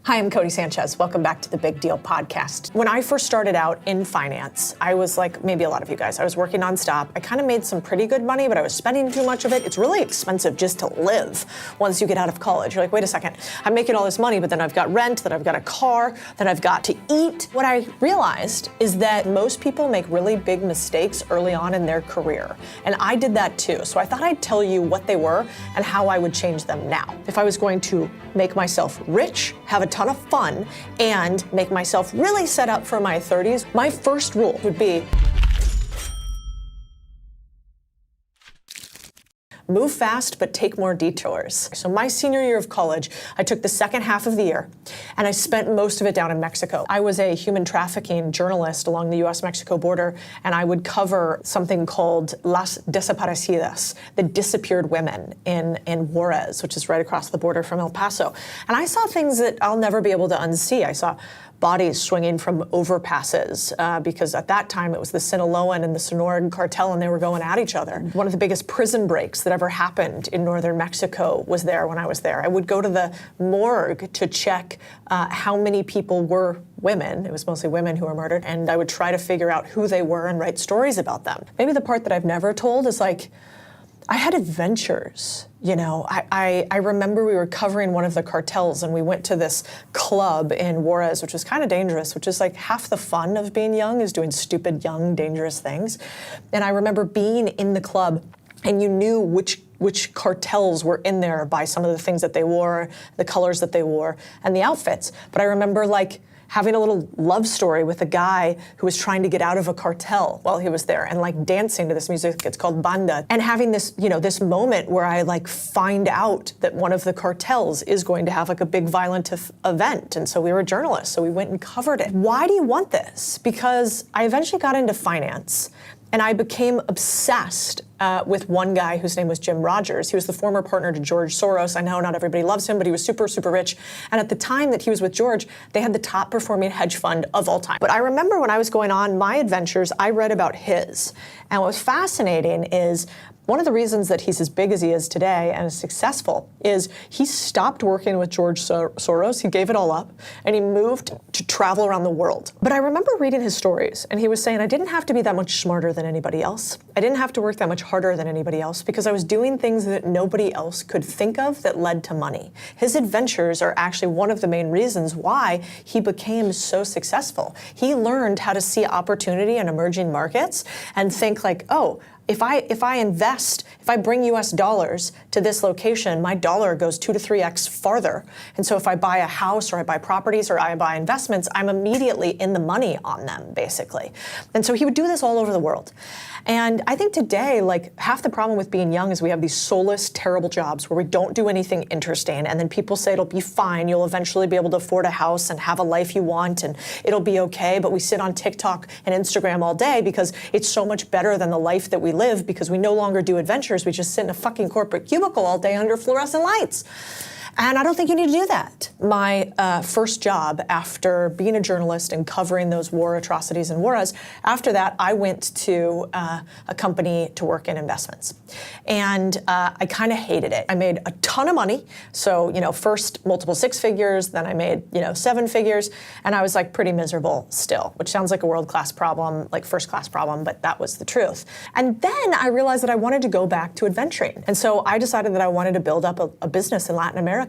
Hi, I'm Codie Sanchez. Welcome back to the Big Deal podcast. When I first started out in finance, I was like maybe a lot of you guys. I was working nonstop. I kind of made some pretty good money, but I was spending too much of it. It's really expensive just to live once you get out of college. You're like, wait a second, I'm making all this money, but then I've got rent, then I've got a car, then I've got to eat. What I realized is that most people make really big mistakes early on in their career. And I did that too. So I thought I'd tell you what they were and how I would change them now. If I was going to make myself rich, have a ton of fun, and make myself really set up for my 30s, my first rule would be move fast, but take more detours. So my senior year of college, I took the second half of the year, and I spent most of it down in Mexico. I was a human trafficking journalist along the US-Mexico border, and I would cover something called Las Desaparecidas, the disappeared women in Juarez, which is right across the border from El Paso. And I saw things that I'll never be able to unsee. I saw bodies swinging from overpasses because at that time it was the Sinaloan and the Sonoran cartel, and they were going at each other. One of the biggest prison breaks that ever happened in northern Mexico was there when I was there. I would go to the morgue to check how many people were women. It was mostly women who were murdered, and I would try to figure out who they were and write stories about them. Maybe the part that I've never told is like, I had adventures. You know, I remember we were covering one of the cartels, and we went to this club in Juarez, which was kind of dangerous, which is like half the fun of being young is doing stupid, young, dangerous things. And I remember being in the club, and you knew which cartels were in there by some of the things that they wore, the colors that they wore, and the outfits. But I remember like having a little love story with a guy who was trying to get out of a cartel while he was there, and like dancing to this music. It's called banda, and having this, you know, this moment where I like find out that one of the cartels is going to have like a big violent event. And so we were journalists, so we went and covered it. Why do you want this? Because I eventually got into finance, and I became obsessed with one guy whose name was Jim Rogers. He was the former partner to George Soros. I know not everybody loves him, but he was super, super rich. And at the time that he was with George, they had the top performing hedge fund of all time. But I remember when I was going on my adventures, I read about his. And what was fascinating is one of the reasons that he's as big as he is today and as successful is he stopped working with George Soros, he gave it all up, and he moved to travel around the world. But I remember reading his stories, and he was saying, I didn't have to be that much smarter than anybody else. I didn't have to work that much harder than anybody else because I was doing things that nobody else could think of that led to money. His adventures are actually one of the main reasons why he became so successful. He learned how to see opportunity in emerging markets and think like, oh, if I invest, if I bring US dollars to this location, my dollar goes 2 to 3x farther. And so if I buy a house or I buy properties or I buy investments, I'm immediately in the money on them, basically. And so he would do this all over the world. And I think today, like half the problem with being young is we have these soulless, terrible jobs where we don't do anything interesting. And then people say it'll be fine. You'll eventually be able to afford a house and have a life you want and it'll be okay. But we sit on TikTok and Instagram all day because it's so much better than the life that we live because we no longer do adventures. We just sit in a fucking corporate cubicle all day under fluorescent lights. And I don't think you need to do that. My first job after being a journalist and covering those war atrocities in Juarez, after that, I went to a company to work in investments. And I kind of hated it. I made a ton of money. So, you know, first multiple 6 figures, then I made, 7 figures. And I was like pretty miserable still, which sounds like a world-class problem, like first-class problem, but that was the truth. And then I realized that I wanted to go back to adventuring. And so I decided that I wanted to build up a business in Latin America.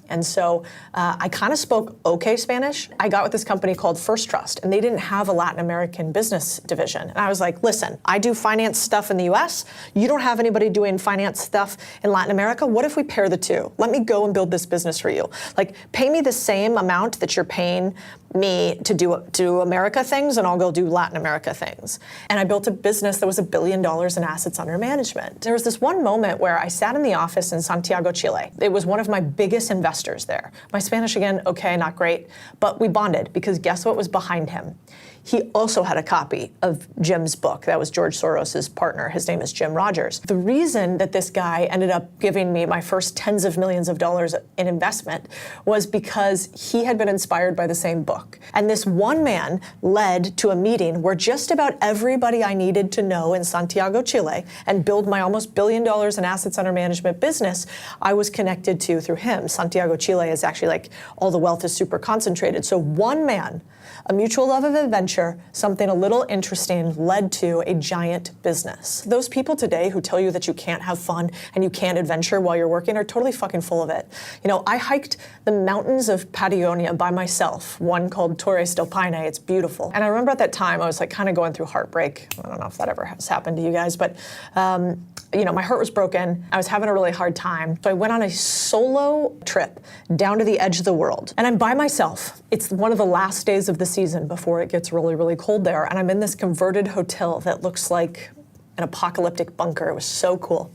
And so I kind of spoke okay Spanish. I got with this company called First Trust, and they didn't have a Latin American business division. And I was like, listen, I do finance stuff in the US. You don't have anybody doing finance stuff in Latin America. What if we pair the two? Let me go and build this business for you. Like, pay me the same amount that you're paying me to do America things, and I'll go do Latin America things. And I built a business that was $1 billion in assets under management. There was this one moment where I sat in the office in Santiago, Chile. It was one of my biggest investors there. My Spanish, again, okay, not great, but we bonded because guess what was behind him? he also had a copy of Jim's book. That was George Soros's partner. His name is Jim Rogers. The reason that this guy ended up giving me my first tens of millions of dollars in investment was because he had been inspired by the same book. And this one man led to a meeting where just about everybody I needed to know in Santiago, Chile, and build my almost $1 billion in assets under management business, I was connected to through him. Santiago, Chile is actually like all the wealth is super concentrated. So one man, a mutual love of adventure, something a little interesting, led to a giant business. Those people today who tell you that you can't have fun and you can't adventure while you're working are totally fucking full of it. You know, I hiked the mountains of Patagonia by myself, one called Torres del Paine. It's beautiful. And I remember at that time I was like kind of going through heartbreak. I don't know if that ever has happened to you guys, but you know, my heart was broken. I was having a really hard time. So I went on a solo trip down to the edge of the world. And I'm by myself. It's one of the last days of the season before it gets really, really cold there. And I'm in this converted hotel that looks like an apocalyptic bunker. It was so cool.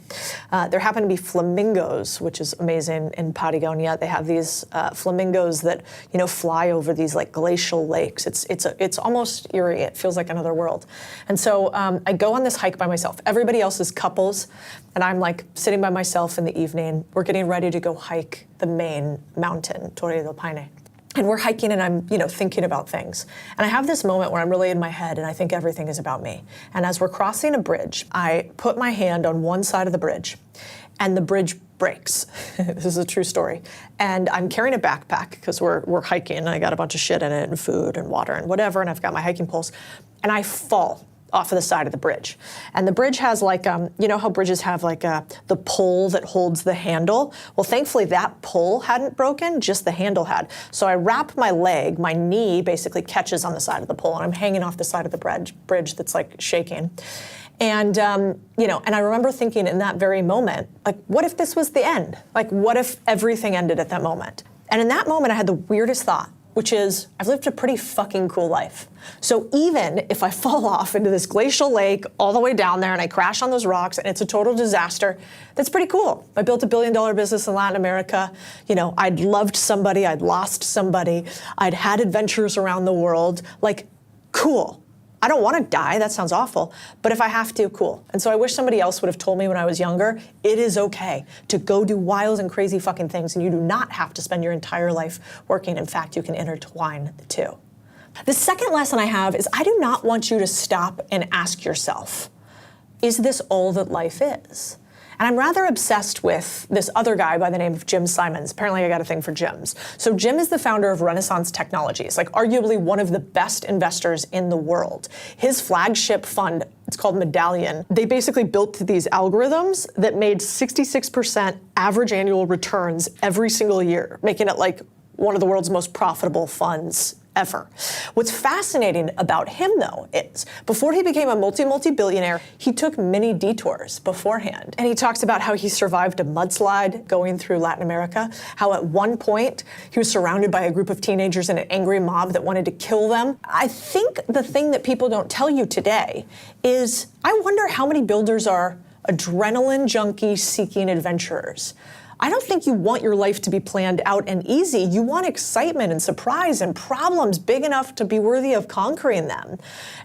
There happened to be flamingos, which is amazing in Patagonia. They have these flamingos that, you know, fly over these like glacial lakes. It's almost eerie. It feels like another world. And so I go on this hike by myself. Everybody else is couples, and I'm like sitting by myself in the evening. We're getting ready to go hike the main mountain, Torre del Paine. And we're hiking and I'm, you know, thinking about things. And I have this moment where I'm really in my head and I think everything is about me. And as we're crossing a bridge, I put my hand on one side of the bridge and the bridge breaks. This is a true story. And I'm carrying a backpack because we're hiking and I got a bunch of shit in it and food and water and whatever. And I've got my hiking poles and I fall off of the side of the bridge. And the bridge has like, you know how bridges have like the pole that holds the handle? Well, thankfully that pole hadn't broken, just the handle had. So I wrap my leg, my knee basically catches on the side of the pole and I'm hanging off the side of the bridge that's like shaking. And, you know, and I remember thinking in that very moment, like, what if this was the end? Like, what if everything ended at that moment? And in that moment, I had the weirdest thought, which is I've lived a pretty fucking cool life. So even if I fall off into this glacial lake all the way down there and I crash on those rocks and it's a total disaster, that's pretty cool. I built a $1 billion business in Latin America. You know, I'd loved somebody, I'd lost somebody, I'd had adventures around the world, like, cool. I don't want to die, that sounds awful, but if I have to, cool. And so I wish somebody else would have told me when I was younger, it is okay to go do wild and crazy fucking things and you do not have to spend your entire life working. In fact, you can intertwine the two. The second lesson I have is I do not want you to stop and ask yourself, is this all that life is? And I'm rather obsessed with this other guy by the name of Jim Simons. Apparently I got a thing for Jims. So Jim is the founder of Renaissance Technologies, like arguably one of the best investors in the world. His flagship fund, it's called Medallion. They basically built these algorithms that made 66% average annual returns every single year, making it like one of the world's most profitable funds ever. What's fascinating about him, though, is before he became a multi-billionaire, he took many detours beforehand. And he talks about how he survived a mudslide going through Latin America, how at one point he was surrounded by a group of teenagers and an angry mob that wanted to kill them. I think the thing that people don't tell you today is, I wonder how many builders are adrenaline junkie seeking adventurers. I don't think you want your life to be planned out and easy. You want excitement and surprise and problems big enough to be worthy of conquering them.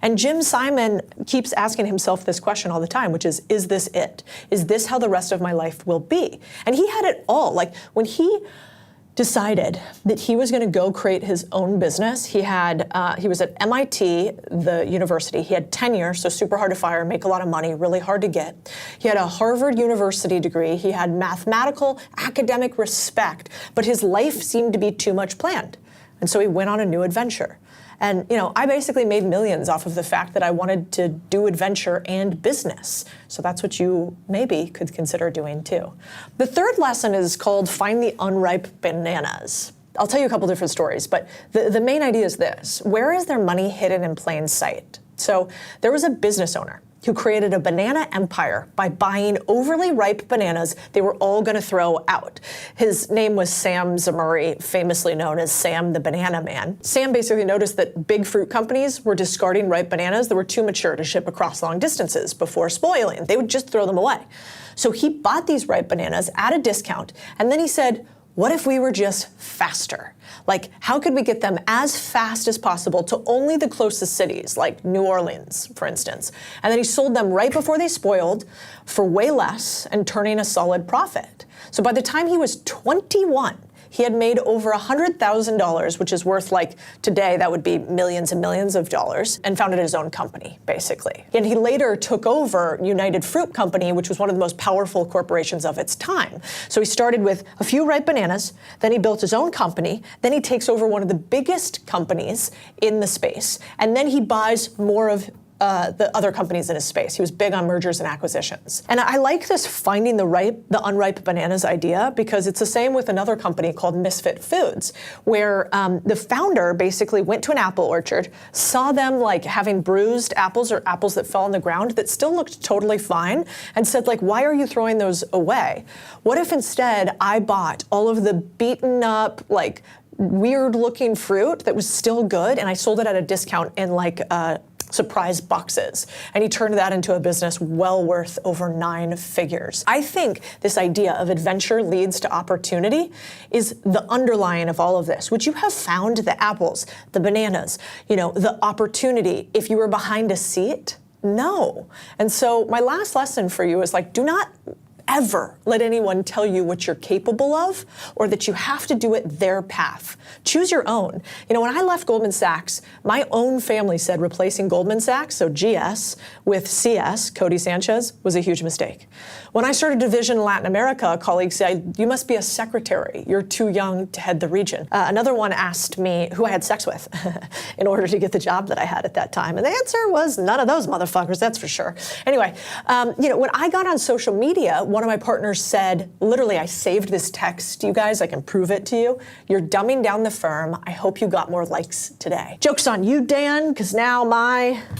And Jim Simon keeps asking himself this question all the time, which is this it? Is this how the rest of my life will be? And he had it all. Like when he decided that he was going to go create his own business. He was at MIT, the university. He had tenure, so super hard to fire, make a lot of money, really hard to get. He had a Harvard University degree. He had mathematical, academic respect, but his life seemed to be too much planned. And so he went on a new adventure. And, you know, I basically made millions off of the fact that I wanted to do adventure and business. So that's what you maybe could consider doing too. The third lesson is called Find the Unripe Bananas. I'll tell you a couple different stories, but the main idea is this. Where is their money hidden in plain sight? So there was a business owner who created a banana empire by buying overly ripe bananas they were all going to throw out. His name was Sam Zamuri, famously known as Sam the Banana Man. Sam basically noticed that big fruit companies were discarding ripe bananas that were too mature to ship across long distances before spoiling. They would just throw them away. So he bought these ripe bananas at a discount, and then he said, what if we were just faster? Like, how could we get them as fast as possible to only the closest cities, like New Orleans, for instance? And then he sold them right before they spoiled for way less and turning a solid profit. So by the time he was 21, he had made over $100,000, which is worth, like, today, that would be millions and millions of dollars, and founded his own company, basically. And he later took over United Fruit Company, which was one of the most powerful corporations of its time. So he started with a few ripe bananas, then he built his own company, then he takes over one of the biggest companies in the space, and then he buys more of the other companies in his space. He was big on mergers and acquisitions. And I like this finding the unripe bananas idea, because it's the same with another company called Misfit Foods, where the founder basically went to an apple orchard, saw them like having bruised apples or apples that fell on the ground that still looked totally fine, and said, like, why are you throwing those away? What if instead I bought all of the beaten up, like, weird looking fruit that was still good, and I sold it at a discount in like surprise boxes. And he turned that into a business well worth over 9 figures. I think this idea of adventure leads to opportunity is the underlying of all of this. Would you have found the apples, the bananas, the opportunity if you were behind a seat? No. And so my last lesson for you is, like, do not ever let anyone tell you what you're capable of or that you have to do it their path. Choose your own. When I left Goldman Sachs, my own family said replacing Goldman Sachs, so GS, with CS, Codie Sanchez, was a huge mistake. When I started division in Latin America, a colleague said, you must be a secretary. You're too young to head the region. Another one asked me who I had sex with in order to get the job that I had at that time. And the answer was none of those motherfuckers, that's for sure. Anyway, when I got on social media, one of my partners said, literally, I saved this text, you guys, I can prove it to you. You're dumbing down the firm. I hope you got more likes today. Joke's on you, Dan, because now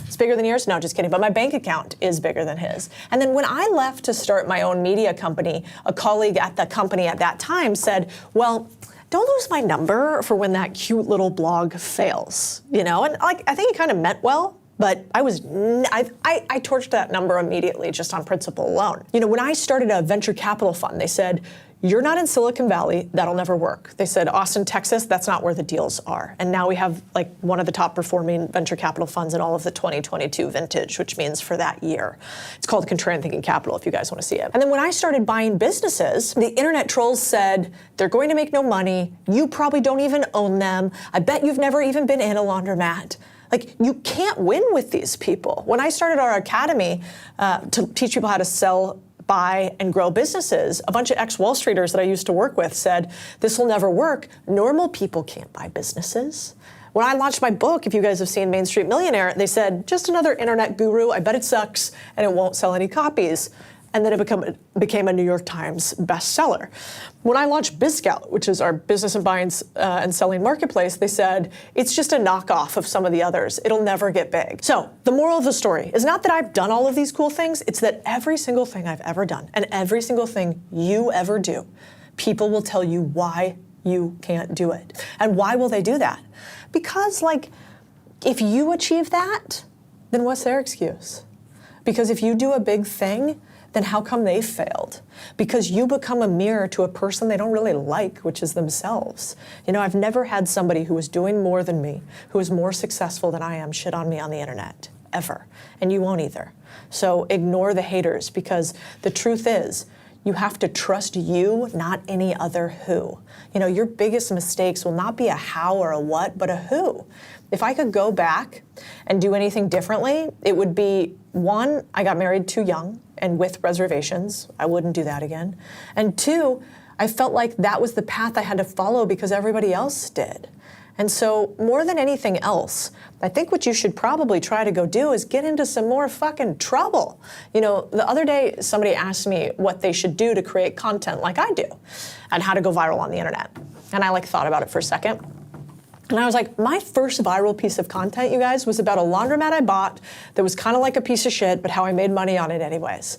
it's bigger than yours. No, just kidding, but my bank account is bigger than his. And then when I left to start my own media company, a colleague at the company at that time said, well, don't lose my number for when that cute little blog fails, And like, I think he kind of meant well. But I torched that number immediately just on principle alone. When I started a venture capital fund, they said, you're not in Silicon Valley, that'll never work. They said, Austin, Texas, that's not where the deals are. And now we have like one of the top performing venture capital funds in all of the 2022 vintage, which means for that year. It's called Contrarian Thinking Capital if you guys want to see it. And then when I started buying businesses, the internet trolls said, they're going to make no money, you probably don't even own them, I bet you've never even been in a laundromat. Like, you can't win with these people. When I started our academy to teach people how to sell, buy, and grow businesses, a bunch of ex-Wall Streeters that I used to work with said, this will never work. Normal people can't buy businesses. When I launched my book, if you guys have seen Main Street Millionaire, they said, just another internet guru, I bet it sucks, and it won't sell any copies. And then it became a New York Times bestseller. When I launched BizScout, which is our business and buying and selling marketplace, they said, it's just a knockoff of some of the others. It'll never get big. So the moral of the story is not that I've done all of these cool things, it's that every single thing I've ever done and every single thing you ever do, people will tell you why you can't do it. And why will they do that? Because, like, if you achieve that, then what's their excuse? Because if you do a big thing, then how come they failed? Because you become a mirror to a person they don't really like, which is themselves. I've never had somebody who was doing more than me, who is more successful than I am, shit on me on the internet, ever. And you won't either. So ignore the haters, because the truth is, you have to trust you, not any other who. Your biggest mistakes will not be a how or a what, but a who. If I could go back and do anything differently, it would be, 1, I got married too young and with reservations. I wouldn't do that again. And 2, I felt like that was the path I had to follow because everybody else did. And so more than anything else, I think what you should probably try to go do is get into some more fucking trouble. The other day, somebody asked me what they should do to create content like I do and how to go viral on the internet. And I thought about it for a second. And I was like, my first viral piece of content, you guys, was about a laundromat I bought that was kind of like a piece of shit, but how I made money on it anyways.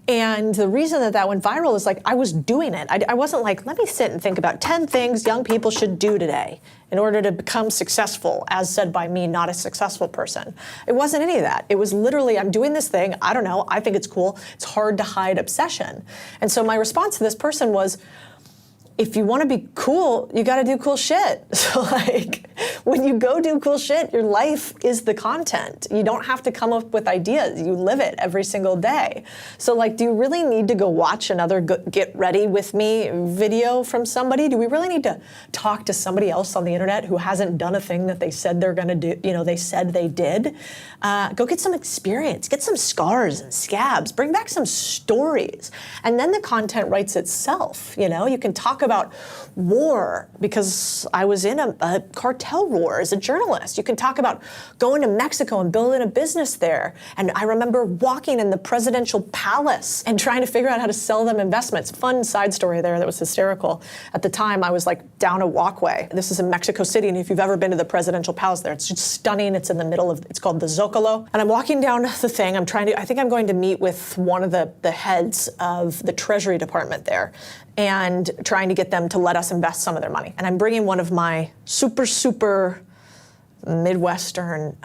And the reason that went viral is I was doing it. I wasn't like, let me sit and think about 10 things young people should do today in order to become successful, as said by me, not a successful person. It wasn't any of that. It was literally, I'm doing this thing, I don't know, I think it's cool, it's hard to hide obsession. And so my response to this person was, if you want to be cool, you got to do cool shit. So like when you go do cool shit, your life is the content. You don't have to come up with ideas. You live it every single day. So like, do you really need to go watch another get ready with me video from somebody? Do we really need to talk to somebody else on the internet who hasn't done a thing that they said they're going to do, they said they did? Go get some experience, get some scars and scabs, bring back some stories. And then the content writes itself. You can talk about war because I was in a cartel war as a journalist. You can talk about going to Mexico and building a business there. And I remember walking in the presidential palace and trying to figure out how to sell them investments. Fun side story there that was hysterical. At the time, I was like down a walkway. This is in Mexico City, and if you've ever been to the presidential palace there, it's just stunning. It's in the middle of, it's called the Zocalo. And I'm walking down the thing. I think I'm going to meet with one of the heads of the Treasury Department there, and trying to get them to let us invest some of their money. And I'm bringing one of my super Midwestern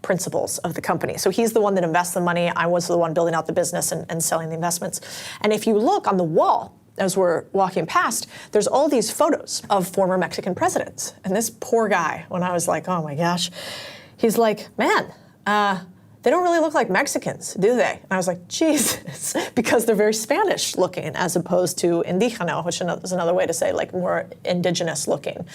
principals of the company. So he's the one that invests the money. I was the one building out the business and selling the investments. And if you look on the wall, as we're walking past, there's all these photos of former Mexican presidents. And this poor guy, when I was like, oh my gosh, he's like, man, they don't really look like Mexicans, do they? And I was like, Jesus, because they're very Spanish looking as opposed to indigeno, which is another way to say like more indigenous looking.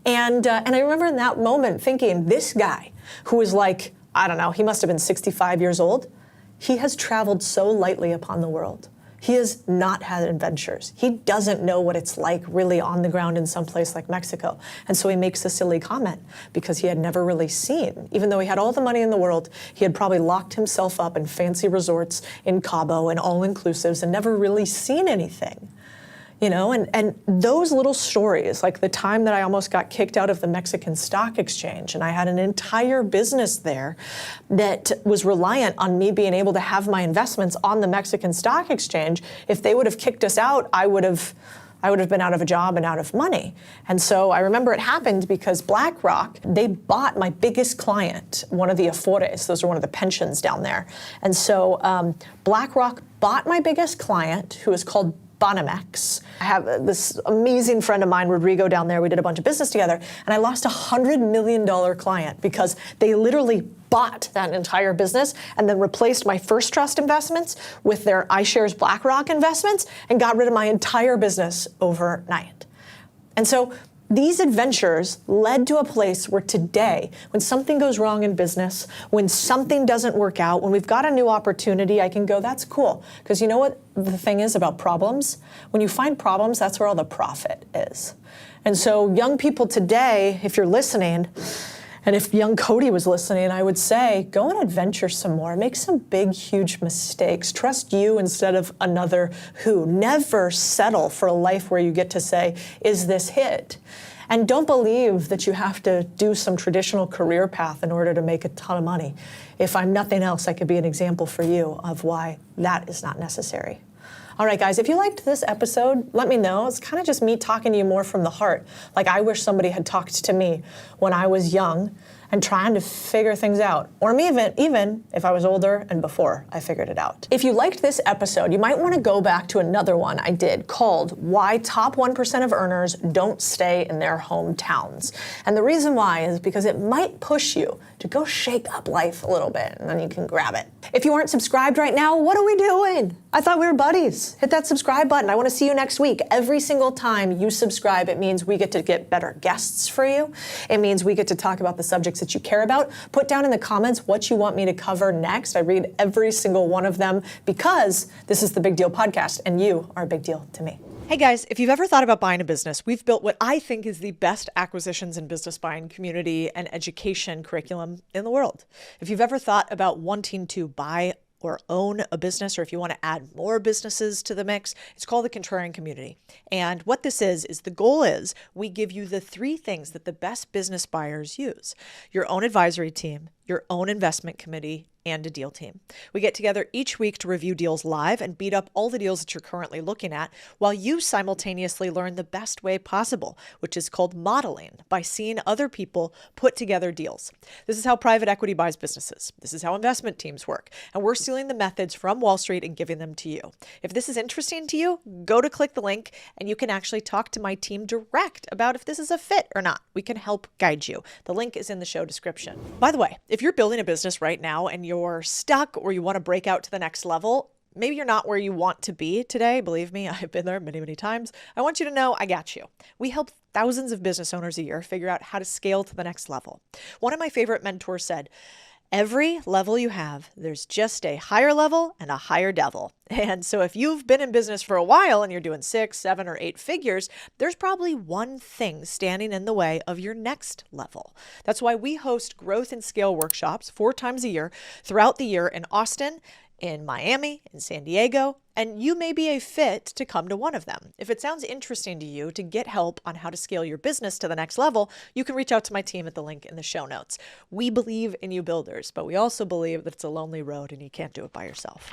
And I remember in that moment thinking, this guy who was like, I don't know, he must have been 65 years old. He has traveled so lightly upon the world. He has not had adventures. He doesn't know what it's like really on the ground in some place like Mexico. And so he makes a silly comment because he had never really seen, even though he had all the money in the world, he had probably locked himself up in fancy resorts in Cabo and all-inclusives and never really seen anything. And those little stories, like the time that I almost got kicked out of the Mexican stock exchange, and I had an entire business there that was reliant on me being able to have my investments on the Mexican stock exchange. If they would have kicked us out, I would have been out of a job and out of money. And so I remember it happened because BlackRock, they bought my biggest client, one of the Afores. Those are one of the pensions down there. And so BlackRock bought my biggest client, who is called Banamex. I have this amazing friend of mine, Rodrigo, down there. We did a bunch of business together, and I lost $100 million client because they literally bought that entire business and then replaced my First Trust investments with their iShares BlackRock investments and got rid of my entire business overnight. And so these adventures led to a place where today, when something goes wrong in business, when something doesn't work out, when we've got a new opportunity, I can go, that's cool. Because you know what the thing is about problems? When you find problems, that's where all the profit is. And so young people today, if you're listening, and if young Cody was listening, I would say, go and adventure some more. Make some big, huge mistakes. Trust you instead of another who. Never settle for a life where you get to say, is this hit? And don't believe that you have to do some traditional career path in order to make a ton of money. If I'm nothing else, I could be an example for you of why that is not necessary. All right, guys, if you liked this episode, let me know. It's kind of just me talking to you more from the heart. Like I wish somebody had talked to me when I was young and trying to figure things out. Or even if I was older and before I figured it out. If you liked this episode, you might want to go back to another one I did called Why Top 1% of Earners Don't Stay in Their Hometowns. And the reason why is because it might push you to go shake up life a little bit, and then you can grab it. If you aren't subscribed right now, what are we doing? I thought we were buddies. Hit that subscribe button. I want to see you next week. Every single time you subscribe, it means we get to get better guests for you. It means we get to talk about the subjects that you care about. Put down in the comments what you want me to cover next. I read every single one of them because this is the Big Deal podcast, and you are a big deal to me. Hey guys, if you've ever thought about buying a business, we've built what I think is the best acquisitions and business buying community and education curriculum in the world. If you've ever thought about wanting to buy or own a business, or if you want to add more businesses to the mix, it's called the Contrarian Community. And what this is the goal is we give you the 3 things that the best business buyers use: your own advisory team, your own investment committee, and a deal team. We get together each week to review deals live and beat up all the deals that you're currently looking at, while you simultaneously learn the best way possible, which is called modeling, by seeing other people put together deals. This is how private equity buys businesses. This is how investment teams work. And we're stealing the methods from Wall Street and giving them to you. If this is interesting to you, go to click the link and you can actually talk to my team direct about if this is a fit or not. We can help guide you. The link is in the show description. By the way, if you're building a business right now and you're stuck or you want to break out to the next level, maybe you're not where you want to be today. Believe me, I've been there many, many times. I want you to know I got you. We help thousands of business owners a year figure out how to scale to the next level. One of my favorite mentors said, every level you have, there's just a higher level and a higher devil. And so if you've been in business for a while and you're doing 6, 7, or 8 figures, there's probably one thing standing in the way of your next level. That's why we host growth and scale workshops 4 times a year throughout the year in Austin, in Miami, in San Diego, and you may be a fit to come to one of them. If it sounds interesting to you to get help on how to scale your business to the next level, you can reach out to my team at the link in the show notes. We believe in you builders, but we also believe that it's a lonely road and you can't do it by yourself.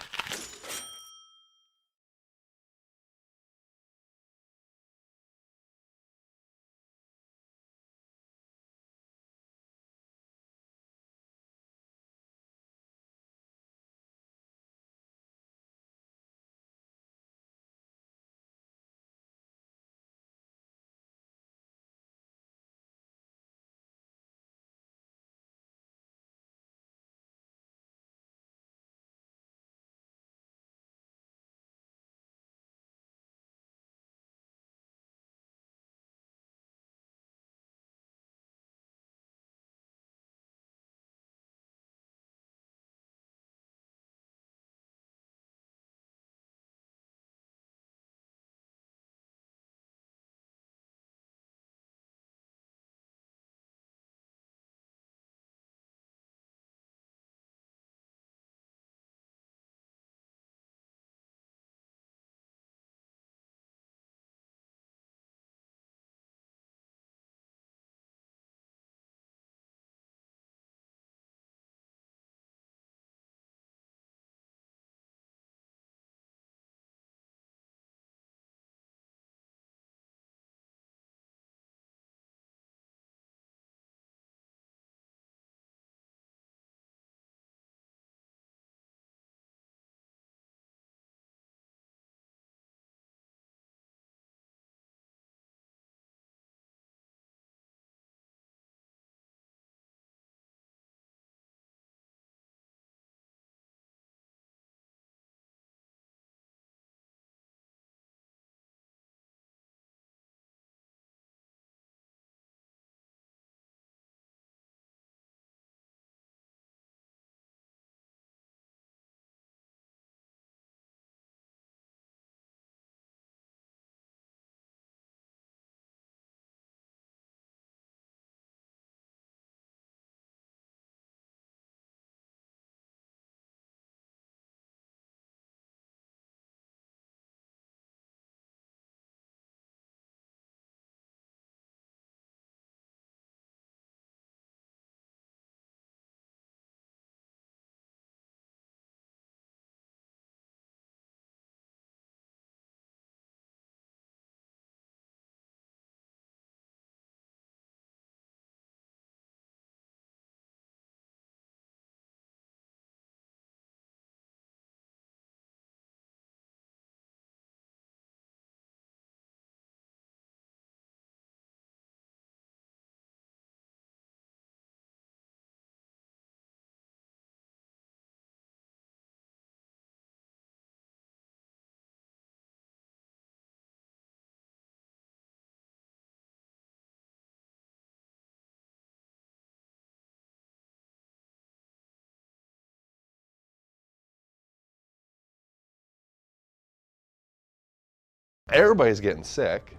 Everybody's getting sick,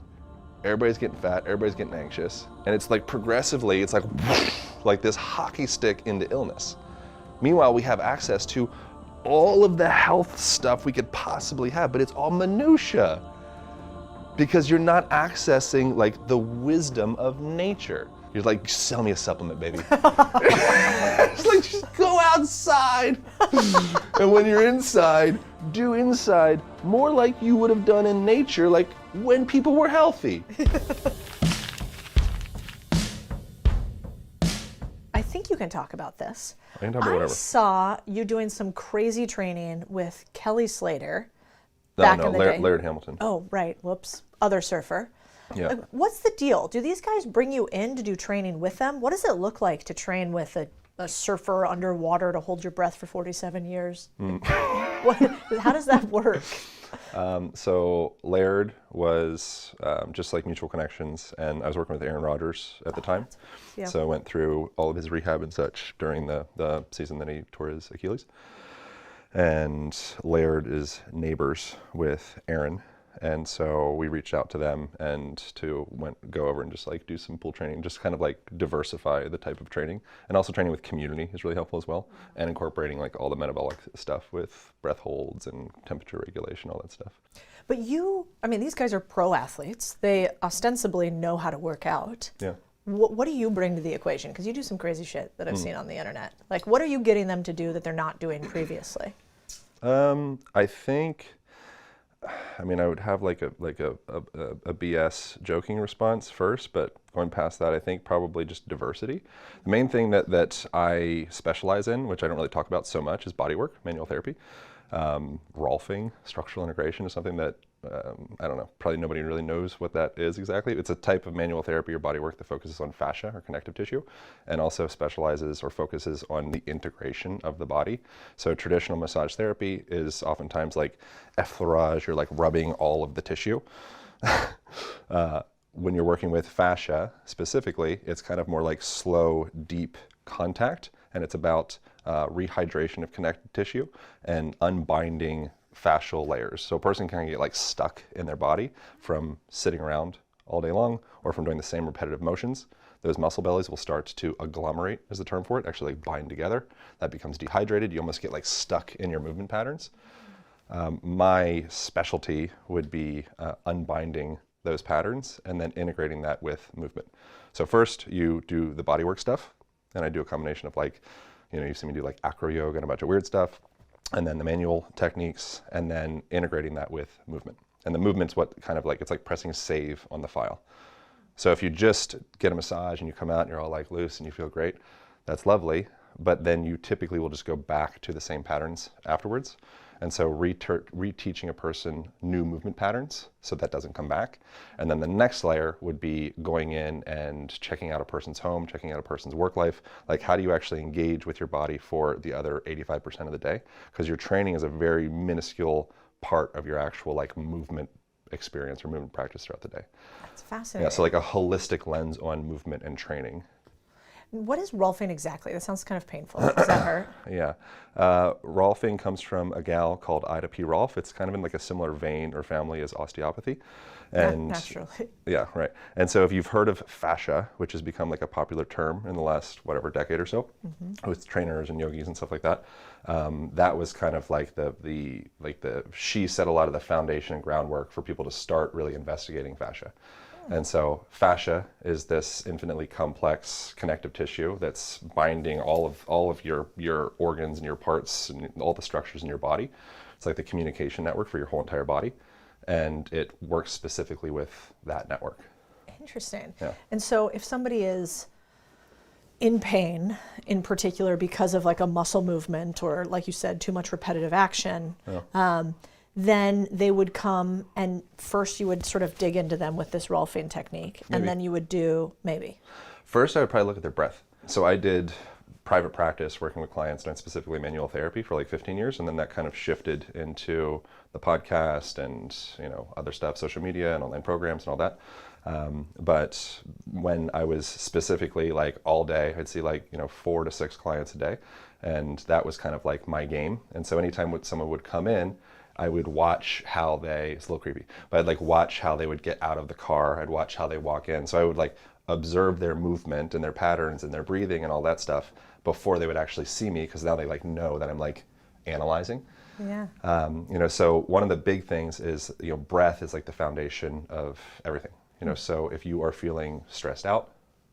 everybody's getting fat, everybody's getting anxious, and it's like progressively, it's like this hockey stick into illness. Meanwhile, we have access to all of the health stuff we could possibly have, but it's all minutia because you're not accessing like the wisdom of nature. You're like, sell me a supplement, baby. It's like, just go outside. And when you're inside, do inside more like you would have done in nature, like when people were healthy. I think you can talk about this. I can talk about whatever. Saw you doing some crazy training with Kelly Slater back in the day. Laird Hamilton. Oh, right. Whoops. Other surfer. Yeah. Like, what's the deal? Do these guys bring you in to do training with them? What does it look like to train with a surfer underwater to hold your breath for 47 years? How does that work? So Laird was just like mutual connections, and I was working with Aaron Rodgers at the time. Yeah. So I went through all of his rehab and such during the season that he tore his Achilles. And Laird is neighbors with Aaron. And so we reached out to them and go over and just like do some pool training, just kind of like diversify the type of training. And also training with community is really helpful as well. And incorporating like all the metabolic stuff with breath holds and temperature regulation, all that stuff. But these guys are pro athletes. They ostensibly know how to work out. Yeah. What do you bring to the equation? Because you do some crazy shit that I've seen on the internet. Like, what are you getting them to do that they're not doing previously? I think, I would have like a BS joking response first, but going past that, I think probably just diversity. The main thing that I specialize in, which I don't really talk about so much, is bodywork, manual therapy. Rolfing, structural integration, is something that, I don't know, probably nobody really knows what that is exactly. It's a type of manual therapy or bodywork that focuses on fascia or connective tissue, and also specializes or focuses on the integration of the body. So traditional massage therapy is oftentimes like effleurage, you're like rubbing all of the tissue. When you're working with fascia specifically, it's kind of more like slow, deep contact, and it's about rehydration of connective tissue and unbinding fascial layers. So a person can get like stuck in their body from sitting around all day long or from doing the same repetitive motions. Those muscle bellies will start to agglomerate, is the term for it, actually like bind together. That becomes dehydrated. You almost get like stuck in your movement patterns. My specialty would be unbinding those patterns and then integrating that with movement. So first you do the bodywork stuff, and I do a combination of like, you've seen me do like acro yoga and a bunch of weird stuff, and then the manual techniques, and then integrating that with movement. And the movement's what kind of like, it's like pressing save on the file. So if you just get a massage and you come out and you're all like loose and you feel great, that's lovely, but then you typically will just go back to the same patterns afterwards. And so reteaching a person new movement patterns so that doesn't come back. And then the next layer would be going in and checking out a person's home, checking out a person's work life. Like, how do you actually engage with your body for the other 85% of the day? Because your training is a very minuscule part of your actual like movement experience or movement practice throughout the day. That's fascinating. Yeah, so like a holistic lens on movement and training. What is Rolfing exactly? That sounds kind of painful. Does that hurt? Yeah. Rolfing comes from a gal called Ida P. Rolf. It's kind of in like a similar vein or family as osteopathy. And naturally. Yeah, right. And so if you've heard of fascia, which has become like a popular term in the last, decade or so, with trainers and yogis and stuff like that, that was kind of like she set a lot of the foundation and groundwork for people to start really investigating fascia. And so fascia is this infinitely complex connective tissue that's binding all of your organs and your parts and all the structures in your body. It's like the communication network for your whole entire body, and it works specifically with that network. Interesting. Yeah. And so if somebody is in pain, in particular because of like a muscle movement or, like you said, too much repetitive action, then they would come and first you would sort of dig into them with this Rolfing technique. Maybe. And then you would do, First, I would probably look at their breath. So I did private practice working with clients, and specifically manual therapy for like 15 years. And then that kind of shifted into the podcast and, other stuff, social media and online programs and all that. But when I was specifically like all day, I'd see like, 4 to 6 clients a day. And that was kind of like my game. And so anytime someone would come in, I would watch how it's a little creepy, but I'd like watch how they would get out of the car. I'd watch how they walk in. So I would like observe their movement and their patterns and their breathing and all that stuff before they would actually see me, because now they like know that I'm like analyzing. Yeah. So one of the big things is, breath is like the foundation of everything. So if you are feeling stressed out,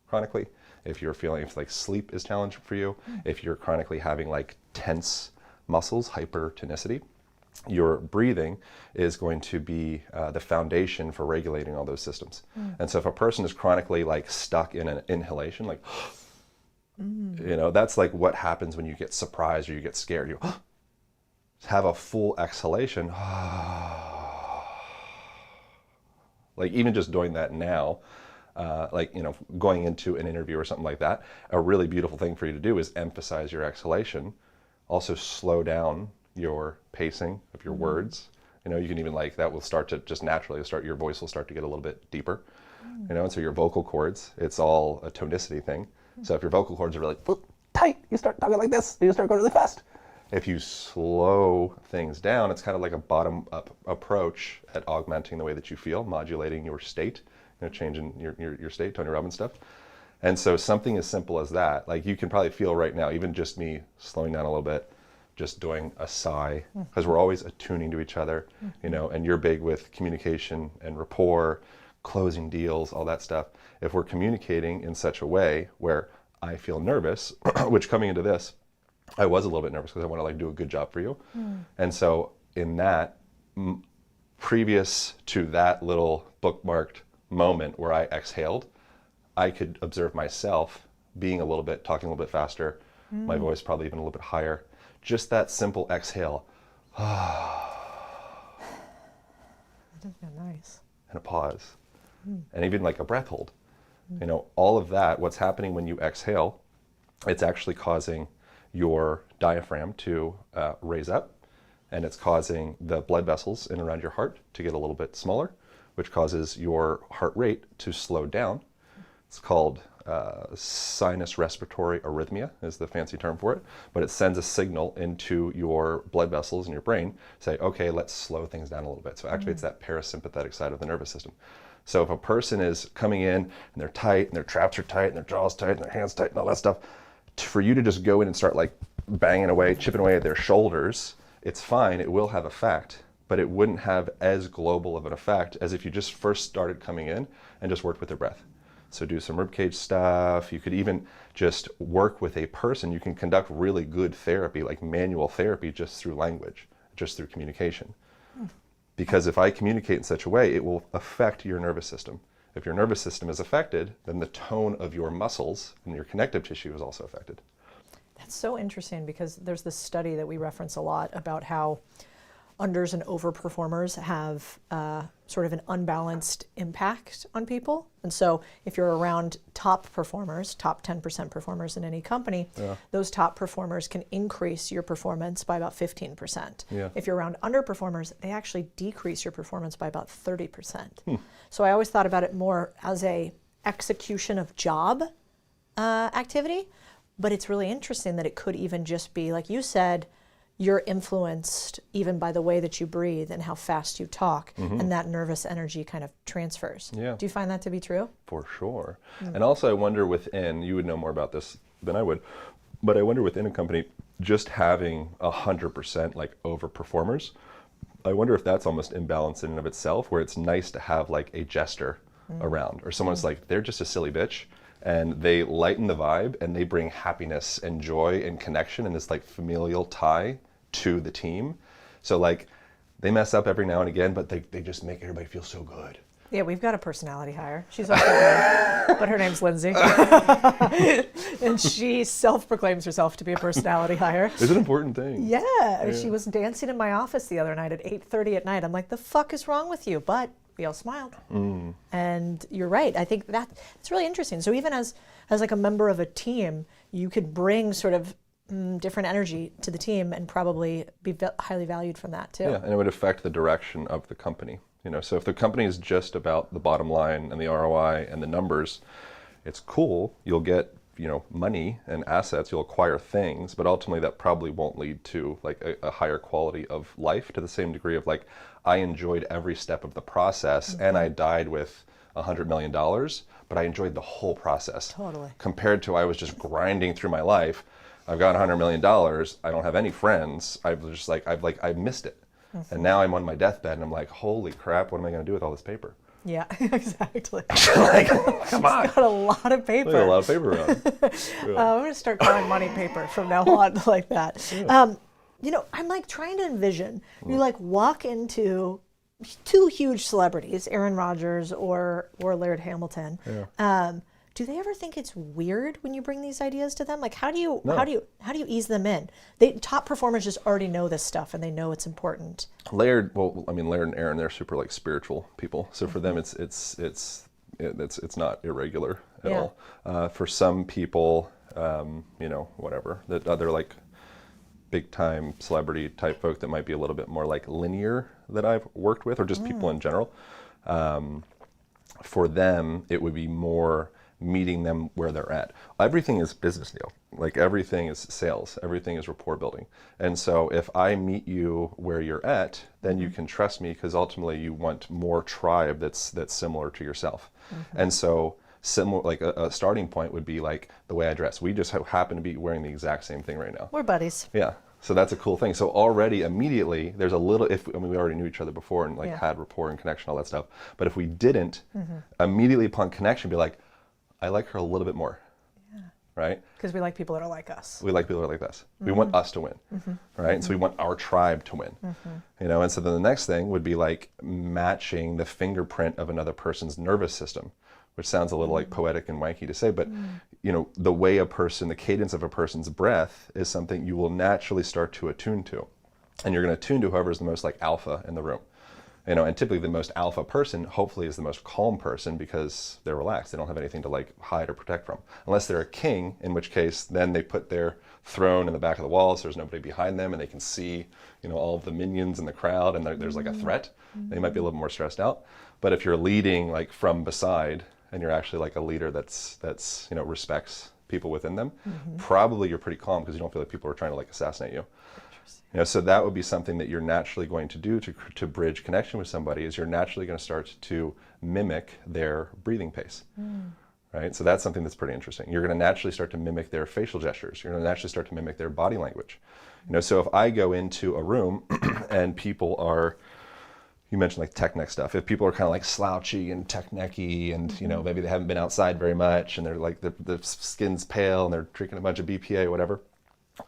chronically, if you're feeling, if like sleep is challenging for you, if you're chronically having like tense muscles, hypertonicity, your breathing is going to be the foundation for regulating all those systems. And so if a person is chronically like stuck in an inhalation, like, you know, that's like what happens when you get surprised or you get scared. You have a full exhalation. Like even just doing that now, like, you know, going into an interview or something like that, a really beautiful thing for you to do is emphasize your exhalation. Also slow down your pacing of your words. You know, you can even like, that will start to just naturally start, your voice will start to get a little bit deeper. You know, and so your vocal cords, it's all a tonicity thing. So if your vocal cords are really tight, you start talking like this, you start going really fast. If you slow things down, it's kind of like a bottom-up approach at augmenting the way that you feel, modulating your state, you know, changing your state, Tony Robbins stuff. And so something as simple as that, like you can probably feel right now, even just me slowing down a little bit, just doing a sigh, because we're always attuning to each other, you know, and you're big with communication and rapport, closing deals, all that stuff. If we're communicating in such a way where I feel nervous, which coming into this, I was a little bit nervous because I want to like do a good job for you. And so in that, previous to that little bookmarked moment where I exhaled, I could observe myself being a little bit, talking a little bit faster, my voice probably even a little bit higher. Just that simple exhale. That does feel nice. And a pause. And even like a breath hold. You know, all of that, what's happening when you exhale, it's actually causing your diaphragm to raise up, and it's causing the blood vessels in and around your heart to get a little bit smaller, which causes your heart rate to slow down. It's called sinus respiratory arrhythmia is the fancy term for it, but it sends a signal into your blood vessels in your brain, say, okay, let's slow things down a little bit. So actually it's that parasympathetic side of the nervous system. So if a person is coming in and they're tight and their traps are tight and their jaw's tight and their hands tight and all that stuff, for you to just go in and start like banging away, chipping away at their shoulders, it's fine, it will have effect, but it wouldn't have as global of an effect as if you just first started coming in and just worked with their breath. So do some ribcage stuff. You could even just work with a person. You can conduct really good therapy, like manual therapy, just through language, just through communication. Because if I communicate in such a way, it will affect your nervous system. If your nervous system is affected, then the tone of your muscles and your connective tissue is also affected. That's so interesting because there's this study that we reference a lot about how unders and overperformers have sort of an unbalanced impact on people. And so if you're around top performers, top 10% performers in any company, those top performers can increase your performance by about 15%. If you're around underperformers, they actually decrease your performance by about 30%. So I always thought about it more as a execution of job activity, but it's really interesting that it could even just be, like you said, you're influenced even by the way that you breathe and how fast you talk, and that nervous energy kind of transfers. Do you find that to be true? For sure. And also I wonder within, you would know more about this than I would, but I wonder within a company, just having 100% like overperformers, I wonder if that's almost imbalanced in and of itself, where it's nice to have like a jester around, or someone's like, they're just a silly bitch, and they lighten the vibe and they bring happiness and joy and connection and this like familial tie to the team. So like they mess up every now and again, but they just make everybody feel so good. Yeah, we've got a personality hire. She's also good, but her name's Lindsay. And she self-proclaims herself to be a personality hire. It's an important thing. Yeah, she was dancing in my office the other night at 8:30 at night. I'm like, the fuck is wrong with you? But we all smiled. And you're right. I think it's really interesting. So even as like a member of a team, you could bring sort of different energy to the team and probably be highly valued from that too. Yeah, and it would affect the direction of the company. You know, so if the company is just about the bottom line and the ROI and the numbers, it's cool. You'll get, you know, money and assets, you'll acquire things, but ultimately that probably won't lead to like a higher quality of life to the same degree of like, I enjoyed every step of the process and I died with $100 million, but I enjoyed the whole process. Totally. Compared to I was just grinding through my life. I've got $100 million. I don't have any friends. I've missed it. And now I'm on my deathbed and I'm like, holy crap, what am I going to do with all this paper? Yeah, exactly. Like, come on. Got a lot of paper. Look at a lot of paper around. I'm going to start calling money paper from now on like that. You know, I'm like trying to envision, you like walk into two huge celebrities, Aaron Rodgers or Laird Hamilton. Do they ever think it's weird when you bring these ideas to them? Like, how do you ease them in? Top performers just already know this stuff and they know it's important. Laird and Aaron, they're super like spiritual people. So for them, it's not irregular at all. For some people, you know, whatever, that other like big time celebrity type folk that might be a little bit more like linear that I've worked with, or just people in general. For them, it would be more meeting them where they're at. Everything is business, Neil. Like everything is sales, everything is rapport building. And so if I meet you where you're at, then you can trust me, because ultimately you want more tribe that's similar to yourself. And so similar, like a starting point would be like the way I dress. We just happen to be wearing the exact same thing right now. We're buddies. Yeah. So that's a cool thing. So already immediately there's a little, we already knew each other before and like had rapport and connection, all that stuff. But if we didn't, immediately upon connection, be like, I like her a little bit more, right? Because we like people that are like us. We like people that are like us. We want us to win, right? So we want our tribe to win, you know? And so then the next thing would be like matching the fingerprint of another person's nervous system, which sounds a little like poetic and wanky to say, but you know, the way the cadence of a person's breath is something you will naturally start to attune to. And you're going to attune to whoever is the most like alpha in the room. You know, and typically the most alpha person hopefully is the most calm person, because they're relaxed. They don't have anything to like hide or protect from. Unless they're a king, in which case then they put their throne in the back of the wall so there's nobody behind them and they can see, you know, all of the minions in the crowd and there's like a threat. They might be a little more stressed out. But if you're leading like from beside and you're actually like a leader that's you know, respects people within them, probably you're pretty calm because you don't feel like people are trying to like assassinate you. You know, so that would be something that you're naturally going to do to bridge connection with somebody, is you're naturally going to start to mimic their breathing pace, right? So that's something that's pretty interesting. You're going to naturally start to mimic their facial gestures. You're going to naturally start to mimic their body language. You know, so if I go into a room and people are, you mentioned like tech neck stuff. If people are kind of like slouchy and tech necky and, you know, maybe they haven't been outside very much and they're like, the skin's pale and they're drinking a bunch of BPA or whatever,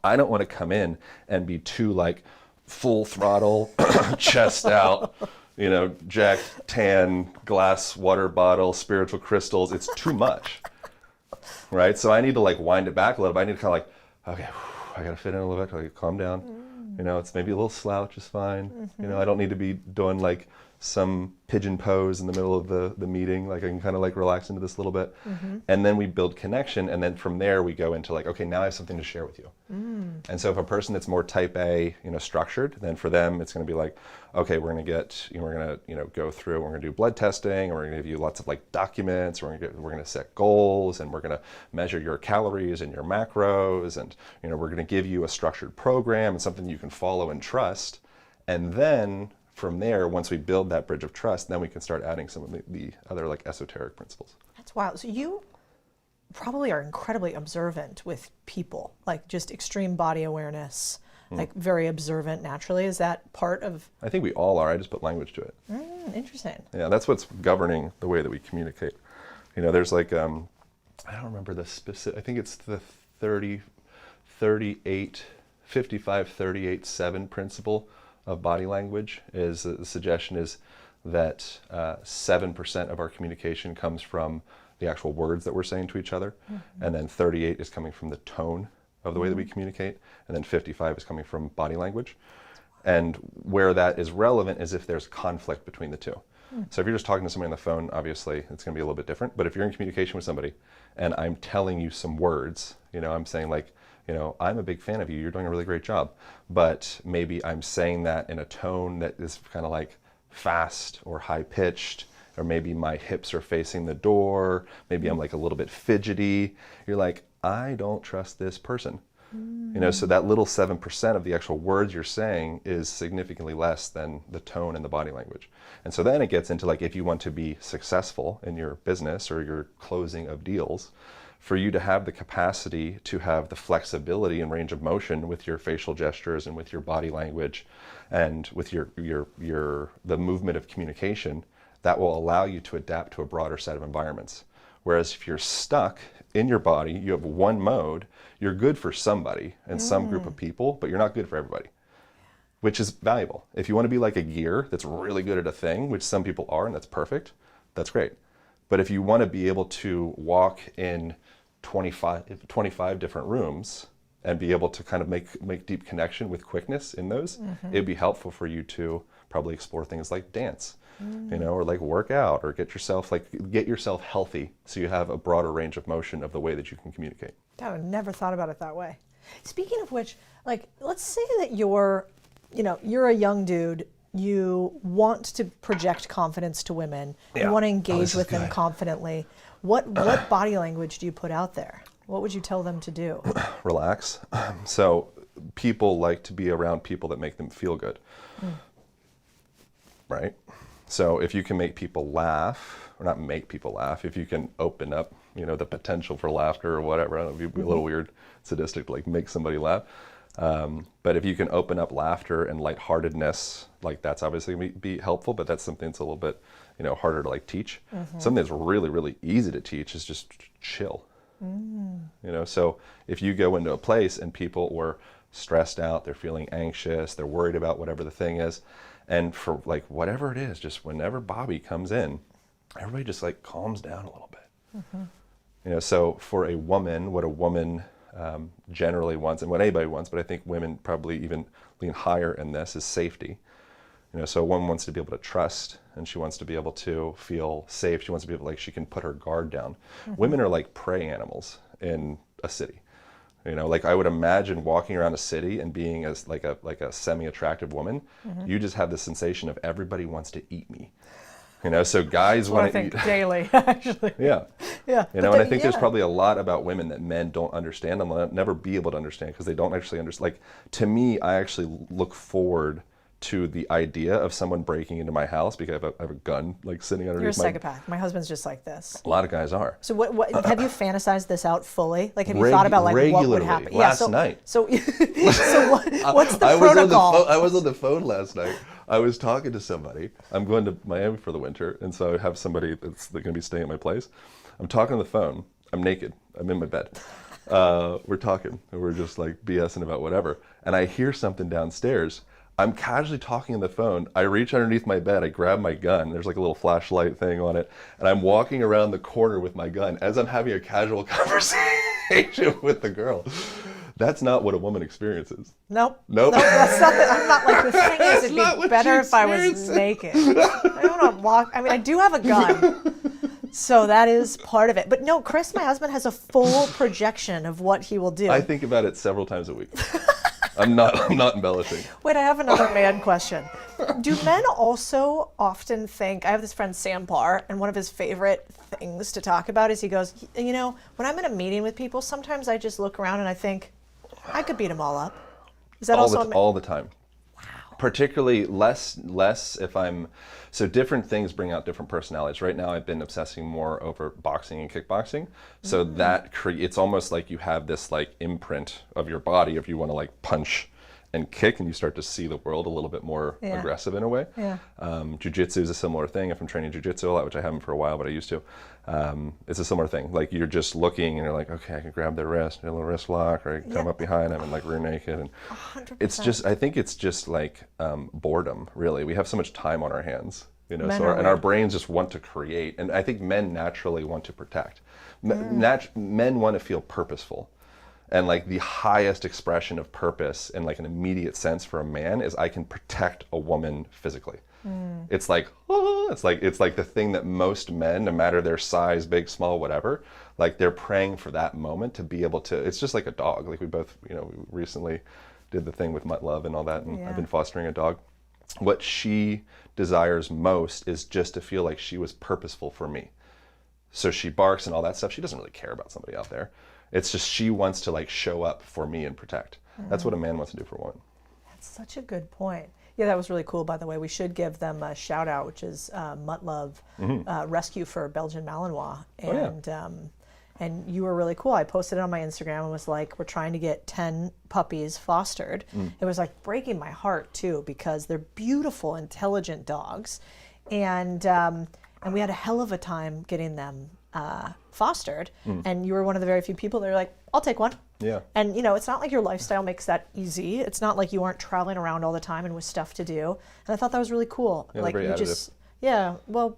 I don't want to come in and be too like full throttle, chest out, you know, Jack tan, glass water bottle, spiritual crystals. It's too much, right? So I need to like wind it back a little bit. I need to kind of like, okay, I got to fit in a little bit, like calm down. You know, it's maybe a little slouch is fine. You know, I don't need to be doing like some pigeon pose in the middle of the meeting. Like I can kind of like relax into this a little bit. And then we build connection. And then from there we go into like, okay, now I have something to share with you. And so if a person that's more type A, you know, structured, then for them, it's going to be like, okay, we're going to go through, we're going to do blood testing, and we're going to give you lots of like documents. We're going to set goals, and we're going to measure your calories and your macros. And, you know, we're going to give you a structured program and something you can follow and trust. And then from there, once we build that bridge of trust, then we can start adding some of the other like esoteric principles. That's wild. So you probably are incredibly observant with people, like just extreme body awareness, like very observant naturally. Is that part of? I think we all are. I just put language to it. Interesting. Yeah, that's what's governing the way that we communicate. You know, there's like, I don't remember the specific, I think it's the 55-38-7 principle of body language. Is the suggestion is that 7% of our communication comes from the actual words that we're saying to each other, and then 38 is coming from the tone of the way that we communicate, and then 55 is coming from body language. And where that is relevant is if there's conflict between the two. So if you're just talking to somebody on the phone, obviously it's going to be a little bit different. But if you're in communication with somebody and I'm telling you some words, you know, I'm saying like, you know, I'm a big fan of you, you're doing a really great job. But maybe I'm saying that in a tone that is kind of like fast or high pitched, or maybe my hips are facing the door, maybe I'm like a little bit fidgety. You're like, I don't trust this person. You know, so that little 7% of the actual words you're saying is significantly less than the tone and the body language. And so then it gets into like, if you want to be successful in your business or your closing of deals, for you to have the capacity to have the flexibility and range of motion with your facial gestures and with your body language and with the movement of communication, that will allow you to adapt to a broader set of environments. Whereas if you're stuck in your body, you have one mode, you're good for somebody and some group of people, but you're not good for everybody, which is valuable. If you want to be like a gear that's really good at a thing, which some people are, and that's perfect, that's great. But if you want to be able to walk in 25 different rooms and be able to kind of make deep connection with quickness in those, it'd be helpful for you to probably explore things like dance, you know, or like work out, or get yourself healthy so you have a broader range of motion of the way that you can communicate. I never thought about it that way. Speaking of which, like, let's say that you're a young dude, you want to project confidence to women, you want to engage with them confidently. What body language do you put out there? What would you tell them to do? Relax. So people like to be around people that make them feel good, right? So if you can make people laugh, or not make people laugh, if you can open up, you know, the potential for laughter or whatever, I don't know, it'd be a little weird, sadistic to like make somebody laugh. But if you can open up laughter and lightheartedness, like that's obviously going to be helpful, but that's something that's a little bit, you know, harder to like teach. Something that's really, really easy to teach is just chill. You know, so if you go into a place and people were stressed out, they're feeling anxious, they're worried about whatever the thing is, and for like whatever it is, just whenever Bobby comes in, everybody just like calms down a little bit. You know, so for a woman, what a woman generally wants, and what anybody wants, but I think women probably even lean higher in this, is safety. You know, so a woman wants to be able to trust, and she wants to be able to feel safe. She wants to be able to, like, she can put her guard down. Women are like prey animals in a city. You know, like I would imagine walking around a city and being as like a semi-attractive woman, you just have the sensation of everybody wants to eat me. You know, so guys want to eat daily, actually. Yeah. Yeah. You know, and I think there's probably a lot about women that men don't understand and will never be able to understand because they don't actually understand. Like, to me, I actually look forward to the idea of someone breaking into my house because I have a gun like sitting underneath. You're a psychopath. My husband's just like this. A lot of guys are. So what have you fantasized this out fully? Like, have you thought about like what would happen? Last night. So what's the protocol? I was on the phone last night. I was talking to somebody. I'm going to Miami for the winter, and so I have somebody that's going to be staying at my place. I'm talking on the phone. I'm naked. I'm in my bed. We're talking, and we're just like BSing about whatever. And I hear something downstairs. I'm casually talking on the phone. I reach underneath my bed. I grab my gun. There's like a little flashlight thing on it. And I'm walking around the corner with my gun as I'm having a casual conversation with the girl. That's not what a woman experiences. Nope. That's not. I'm not like, the thing is, it'd be better if I was naked. I don't want to walk. I mean, I do have a gun. So that is part of it. But no, Chris, my husband, has a full projection of what he will do. I think about it several times a week. I'm not embellishing. Wait, I have another man question. Do men also often think, I have this friend Sam Parr, and one of his favorite things to talk about is he goes, you know, when I'm in a meeting with people, sometimes I just look around and I think, I could beat them all up. Is that all the time? Wow. Particularly less if I'm, so different things bring out different personalities. Right now I've been obsessing more over boxing and kickboxing. So that it's almost like you have this like imprint of your body if you want to like punch and kick, and you start to see the world a little bit more aggressive in a way. Yeah. Jiu-jitsu is a similar thing. If I'm training jiu-jitsu a lot, which I haven't for a while, but I used to, it's a similar thing. Like, you're just looking and you're like, okay, I can grab their wrist, do a little wrist lock, or I can come up behind them and like rear naked. And 100%. it's just, I think it's just like boredom, really. We have so much time on our hands, you know, and our brains just want to create. And I think men naturally want to protect. Men want to feel purposeful. And like the highest expression of purpose in like an immediate sense for a man is I can protect a woman physically. It's like, it's like the thing that most men, no matter their size, big, small, whatever, like they're praying for that moment to be able to, it's just like a dog. Like we both, you know, we recently did the thing with Mutt Love and all that, and I've been fostering a dog. What she desires most is just to feel like she was purposeful for me. So she barks and all that stuff. She doesn't really care about somebody out there. It's just she wants to like show up for me and protect. That's what a man wants to do for a woman. That's such a good point. Yeah, that was really cool, by the way. We should give them a shout out, which is Mutt Love Rescue for Belgian Malinois. And you were really cool. I posted it on my Instagram and was like, we're trying to get 10 puppies fostered. It was like breaking my heart too, because they're beautiful, intelligent dogs. And we had a hell of a time getting them fostered. And you were one of the very few people that are like, I'll take one. Yeah. And it's not like your lifestyle makes that easy. It's not like you aren't traveling around all the time and with stuff to do. And I thought that was really cool. Yeah, like very you additive. just, yeah, well,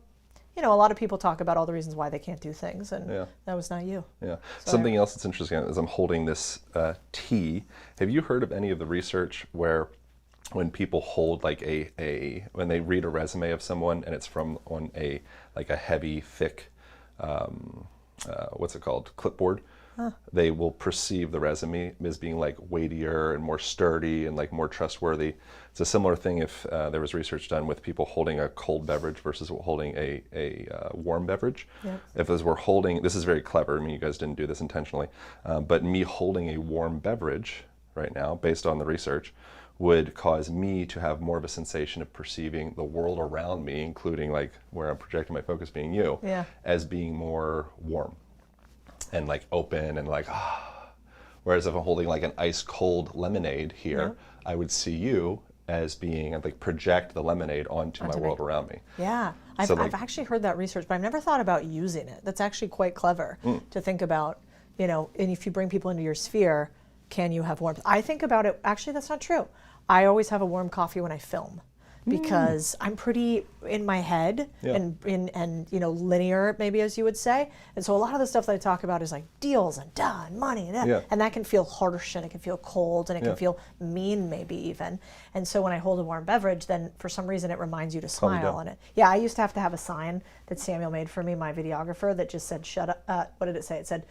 a lot of people talk about all the reasons why they can't do things, and Yeah. that was not you. Yeah. So Something else that's interesting is I'm holding this tea. Have you heard of any of the research where when people hold like when they read a resume of someone and it's from on a heavy, thick, what's it called, clipboard, they will perceive the resume as being like weightier and more sturdy and like more trustworthy. It's a similar thing if there was research done with people holding a cold beverage versus holding a warm beverage. Yep. If those were holding, this is very clever, I mean, you guys didn't do this intentionally, but me holding a warm beverage right now, based on the research, would cause me to have more of a sensation of perceiving the world around me, including like where I'm projecting my focus being you, Yeah. as being more warm and like open and like, whereas if I'm holding like an ice cold lemonade here, I would see you as being, I'd like project the lemonade onto my world around me. Yeah, So, I've actually heard that research, but I've never thought about using it. That's actually quite clever to think about, and if you bring people into your sphere, can you have warmth? I think about it, actually that's not true. I always have a warm coffee when I film because I'm pretty in my head and linear, maybe, as you would say. And so a lot of the stuff that I talk about is like deals and money and that can feel harsh and it can feel cold and it can feel mean, maybe even. And so when I hold a warm beverage, then for some reason it reminds you to smile on it. Yeah, I used to have a sign that Samuel made for me, my videographer, that just said, shut up. What did it say? It said,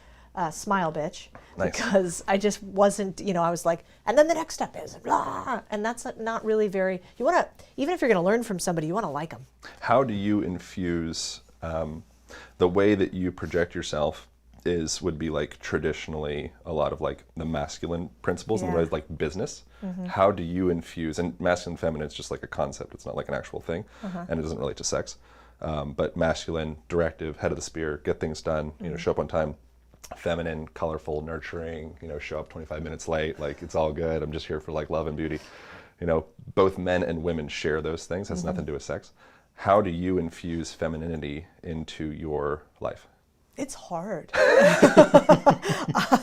smile, bitch. Nice. Because I just wasn't, I was like, and then the next step is blah, and that's not really very, you want to, even if you're going to learn from somebody, you want to like them. How do you infuse the way that you project yourself would be like traditionally a lot of like the masculine principles and the ways like business. How do you infuse, and masculine and feminine is just like a concept, it's not like an actual thing, and it doesn't relate to sex, but masculine, directive, head of the spear, get things done, show up on time. Feminine, colorful, nurturing, show up 25 minutes late, like it's all good, I'm just here for like love and beauty. Both men and women share those things, has nothing to do with sex. How do you infuse femininity into your life? It's hard.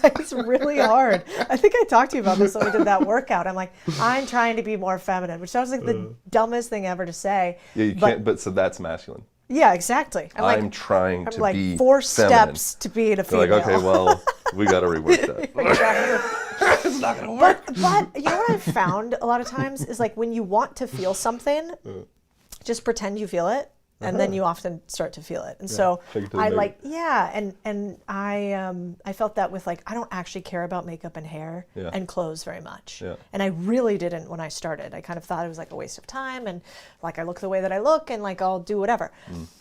It's really hard. I think I talked to you about this when we did that workout. I'm like, I'm trying to be more feminine, which sounds like the dumbest thing ever to say. Yeah, you can't, but so that's masculine. Yeah, exactly. I'm trying to be 4 feminine. steps to being a They're female. like, okay, well, we got to rework that. Exactly. It's not going to work. But you know what I've found a lot of times is like when you want to feel something, just pretend you feel it. And then you often start to feel it. And so I like, and I felt that with like, I don't actually care about makeup and hair and clothes very much. Yeah. And I really didn't when I started. I kind of thought it was like a waste of time and like I look the way that I look and like I'll do whatever.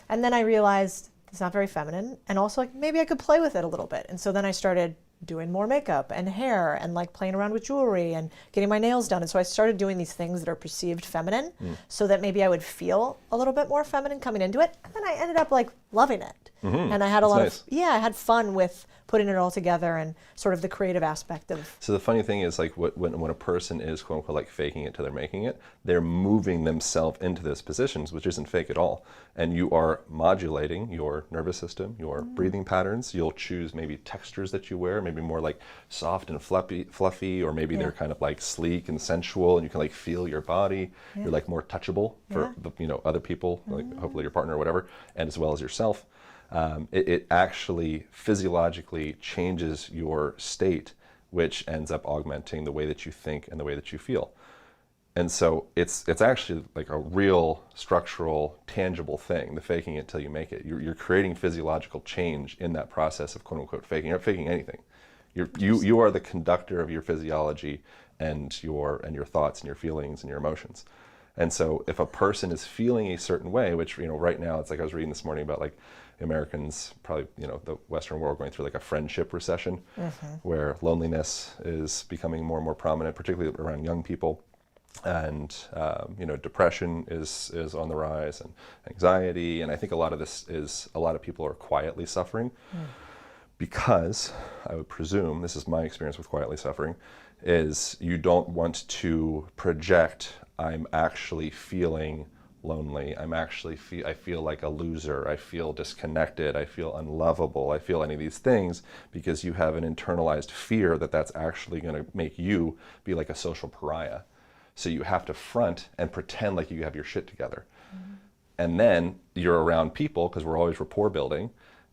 And then I realized it's not very feminine and also like maybe I could play with it a little bit. And so then I started doing more makeup and hair and like playing around with jewelry and getting my nails done. And so I started doing these things that are perceived feminine so that maybe I would feel a little bit more feminine coming into it. And then I ended up like loving it. And I had a lot of, I had fun with putting it all together and sort of the creative aspect of. So the funny thing is like when a person is quote unquote like faking it till they're making it, they're moving themselves into those positions, which isn't fake at all. And you are modulating your nervous system, your breathing patterns. You'll choose maybe textures that you wear, maybe more like soft and fluffy, or maybe they're kind of like sleek and sensual and you can like feel your body. You're like more touchable for the, other people, like hopefully your partner or whatever, and as well as yourself. It actually physiologically changes your state, which ends up augmenting the way that you think and the way that you feel. And so it's actually like a real structural, tangible thing, the faking it till you make it. You're creating physiological change in that process of quote unquote faking. You're not faking anything. You are the conductor of your physiology and your thoughts and your feelings and your emotions. And so if a person is feeling a certain way, which, right now, it's like I was reading this morning about like Americans, probably, the Western world going through like a friendship recession where loneliness is becoming more and more prominent, particularly around young people. And, depression is on the rise and anxiety. And I think a lot of this is a lot of people are quietly suffering because I would presume, this is my experience with quietly suffering, is you don't want to project I'm actually feeling lonely. I feel like a loser. I feel disconnected. I feel unlovable. I feel any of these things because you have an internalized fear that that's actually going to make you be like a social pariah. So you have to front and pretend like you have your shit together. And then you're around people because we're always rapport building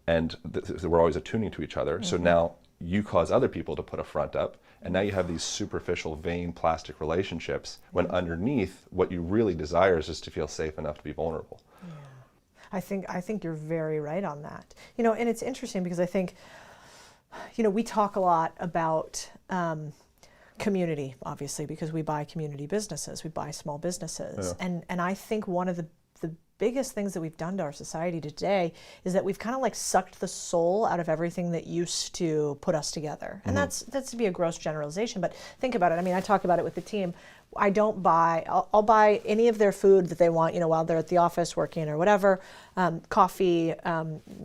and we're always attuning to each other. So now you cause other people to put a front up. And now you have these superficial, vain, plastic relationships when underneath what you really desire is just to feel safe enough to be vulnerable. Yeah. I think you're very right on that. You know, and it's interesting because I think, you know, we talk a lot about community, obviously, because we buy community businesses, we buy small businesses. Yeah. And I think one of the biggest things that we've done to our society today is that we've kind of like sucked the soul out of everything that used to put us together. And that's to be a gross generalization, but think about it. I mean, I talk about it with the team. I'll buy any of their food that they want, you know, while they're at the office working or whatever, coffee,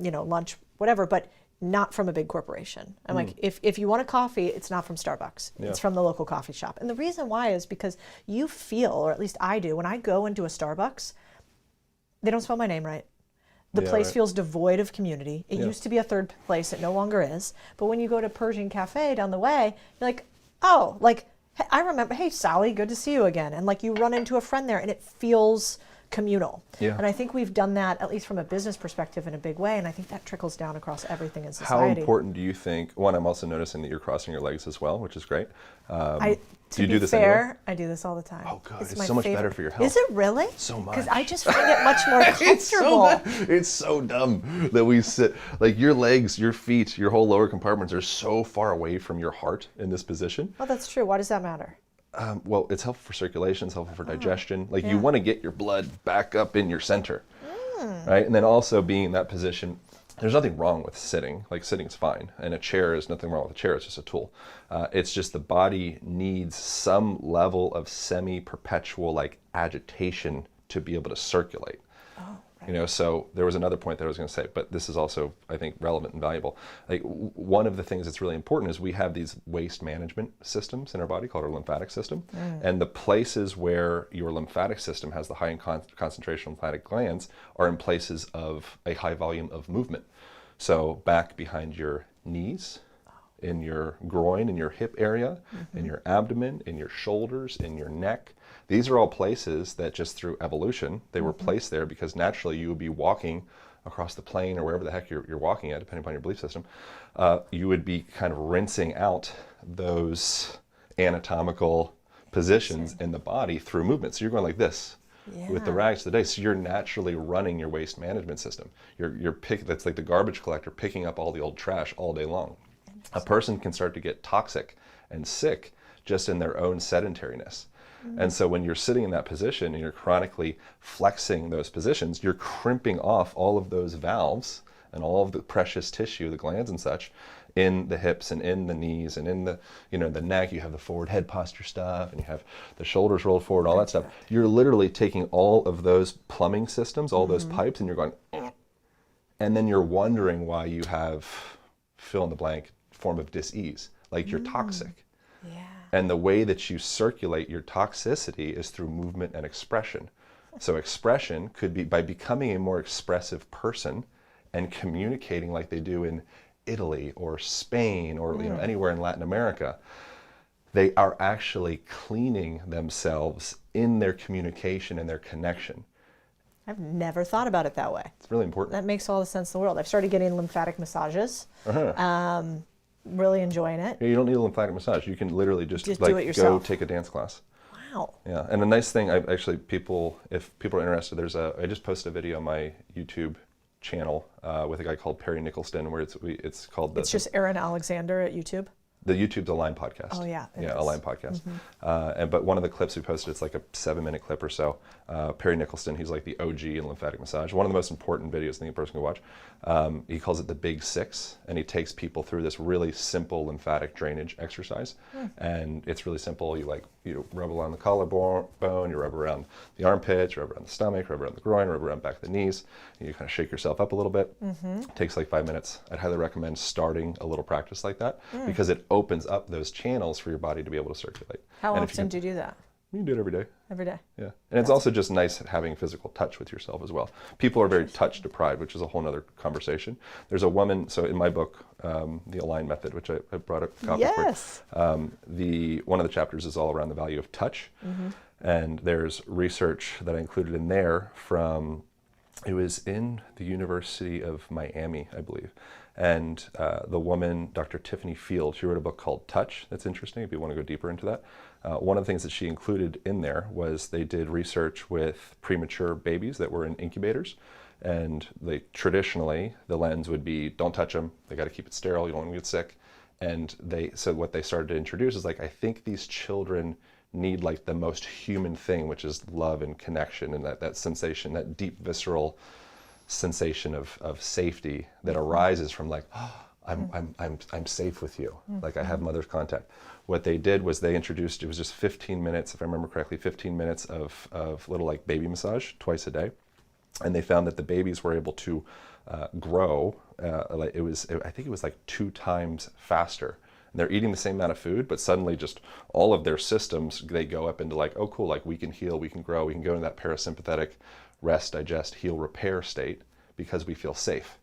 you know, lunch, whatever, but not from a big corporation. I'm like, if you want a coffee, it's not from Starbucks. Yeah. It's from the local coffee shop. And the reason why is because you feel, or at least I do, when I go into a Starbucks, they don't spell my name right. The place feels devoid of community. It used to be a third place. It no longer is. But when you go to Persian Cafe down the way, you're like, oh, like, I remember, hey, Sally, good to see you again. And like you run into a friend there and it feels communal. Yeah. And I think we've done that, at least from a business perspective, in a big way. And I think that trickles down across everything in society. How important do you think, one, I'm also noticing that you're crossing your legs as well, which is great. Do you do this anyway? I do this all the time. Oh, good. It's so much better for your health. Is it really? So much. Because I just find it much more comfortable. It's so dumb that we sit, like your legs, your feet, your whole lower compartments are so far away from your heart in this position. Well, that's true. Why does that matter? Well, it's helpful for circulation, it's helpful for digestion. Like you want to get your blood back up in your center, right? And then also being in that position, there's nothing wrong with sitting. Like sitting's fine, and a chair is nothing wrong with a chair. It's just a tool. It's just the body needs some level of semi-perpetual like agitation to be able to circulate. You know, so there was another point that I was going to say, but this is also, I think, relevant and valuable. Like one of the things that's really important is we have these waste management systems in our body called our lymphatic system. And the places where your lymphatic system has the high concentration of lymphatic glands are in places of a high volume of movement. So back behind your knees, in your groin, in your hip area, in your abdomen, in your shoulders, in your neck. These are all places that just through evolution, they were placed there because naturally you would be walking across the plane or wherever the heck you're walking at, depending upon your belief system. You would be kind of rinsing out those anatomical positions in the body through movement. So you're going like this with the rags today. So you're naturally running your waste management system. That's like the garbage collector picking up all the old trash all day long. A person can start to get toxic and sick just in their own sedentariness. And so when you're sitting in that position and you're chronically flexing those positions, you're crimping off all of those valves and all of the precious tissue, the glands and such, in the hips and in the knees and in the, you know, the neck. You have the forward head posture stuff and you have the shoulders rolled forward, all that stuff. You're literally taking all of those plumbing systems, all those pipes, and you're going, and then you're wondering why you have fill in the blank form of dis-ease, like you're toxic. And the way that you circulate your toxicity is through movement and expression. So expression could be by becoming a more expressive person and communicating like they do in Italy or Spain or you know anywhere in Latin America. They are actually cleaning themselves in their communication and their connection. I've never thought about it that way. It's really important. That makes all the sense in the world. I've started getting lymphatic massages. Really enjoying it. You don't need a lymphatic massage. You can literally just like do it yourself. go take a dance class. Wow. Yeah, and the nice thing, if people are interested, I just posted a video on my YouTube channel with a guy called Perry Nicholson, where it's called It's just Aaron Alexander at YouTube. The YouTube's Align podcast. Oh yeah, Align podcast. But one of the clips we posted, it's like a 7-minute clip or so. Perry Nicholson, he's like the OG in lymphatic massage. One of the most important videos I think a person can watch. He calls it the Big Six, and he takes people through this really simple lymphatic drainage exercise. And it's really simple. You rub along the collarbone, you rub around the armpits, you rub around the stomach, rub around the groin, rub around back of the knees. And you kind of shake yourself up a little bit. It takes like 5 minutes. I'd highly recommend starting a little practice like that because it opens up those channels for your body to be able to circulate. How often do you do that? You can do it every day. Every day. Yeah. And it's also just nice having physical touch with yourself as well. People are very touch deprived, which is a whole nother conversation. There's a woman, so in my book, The Align Method, which I brought a copy Yes. for, one of the chapters is all around the value of touch. And there's research that I included in there from, it was in the University of Miami, I believe. And the woman, Dr. Tiffany Field, she wrote a book called Touch. That's interesting if you want to go deeper into that. One of the things that she included in there was they did research with premature babies that were in incubators. And traditionally, the lens would be, don't touch them. They got to keep it sterile. You don't want to get sick. And so what they started to introduce is like, I think these children need like the most human thing, which is love and connection and that sensation, that deep visceral sensation of safety that arises from like, oh, I'm safe with you. Like I have mother's contact. What they did was they introduced, it was just 15 minutes, if I remember correctly, 15 minutes of little like baby massage twice a day. And they found that the babies were able to grow, I think it was like 2 times faster. And they're eating the same amount of food, but suddenly just all of their systems, they go up into like, oh cool, like we can heal, we can grow, we can go into that parasympathetic rest, digest, heal, repair state because we feel safe.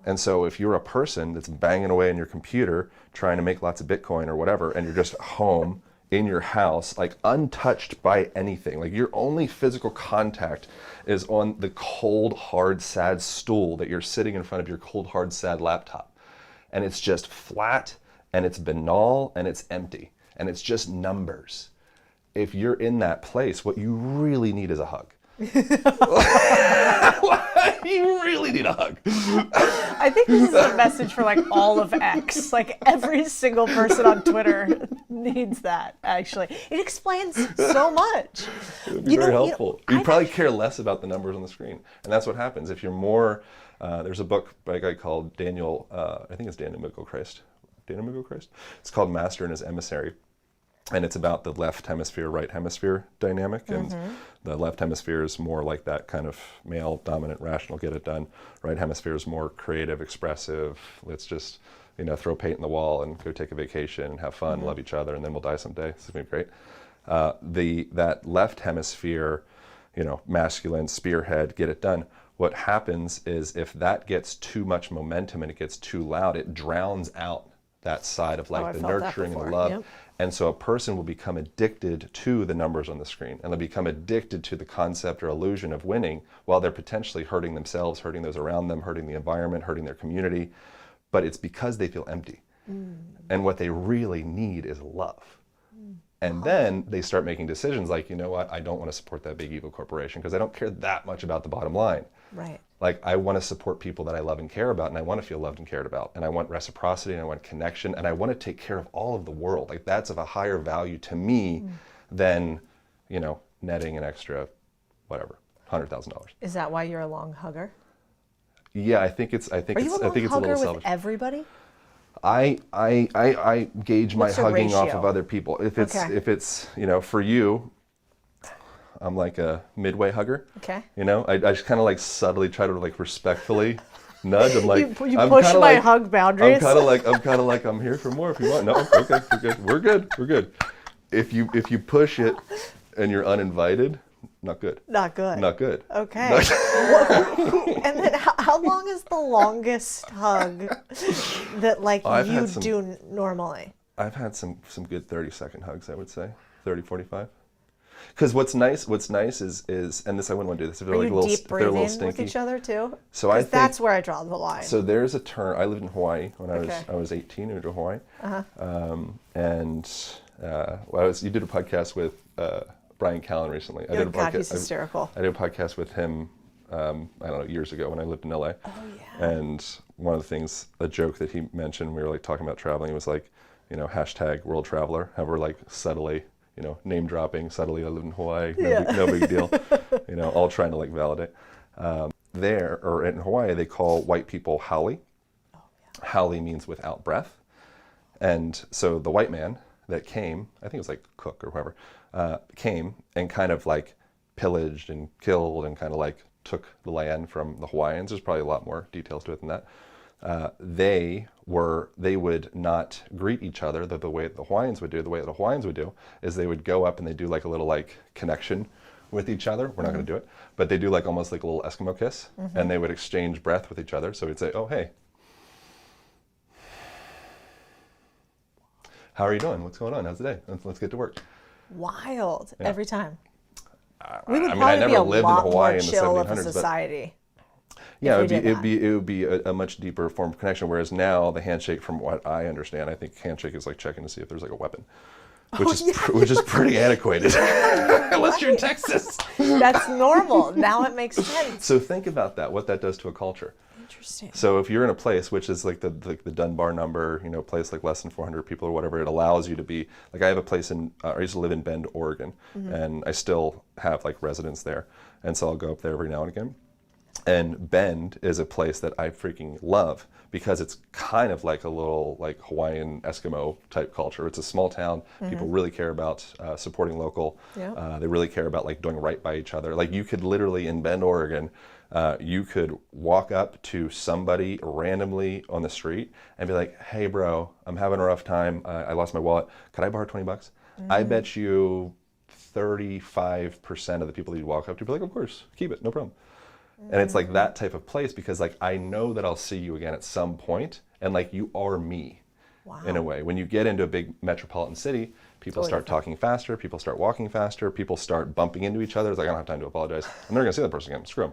And so if you're a person that's banging away on your computer, trying to make lots of Bitcoin or whatever, and you're just home in your house, like untouched by anything, like your only physical contact is on the cold, hard, sad stool that you're sitting in front of your cold, hard, sad laptop. And it's just flat, and it's banal, and it's empty, and it's just numbers. If you're in that place, what you really need is a hug. You really need a hug. I think this is a message for like all of X. Like every single person on Twitter needs that, actually. It explains so much. It would be very helpful. You'd probably care less about the numbers on the screen. And that's what happens. If you're more, there's a book by a guy called Daniel, I think it's Daniel Mickelchrist. It's called Master and His Emissary. And it's about the left hemisphere, right hemisphere dynamic. And the left hemisphere is more like that kind of male, dominant, rational, get it done. Right hemisphere is more creative, expressive. Let's just, throw paint in the wall and go take a vacation and have fun, love each other, and then we'll die someday. This is going to be great. That left hemisphere, masculine, spearhead, get it done. What happens is if that gets too much momentum and it gets too loud, it drowns out that side of like the nurturing and the love. Yep. And so a person will become addicted to the numbers on the screen, and they'll become addicted to the concept or illusion of winning while they're potentially hurting themselves, hurting those around them, hurting the environment, hurting their community. But it's because they feel empty. And what they really need is love. And then they start making decisions like, you know what, I don't want to support that big evil corporation because I don't care that much about the bottom line. Right. Like I want to support people that I love and care about, and I want to feel loved and cared about, and I want reciprocity, and I want connection, and I want to take care of all of the world. Like that's of a higher value to me than, netting an extra, whatever, $100,000. Is that why you're a long hugger? Yeah, I think it's a little selfish. With everybody? I gauge my hugging off of other people. If it's for you, I'm like a midway hugger. Okay. I just kind of like subtly try to like respectfully nudge. I'm like, you push my hug boundaries. I'm kind of like I'm here for more if you want. No, okay, we're good. We're good. If you push it and you're uninvited, not good. Not good. Not good. Okay. And then how long is the longest hug that you do normally? I've had some good 30-second hugs, I would say. 30, 45. Because what's nice is, and this I wouldn't want to do this if they're like deep breathing with each other too. So I think that's where I draw the line. So there's a term. I lived in Hawaii when I was 18. I moved to Hawaii, you did a podcast with Brian Callen recently. He's hysterical. I did a podcast with him. I don't know, years ago when I lived in LA. Oh yeah. And one of the things, a joke that he mentioned, we were like talking about traveling. He was like, hashtag world traveler. How we're like subtly. Name dropping, subtly, I live in Hawaii, no big deal, all trying to like validate. There, or in Hawaii, they call white people haole. Oh, yeah. Haole means without breath. And so the white man that came, I think it was like Cook or whoever, came and kind of like pillaged and killed and kind of like took the land from the Hawaiians. There's probably a lot more details to it than that. they would not greet each other the way the Hawaiians would do. The way the Hawaiians would do is they would go up and they do like a little like connection with each other. We're not going to do it, but they do like almost like a little Eskimo kiss, and they would exchange breath with each other. So we'd say, "Oh, hey, how are you doing? What's going on? How's the day? Let's get to work." Wild. Yeah. Every time. I We would mean, probably I never be a lived lot in Hawaii more in the chill of a 1700s, but society. yeah, if we did it would be a much deeper form of connection. Whereas now the handshake, from what I understand, I think handshake is like checking to see if there's like a weapon, which is pretty antiquated, unless you're in Texas. That's normal. Now it makes sense. So think about that, what that does to a culture. Interesting. So if you're in a place which is like the Dunbar number, you know, place like less than 400 people or whatever, it allows you to be like, I have a place in, I used to live in Bend, Oregon, and I still have like residents there, and so I'll go up there every now and again. And Bend is a place that I freaking love because it's kind of like a little like Hawaiian Eskimo type culture. It's a small town. People really care about supporting local. Yeah. They really care about like doing right by each other. Like you could literally in Bend, Oregon, you could walk up to somebody randomly on the street and be like, "Hey bro, I'm having a rough time. I lost my wallet. Could I borrow $20? I bet you 35% of the people that you walk up to be like, "Of course, keep it, no problem." And it's like that type of place because like I know that I'll see you again at some point, and like you are me. Wow. In a way. When you get into a big metropolitan city, people start talking faster, people start walking faster, people start bumping into each other. It's like, I don't have time to apologize. I'm never gonna see that person again, screw them.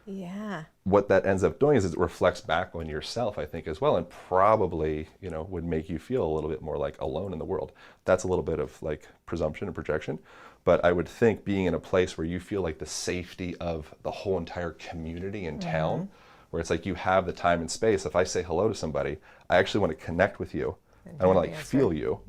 Yeah. What that ends up doing is it reflects back on yourself, I think, as well, and probably, you know, would make you feel a little bit more like alone in the world. That's a little bit of like presumption and projection, but I would think being in a place where you feel like the safety of the whole entire community in town, where it's like you have the time and space. If I say hello to somebody, I actually want to connect with you. I want to like feel you,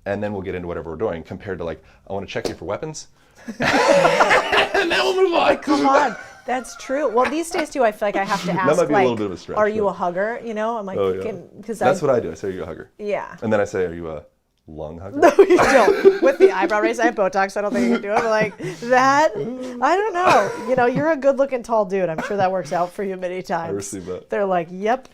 and then we'll get into whatever we're doing. Compared to like, I want to check you for weapons, and then we'll move on. Come on. That's true. Well, these days too, I feel like I have to ask, That might be a like, little bit of a stretch, are you but- a hugger? You know, I'm like, Oh yeah, because that's what I do. I say, "Are you a hugger?" Yeah. And then I say, "Are you a lung hugger?" No, you don't. With the eyebrow raise, I have Botox. I don't think you can do it. But like that, I don't know. You know, you're a good-looking tall dude. I'm sure that works out for you many times. I received that. They're like, yep.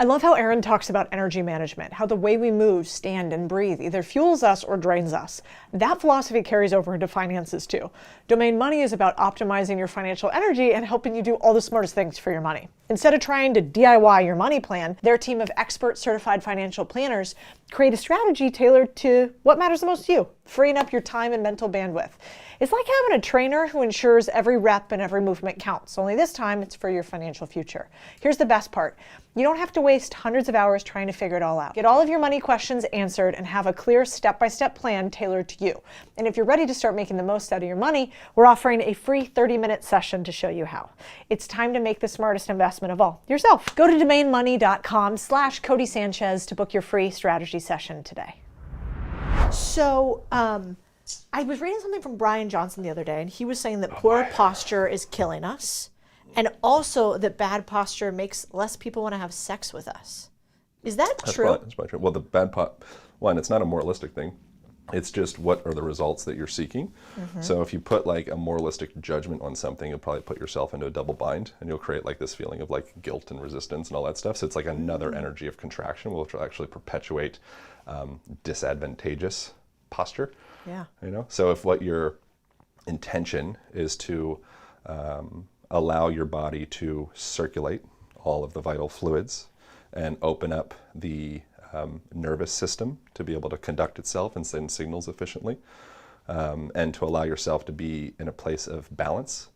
I love how Aaron talks about energy management, how the way we move, stand, and breathe either fuels us or drains us. That philosophy carries over into finances too. Domain Money is about optimizing your financial energy and helping you do all the smartest things for your money. Instead of trying to DIY your money plan, their team of expert certified financial planners create a strategy tailored to what matters the most to you, freeing up your time and mental bandwidth. It's like having a trainer who ensures every rep and every movement counts, only this time it's for your financial future. Here's the best part. You don't have to waste hundreds of hours trying to figure it all out. Get all of your money questions answered and have a clear step-by-step plan tailored to you. And if you're ready to start making the most out of your money, we're offering a free 30-minute session to show you how. It's time to make the smartest investment of all, yourself. Go to domainmoney.com/Codie Sanchez to book your free strategy session today. So, I was reading something from Brian Johnson the other day, and he was saying that poor posture is killing us, and also that bad posture makes less people want to have sex with us. Is that true? That's probably true. Well, the bad one, it's not a moralistic thing. It's just what are the results that you're seeking. So if you put like a moralistic judgment on something, you'll probably put yourself into a double bind, and you'll create like this feeling of like guilt and resistance and all that stuff. So it's like another energy of contraction, which will actually perpetuate disadvantageous posture. Yeah. You know, so if what your intention is to allow your body to circulate all of the vital fluids and open up the nervous system to be able to conduct itself and send signals efficiently, and to allow yourself to be in a place of balance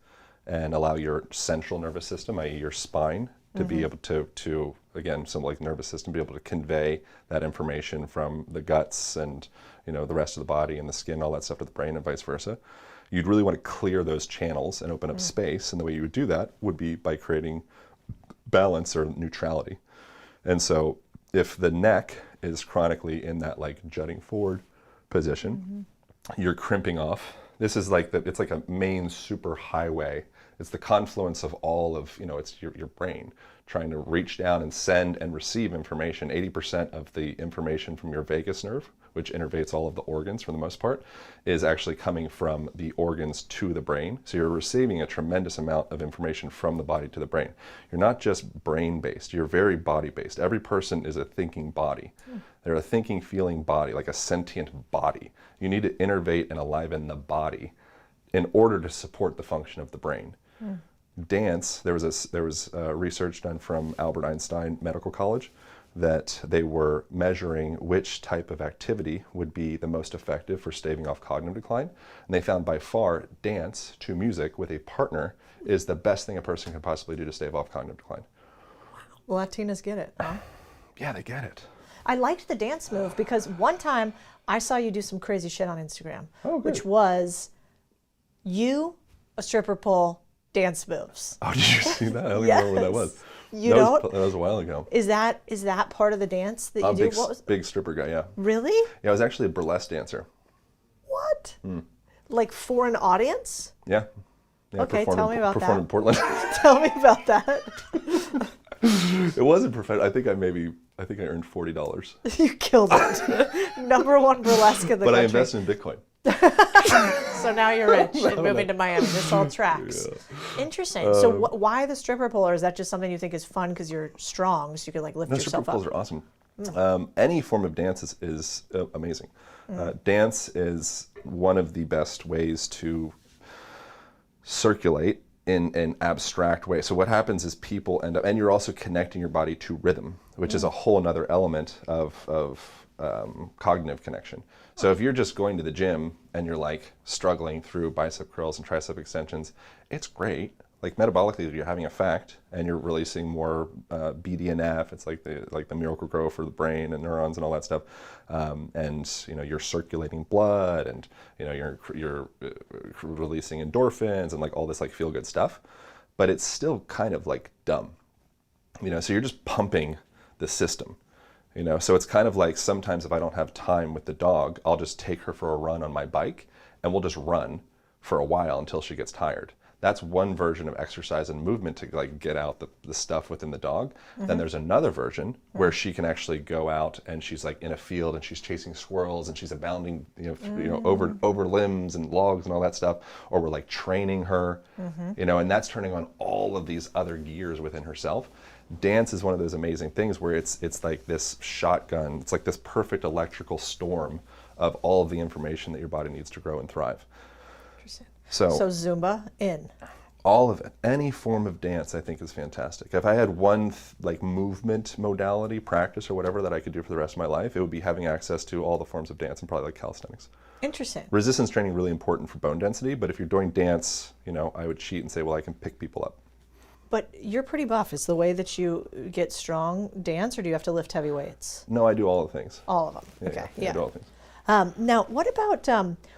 and allow your central nervous system, i.e. your spine, to be able to again, some like nervous system, be able to convey that information from the guts and, you know, the rest of the body and the skin, all that stuff to the brain and vice versa. You'd really want to clear those channels and open up space. And the way you would do that would be by creating balance or neutrality. And so if the neck is chronically in that like jutting forward position, you're crimping off. This is like it's like a main super highway It's the confluence of all of, it's your brain trying to reach down and send and receive information. 80% of the information from your vagus nerve, which innervates all of the organs for the most part, is actually coming from the organs to the brain. So you're receiving a tremendous amount of information from the body to the brain. You're not just brain-based, you're very body-based. Every person is a thinking body. They're a thinking, feeling body, like a sentient body. You need to innervate and enliven the body in order to support the function of the brain. Dance, there was research done from Albert Einstein Medical College that they were measuring which type of activity would be the most effective for staving off cognitive decline. And they found by far dance to music with a partner is the best thing a person can possibly do to stave off cognitive decline. Wow. Latinas get it, huh? Yeah, they get it. I liked the dance move because one time I saw you do some crazy shit on Instagram, which good. was you, a stripper pole, dance moves. Oh, did you see that? I don't even remember what that was. That was a while ago. Is that part of the dance that you do? Big stripper guy, yeah. Really? Yeah, I was actually a burlesque dancer. What? Like for an audience? Yeah. Okay, tell me about that. Performed in Portland. Tell me about that. It wasn't professional. I think I earned $40. You killed it. Number one burlesque in the country. But I invested in Bitcoin. So now you're rich and moving to Miami. This all tracks. Yeah. Interesting. So why the stripper pole, or is that just something you think is fun because you're strong, so you can like lift yourself up? Stripper poles are awesome. Any form of dance is amazing. Dance is one of the best ways to circulate in an abstract way. So what happens is people end up, and you're also connecting your body to rhythm, which is a whole another element of cognitive connection. So if you're just going to the gym and you're like struggling through bicep curls and tricep extensions, it's great. Like metabolically, you're having effect and you're releasing more BDNF. It's like the miracle grow for the brain and neurons and all that stuff. And you're circulating blood, and you're releasing endorphins and like all this like feel good stuff. But it's still kind of like dumb, So you're just pumping the system. So it's kind of like sometimes if I don't have time with the dog, I'll just take her for a run on my bike and we'll just run for a while until she gets tired. That's one version of exercise and movement to like get out the stuff within the dog. Then there's another version where she can actually go out and she's like in a field and she's chasing squirrels and she's abounding, over limbs and logs and all that stuff. Or we're like training her, and that's turning on all of these other gears within herself. Dance is one of those amazing things where it's like this shotgun. It's like this perfect electrical storm of all of the information that your body needs to grow and thrive. Interesting. So Zumba in. All of it. Any form of dance I think is fantastic. If I had one like movement modality, practice or whatever that I could do for the rest of my life, it would be having access to all the forms of dance and probably like calisthenics. Interesting. Resistance training really important for bone density, but if you're doing dance, I would cheat and say, well, I can pick people up. But you're pretty buff. Is the way that you get strong dance, or do you have to lift heavy weights? No, I do all the things. All of them. Yeah, Okay. Yeah, I do all the things. Now, what about,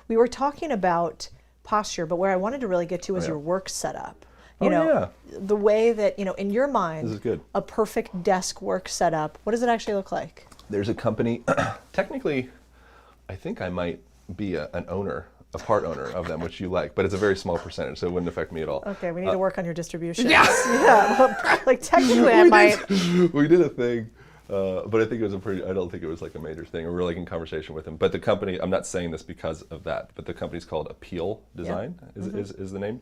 we were talking about posture, but where I wanted to really get to was your work setup. The way that, in your mind, this is good. A perfect desk work setup, what does it actually look like? There's a company, technically, I think I might be a part owner of them, which you like, but it's a very small percentage, so it wouldn't affect me at all. Okay, we need to work on your distribution. Yes! Yeah, like technically I might. We did a thing, but I think it was I don't think it was like a major thing. We were like in conversation with him. But the company, I'm not saying this because of that, but the company's called Appeal Design, is the name.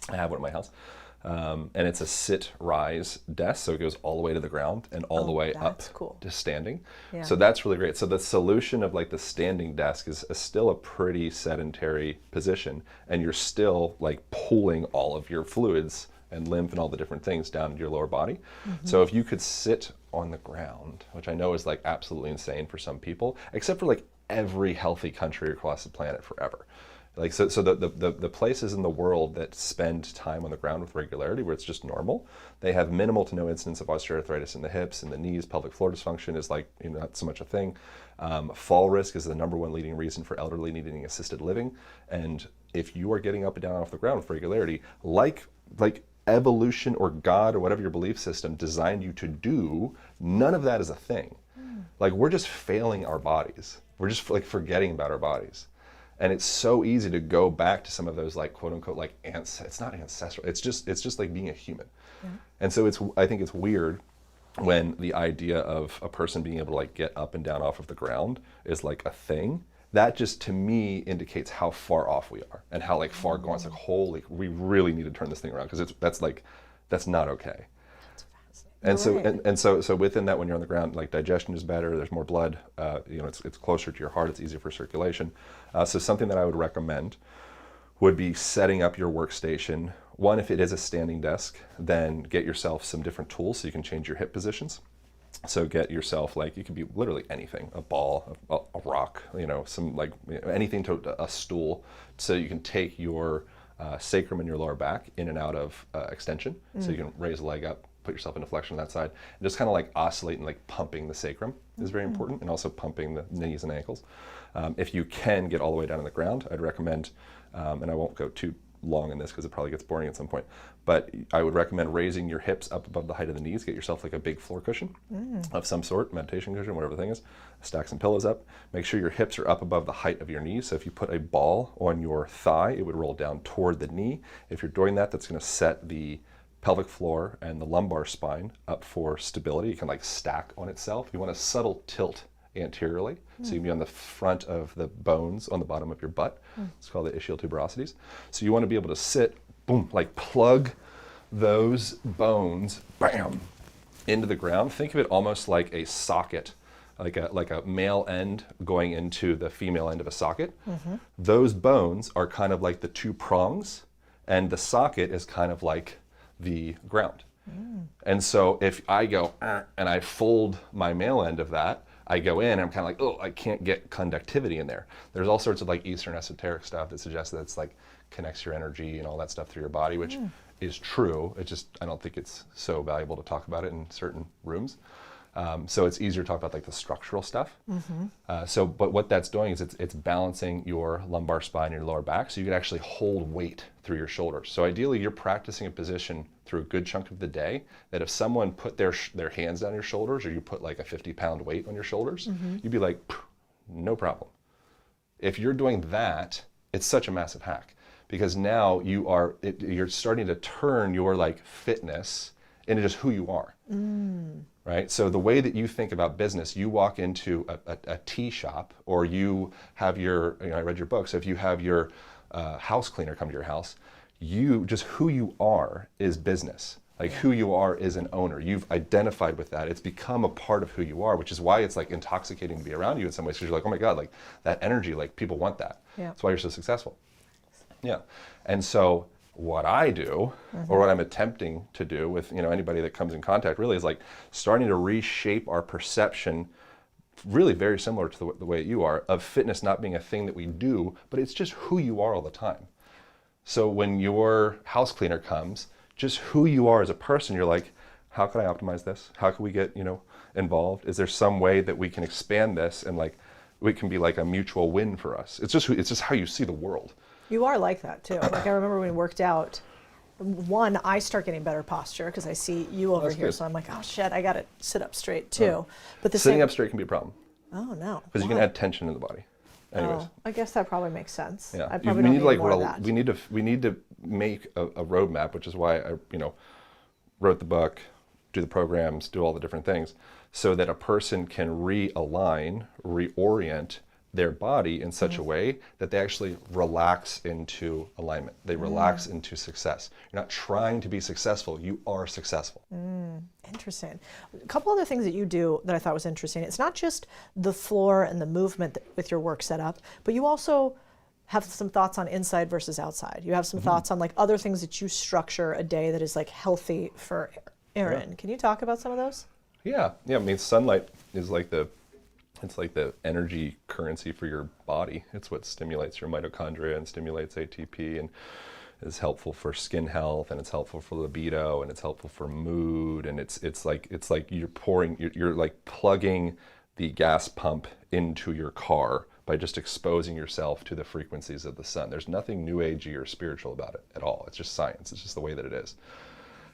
I have one at my house. And it's a sit-rise desk, so it goes all the way to the ground and all the way up to standing. Yeah. So that's really great. So the solution of like the standing desk is still a pretty sedentary position, and you're still like pulling all of your fluids and lymph and all the different things down into your lower body. So if you could sit on the ground, which I know is like absolutely insane for some people, except for like every healthy country across the planet forever. Like so the places in the world that spend time on the ground with regularity, where it's just normal, they have minimal to no incidence of osteoarthritis in the hips and the knees. Pelvic floor dysfunction is like not so much a thing. Fall risk is the #1 leading reason for elderly needing assisted living. And if you are getting up and down off the ground with regularity, like evolution or God or whatever your belief system designed you to do, none of that is a thing. Like we're just failing our bodies. We're just like forgetting about our bodies. And it's so easy to go back to some of those like quote unquote like it's not ancestral. It's just like being a human. Yeah. And so I think it's weird when the idea of a person being able to like get up and down off of the ground is like a thing. That just to me indicates how far off we are and how like far gone. It's like, holy, we really need to turn this thing around, because that's not okay. And so within that, when you're on the ground, like digestion is better, there's more blood, it's closer to your heart, it's easier for circulation. So something that I would recommend would be setting up your workstation. One, if it is a standing desk, then get yourself some different tools so you can change your hip positions. So get yourself, like, it could be literally anything, a ball, a rock, some like anything, to a stool, so you can take your sacrum and your lower back in and out of extension. So you can raise a leg up, put yourself into flexion on that side, and just kind of like oscillate and like pumping the sacrum is very important, and also pumping the knees and ankles. If you can get all the way down on the ground, I'd recommend, and I won't go too long in this because it probably gets boring at some point, but I would recommend raising your hips up above the height of the knees. Get yourself like a big floor cushion of some sort, meditation cushion, whatever the thing is. Stack some pillows up. Make sure your hips are up above the height of your knees. So if you put a ball on your thigh, it would roll down toward the knee. If you're doing that, that's going to set the pelvic floor and the lumbar spine up for stability. You can like stack on itself. You want a subtle tilt anteriorly, so you can be on the front of the bones on the bottom of your butt. It's called the ischial tuberosities. So you want to be able to sit, boom, like plug those bones, bam, into the ground. Think of it almost like a socket, like a male end going into the female end of a socket. Those bones are kind of like the two prongs, and the socket is kind of like the ground. And so if I go and I fold my male end of that, I go in and I'm kind of like, oh, I can't get conductivity in there. There's all sorts of like Eastern esoteric stuff that suggests that it's like connects your energy and all that stuff through your body, which is true. It just, I don't think it's so valuable to talk about it in certain rooms. So it's easier to talk about like the structural stuff. But what that's doing is it's balancing your lumbar spine and your lower back, so you can actually hold weight through your shoulders. So ideally, you're practicing a position through a good chunk of the day that if someone put their hands down your shoulders, or you put like a 50-pound weight on your shoulders, you'd be like, no problem. If you're doing that, it's such a massive hack, because now you're starting to turn your like fitness into just who you are. Right? So the way that you think about business, you walk into a tea shop, or you have your, I read your book, so if you have your house cleaner come to your house, just who you are is business. Like who you are is an owner. You've identified with that. It's become a part of who you are, which is why it's like intoxicating to be around you in some ways, because you're like, oh my God, like that energy, like people want that. That's why you're so successful. Yeah. And so what I do, or what I'm attempting to do with anybody that comes in contact, really is like starting to reshape our perception, really very similar to the way you are, of fitness not being a thing that we do, but it's just who you are all the time. So when your house cleaner comes, just who you are as a person, you're like, how can I optimize this? How can we get involved? Is there some way that we can expand this, and like it can be like a mutual win for us? It's just how you see the world. You are like that too. Like I remember when we worked out, I start getting better posture because I see you over here. Good. So I'm like, oh shit, I got to sit up straight too. But sitting up straight can be a problem. Oh no. Because you can add tension in the body. Anyways. Oh, I guess that probably makes sense. Yeah. I probably don't need more of that. We need to make a roadmap, which is why I wrote the book, do the programs, do all the different things, so that a person can realign, reorient their body in such a way that they actually relax into alignment. They relax into success. You're not trying to be successful, you are successful. Interesting. A couple other things that you do that I thought was interesting. It's not just the floor and the movement with your work set up, but you also have some thoughts on inside versus outside. You have some thoughts on like other things that you structure a day that is like healthy for Aaron. Can you talk about some of those? Yeah. I mean, sunlight is like it's like the energy currency for your body. It's what stimulates your mitochondria and stimulates ATP, and is helpful for skin health, and it's helpful for libido, and it's helpful for mood, and it's like you're like plugging the gas pump into your car by just exposing yourself to the frequencies of the sun. There's nothing new agey or spiritual about it at all. It's just science. It's just the way that it is.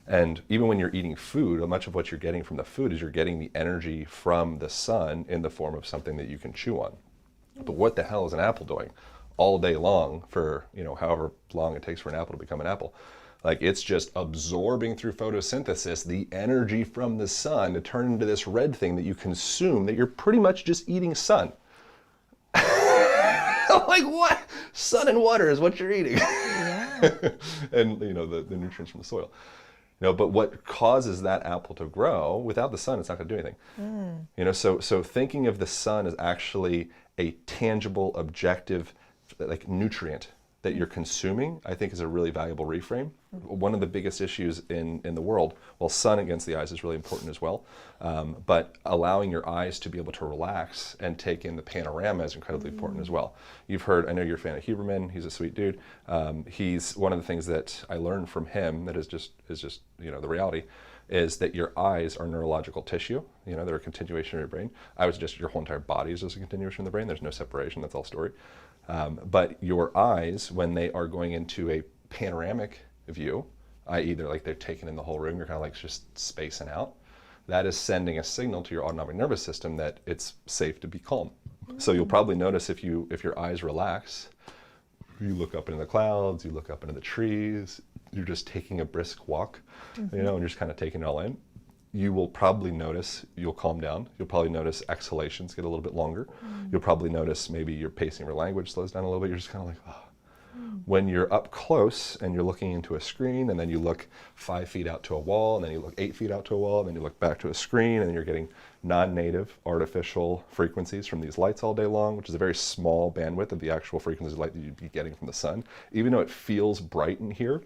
And even when you're eating food, much of what you're getting from the food is you're getting the energy from the sun in the form of something that you can chew on. But what the hell is an apple doing? all day long for, however long it takes for an apple to become an apple. Like, it's just absorbing through photosynthesis the energy from the sun to turn into this red thing that you consume, that you're pretty much just eating sun. Like, what? Sun and water is what you're eating. Yeah. And, the nutrients from the soil. But what causes that apple to grow, without the sun, it's not going to do anything. So thinking of the sun as actually a tangible, objective, like, nutrient that you're consuming, I think is a really valuable reframe. One of the biggest issues in the world, well, sun against the eyes is really important as well, but allowing your eyes to be able to relax and take in the panorama is incredibly important as well. You've heard, I know you're a fan of Huberman, he's a sweet dude. He's one of the things that I learned from him that is just the reality, is that your eyes are neurological tissue. They're a continuation of your brain. Your whole entire body is just a continuation of the brain. There's no separation, that's all story. But your eyes, when they are going into a panoramic view, i.e. they're taking in the whole room, you're kind of like just spacing out, that is sending a signal to your autonomic nervous system that it's safe to be calm. So you'll probably notice if your eyes relax, you look up into the clouds, you look up into the trees, you're just taking a brisk walk, and you're just kind of taking it all in. You will probably notice you'll calm down. You'll probably notice exhalations get a little bit longer. You'll probably notice maybe your pacing of your language slows down a little bit. You're just kind of like, oh. When you're up close and you're looking into a screen, and then you look 5 feet out to a wall, and then you look 8 feet out to a wall, and then you look back to a screen, and then you're getting non-native artificial frequencies from these lights all day long, which is a very small bandwidth of the actual frequency of light that you'd be getting from the sun. Even though it feels bright in here,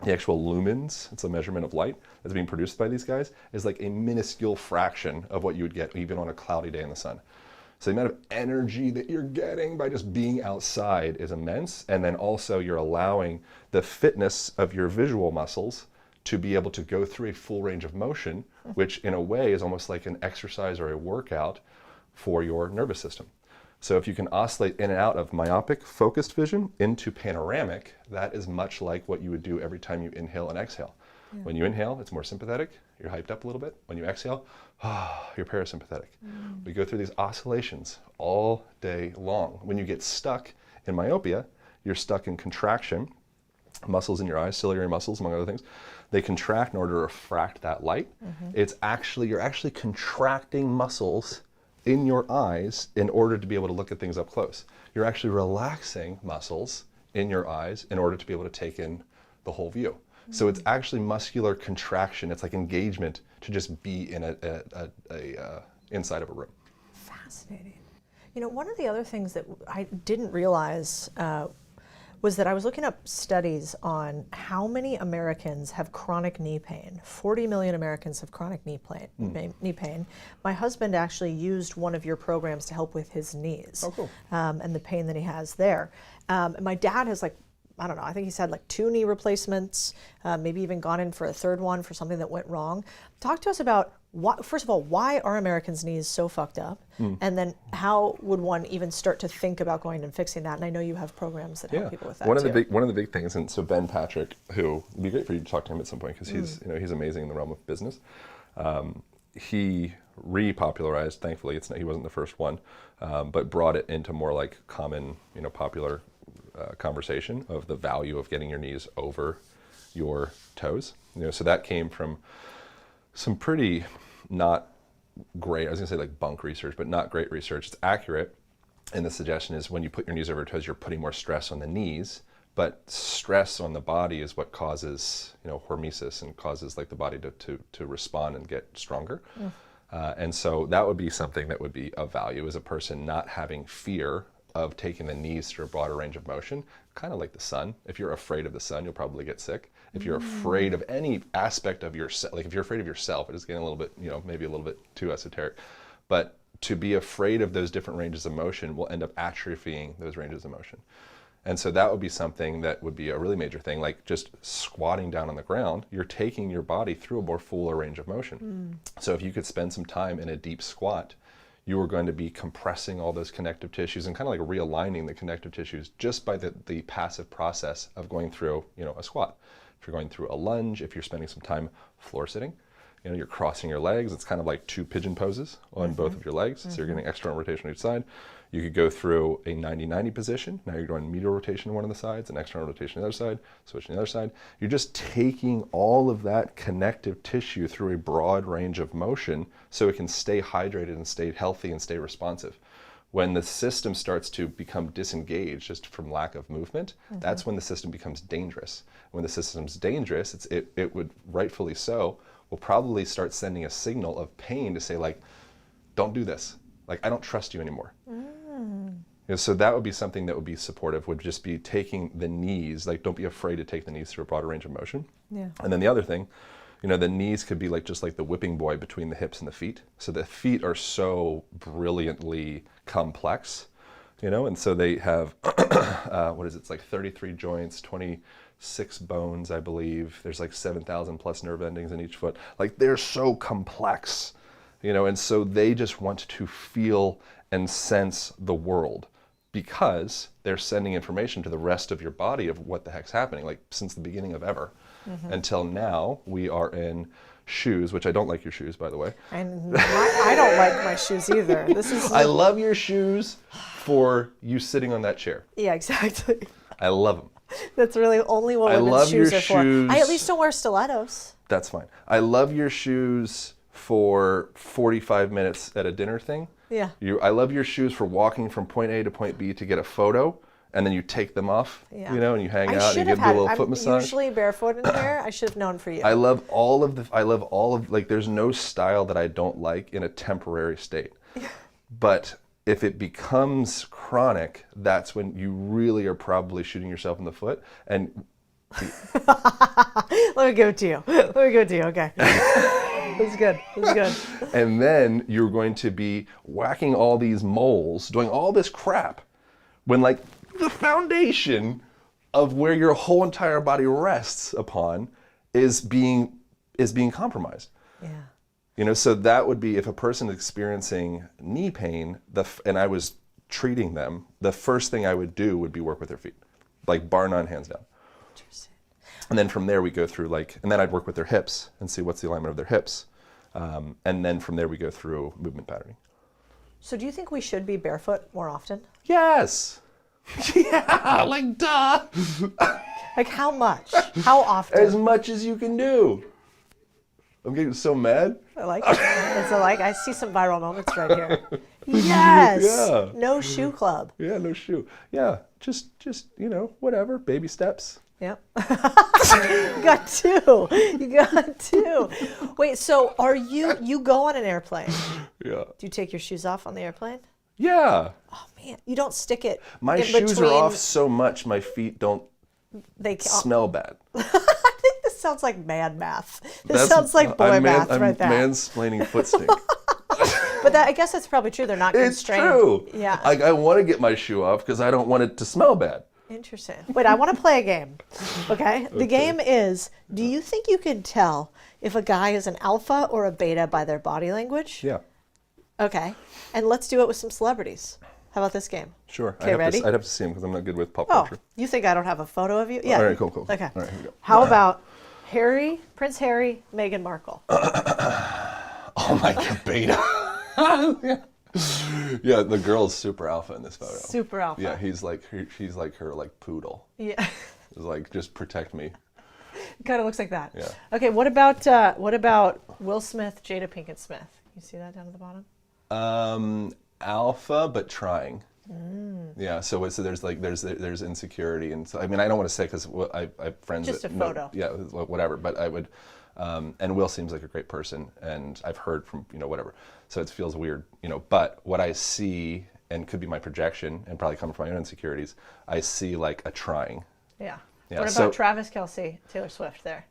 the actual lumens, it's a measurement of light that's being produced by these guys, is like a minuscule fraction of what you would get even on a cloudy day in the sun. So the amount of energy that you're getting by just being outside is immense. And then also you're allowing the fitness of your visual muscles to be able to go through a full range of motion, which in a way is almost like an exercise or a workout for your nervous system. So if you can oscillate in and out of myopic focused vision into panoramic, that is much like what you would do every time you inhale and exhale. Yeah. When you inhale, it's more sympathetic, you're hyped up a little bit. When you exhale, you're parasympathetic. We go through these oscillations all day long. When you get stuck in myopia, you're stuck in contraction. Muscles in your eyes, ciliary muscles, among other things, they contract in order to refract that light. You're actually contracting muscles in your eyes in order to be able to look at things up close. You're actually relaxing muscles in your eyes in order to be able to take in the whole view. So it's actually muscular contraction. It's like engagement to just be in inside of a room. Fascinating. One of the other things that I didn't realize was that I was looking up studies on how many Americans have chronic knee pain. 40 million Americans have chronic knee pain. My husband actually used one of your programs to help with his knees. Oh, cool. And the pain that he has there. And my dad has I don't know, I think he's had 2 knee replacements, maybe even gone in for a third one for something that went wrong. Talk to us about, first of all, why are Americans' knees so fucked up? And then how would one even start to think about going and fixing that? And I know you have programs that help people with that one of the big things, and so Ben Patrick, who would be great for you to talk to him at some point because he's amazing in the realm of business. He repopularized, thankfully, he wasn't the first one, but brought it into more like common, popular conversation of the value of getting your knees over your toes. So that came from some pretty not great, I was gonna say bunk research, but not great research. It's accurate. And the suggestion is when you put your knees over your toes, you're putting more stress on the knees, but stress on the body is what causes, hormesis and causes the body to respond and get stronger. And so that would be something that would be of value, as a person not having fear of taking the knees through a broader range of motion, kind of like the sun. If you're afraid of the sun, you'll probably get sick. If you're afraid of any aspect of yourself, if you're afraid of yourself, it is getting a little bit, maybe a little bit too esoteric, but to be afraid of those different ranges of motion will end up atrophying those ranges of motion. And so that would be something that would be a really major thing, like just squatting down on the ground, you're taking your body through a more fuller range of motion. So if you could spend some time in a deep squat, you are going to be compressing all those connective tissues and kind of realigning the connective tissues just by the passive process of going through, a squat. If you're going through a lunge, if you're spending some time floor sitting, You know, you're crossing your legs. It's kind of like 2 pigeon poses on both of your legs. So you're getting external rotation on each side. You could go through a 90-90 position. Now you're doing medial rotation on one of the sides and external rotation on the other side, switching the other side. You're just taking all of that connective tissue through a broad range of motion so it can stay hydrated and stay healthy and stay responsive. When the system starts to become disengaged just from lack of movement, that's when the system becomes dangerous. When the system's dangerous, it would, rightfully so, will probably start sending a signal of pain to say, like, don't do this. Like, I don't trust you anymore. You know, so that would be something that would be supportive, would just be taking the knees, like, don't be afraid to take the knees through a broader range of motion. Yeah. And then the other thing, you know, the knees could be like just like the whipping boy between the hips and the feet. So the feet are so brilliantly complex, you know, and so they have, what is it? It's like 33 joints, 26 bones, I believe. There's like 7,000 plus nerve endings in each foot. Like, they're so complex, you know, and so they just want to feel and sense the world, because they're sending information to the rest of your body of what the heck's happening, like since the beginning of ever. Until now, we are in shoes, which I don't like your shoes, by the way. And I don't like my shoes either. This is. I love your shoes for you sitting on that chair. Yeah, exactly. I love them. That's really only what I women's love shoes your are for. shoes. I at least don't wear stilettos. That's fine. I love your shoes for 45 minutes at a dinner thing. Yeah. I love your shoes for walking from point A to point B to get a photo, and then you take them off, Yeah. you know, and you hang I out and should you have give them a had. little I'm foot massage. usually barefoot in here. I should have known for you. I love all of, like, there's no style that I don't like in a temporary state. But if it becomes chronic, that's when you really are probably shooting yourself in the foot. And Let me give it to you. Let me give it to you. Okay. That's good. That's good. and then you're going to be whacking all these moles, doing all this crap, when, like, the foundation of where your whole entire body rests upon is being compromised. Yeah. You know, so that would be if a person is experiencing knee pain, and I was treating them, the first thing I would do would be work with their feet, like bar none, hands down. Interesting. And then from there we go through and then I'd work with their hips and see what's the alignment of their hips. And then from there we go through movement patterning. So do you think we should be barefoot more often? Yes. Yeah, like duh. Like how much? How often? As much as you can do. I'm getting so mad. I like it. It's like I see some viral moments right here. Yes. Yeah. No shoe club. Yeah, no shoe. Yeah, just you know, whatever, baby steps. Yep. You got two. You got two. Wait, so you go on an airplane? Yeah. Do you take your shoes off on the airplane? Yeah. Oh man, you don't stick it. My in shoes between, are off so much my feet don't They can't. smell bad. I think this sounds like man math. This sounds like boy math right there. I'm mansplaining foot stink. But I guess that's probably true. They're not It's constrained. true. Yeah. I want to get my shoe off because I don't want it to smell bad. Interesting. Wait, I want to play a game. Okay? The game is, do you think you can tell if a guy is an alpha or a beta by their body language? Yeah. Okay. And let's do it with some celebrities. How about this game? Sure. Okay, ready? I'd have to see him because I'm not good with pop Oh, culture. you think I don't have a photo of you? Yeah. All right, cool. Okay. All right, here we go. How about Prince Harry, Meghan Markle? Oh my god, beta. Yeah, the girl's super alpha in this photo. Super alpha. Yeah, she's like her like poodle. Yeah. It's like, just protect me. It kind of looks like that. Yeah. Okay, what about Will Smith, Jada Pinkett Smith? You see that down at the bottom? Alpha, but trying. Yeah, so there's insecurity, and so I mean I don't want to say because I have friends Just that a photo. Yeah, whatever. But I would, and Will seems like a great person, and I've heard from whatever. So it feels weird, But what I see, and could be my projection, and probably coming from my own insecurities, I see like a trying. Yeah. Yeah, What so- about Travis Kelce, Taylor Swift there?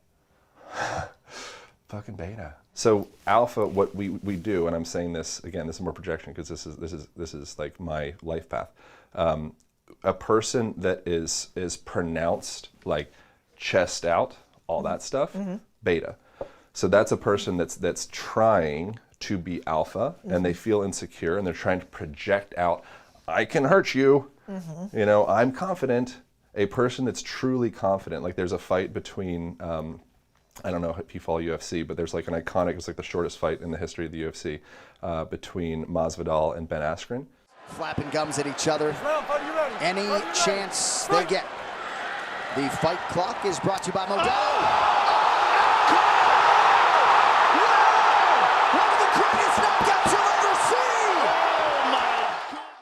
Fucking beta. So alpha, what we do, and I'm saying this again, this is more projection because this is like my life path. A person that is pronounced like chest out, all that stuff, beta. So that's a person that's trying to be alpha, and they feel insecure, and they're trying to project out, I can hurt you, I'm confident. A person that's truly confident, like there's a fight between I don't know if you follow UFC, but there's like an iconic, it was like the shortest fight in the history of the UFC between Masvidal and Ben Askren. Flapping gums at each other. Any chance they get. The fight clock is brought to you by Modelo.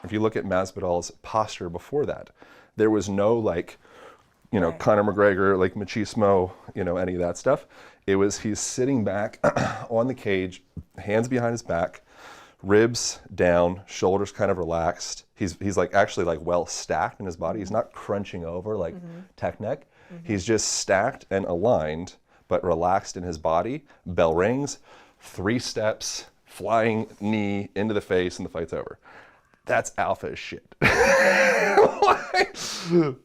If you look at Masvidal's posture before that, there was no like, you know, Conor McGregor, like machismo, you know, any of that stuff. It was he's sitting back on the cage, hands behind his back, ribs down, shoulders kind of relaxed. He's like actually like well stacked in his body. He's not crunching over like tech neck. He's just stacked and aligned, but relaxed in his body. Bell rings, 3 steps, flying knee into the face, and the fight's over. That's alpha as shit.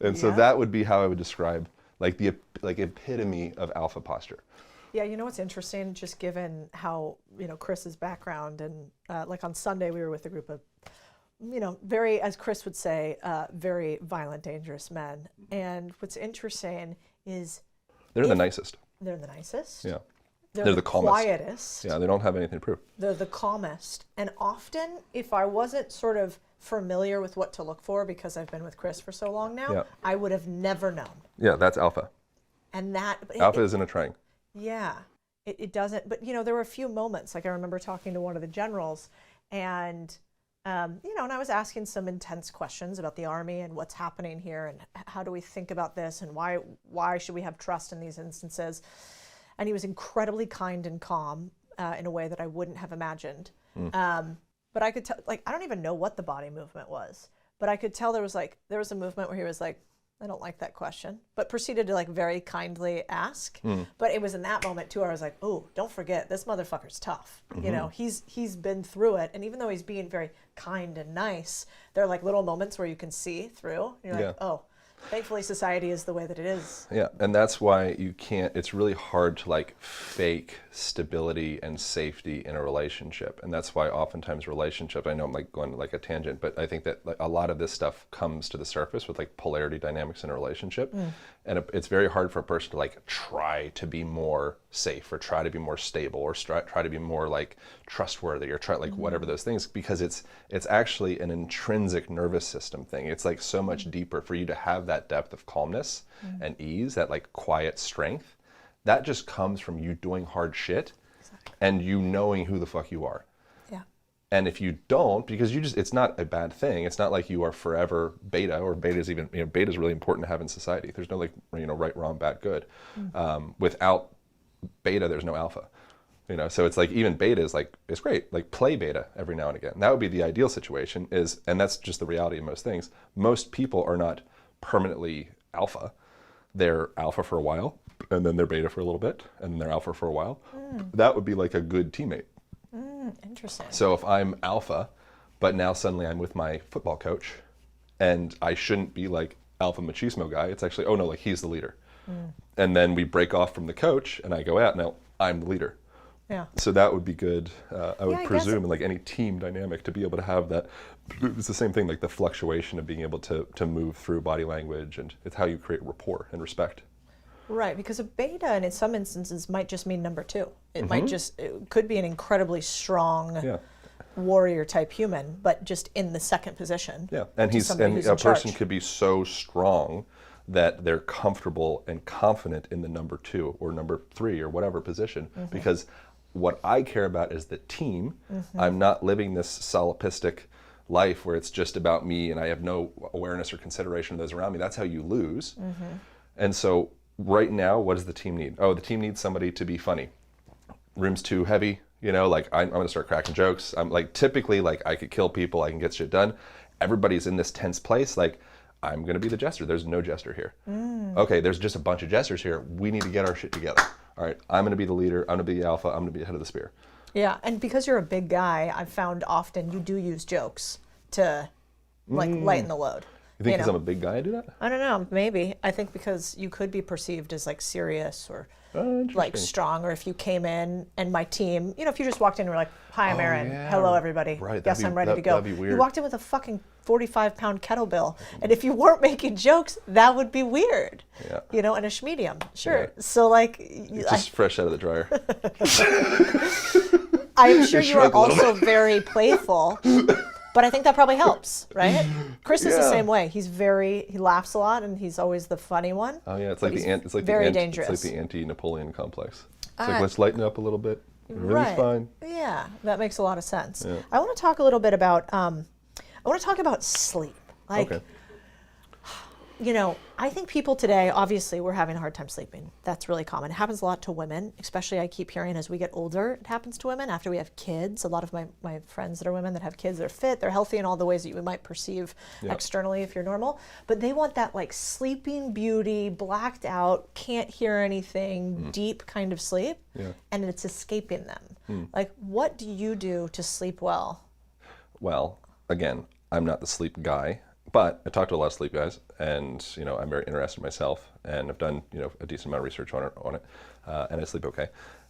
And so that would be how I would describe like the epitome of alpha posture. Yeah, you know what's interesting, just given how, you know, Chris's background, and like on Sunday we were with a group of, you know, very, as Chris would say, very violent, dangerous men. And what's interesting is they're the nicest. They're the nicest. Yeah. They're the calmest. quietest. Yeah, they don't have anything to prove. They're the calmest. And often, if I wasn't sort of familiar with what to look for, because I've been with Chris for so long now, I would have never known. Yeah, that's alpha. And that... Alpha isn't a triangle. Yeah, it doesn't. But, you know, there were a few moments, like I remember talking to one of the generals, and, you know, and I was asking some intense questions about the Army and what's happening here, and how do we think about this, and why should we have trust in these instances? And he was incredibly kind and calm in a way that I wouldn't have imagined. But I could tell, like, I don't even know what the body movement was, but I could tell there was a movement where he was like, I don't like that question, but proceeded to like very kindly ask. But it was in that moment too, where I was like, oh, don't forget, this motherfucker's tough. You know, he's been through it. And even though he's being very kind and nice, there are like little moments where you can see through. You're like, oh, thankfully society is the way that it is. Yeah, and that's why you can't, it's really hard to like fake stability and safety in a relationship. And that's why oftentimes relationships, I know I'm like going like a tangent, but I think that like a lot of this stuff comes to the surface with like polarity dynamics in a relationship. And it's very hard for a person to like try to be more safe or try to be more stable or try to be more like trustworthy or try like whatever those things, because it's actually an intrinsic nervous system thing. It's like so much deeper for you to have that depth of calmness and ease, that like quiet strength. That just comes from you doing hard shit and you knowing who the fuck you are. And if you don't, because you just, it's not a bad thing. It's not like you are forever beta, or beta is even, you know, beta is really important to have in society. There's no like, you know, right, wrong, bad, good. Without beta, there's no alpha. You know, so it's like even beta is like, it's great. Like play beta every now and again. That would be the ideal situation is, and that's just the reality of most things. Most people are not permanently alpha. They're alpha for a while, and then they're beta for a little bit, and then they're alpha for a while. That would be like a good teammate. Interesting. So if I'm alpha, but now suddenly I'm with my football coach, and I shouldn't be like alpha machismo guy, it's actually, oh no, like he's the leader. And then we break off from the coach and I go out, now I'm the leader. So that would be good, I would presume, in like any team dynamic, to be able to have that. It's the same thing, like the fluctuation of being able to move through body language, and it's how you create rapport and respect. Right, because a beta in some instances might just mean number 2. It might just, it could be an incredibly strong warrior type human, but just in the second position. And a person could be so strong that they're comfortable and confident in the number 2 or number 3 or whatever position, because what I care about is the team. I'm not living this solipsistic life where it's just about me and I have no awareness or consideration of those around me. That's how you lose. And so right now, what does the team need? Oh, the team needs somebody to be funny. Room's too heavy, you know, like I'm gonna start cracking jokes. I'm like, typically, like I could kill people, I can get shit done. Everybody's in this tense place, like I'm gonna be the jester. There's no jester here. Okay, there's just a bunch of jesters here. We need to get our shit together. All right, I'm gonna be the leader, I'm gonna be the alpha, I'm gonna be the head of the spear. Yeah, and because you're a big guy, I've found often you do use jokes to like lighten the load. You think because know. I'm a big guy I do that? I don't know, maybe. I think because you could be perceived as like serious or like Interesting. strong, or if you came in and my team, you know, if you just walked in and were like, hi, I'm Aaron. yeah. Hello, everybody. Right, Yes, that'd be- I'm ready to go. that'd be weird. You walked in with a fucking 45-pound kettlebell. And if you weren't making jokes, that would be weird. Yeah. You know, and a schmedium. Sure. Yeah. So like, Just fresh out of the dryer. I'm sure you are shrunk a little also very playful. But I think that probably helps, right? Chris is the Yeah. same way. He laughs a lot, and he's always the funny one. Oh yeah, it's But like he's it's like very the dangerous. It's like the anti-Napoleon complex. It's Uh, like let's lighten up a little bit. Everything's fine. Yeah, that makes a lot of sense. Yeah. I want to talk a little bit about sleep. Like, Okay. you know, I think people today, obviously, we're having a hard time sleeping. That's really common. It happens a lot to women, especially I keep hearing as we get older, it happens to women after we have kids. A lot of my friends that are women that have kids, they're fit, they're healthy in all the ways that you might perceive Yeah. externally if you're normal. But they want that like sleeping beauty, blacked out, can't hear anything, deep kind of sleep. Yeah. And it's escaping them. Like, what do you do to sleep well? Well, again, I'm not the sleep guy, but I talk to a lot of sleep guys, and I'm very interested myself, and I've done a decent amount of research on it, and I sleep okay.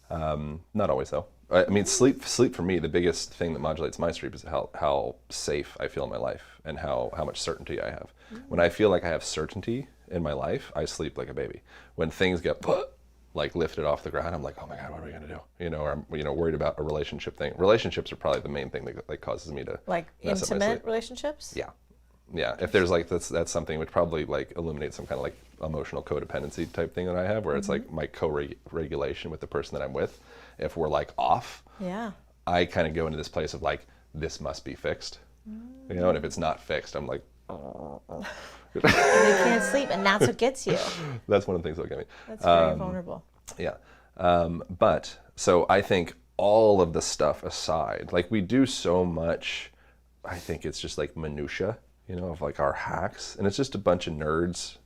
Not always though. I mean, sleep for me, the biggest thing that modulates my sleep is how safe I feel in my life and how much certainty I have. When I feel like I have certainty in my life, I sleep like a baby. When things get like lifted off the ground, I'm like, oh my God, what are we gonna do? Or I'm worried about a relationship thing. Relationships are probably the main thing that like causes me to Like mess up my intimate sleep. relationships? Yeah. If there's like that's something which probably like illuminates some kind of like emotional codependency type thing that I have, where it's like my co-regulation with the person that I'm with. If we're like off, Yeah. I kind of go into this place of like, this must be fixed. And if it's not fixed, I'm like, And you can't sleep, and that's what gets you. that's one of the things that'll get me. That's very vulnerable. Yeah. But so I think all of the stuff aside, like we do so much, I think it's just like minutia, of like our hacks. And it's just a bunch of nerds,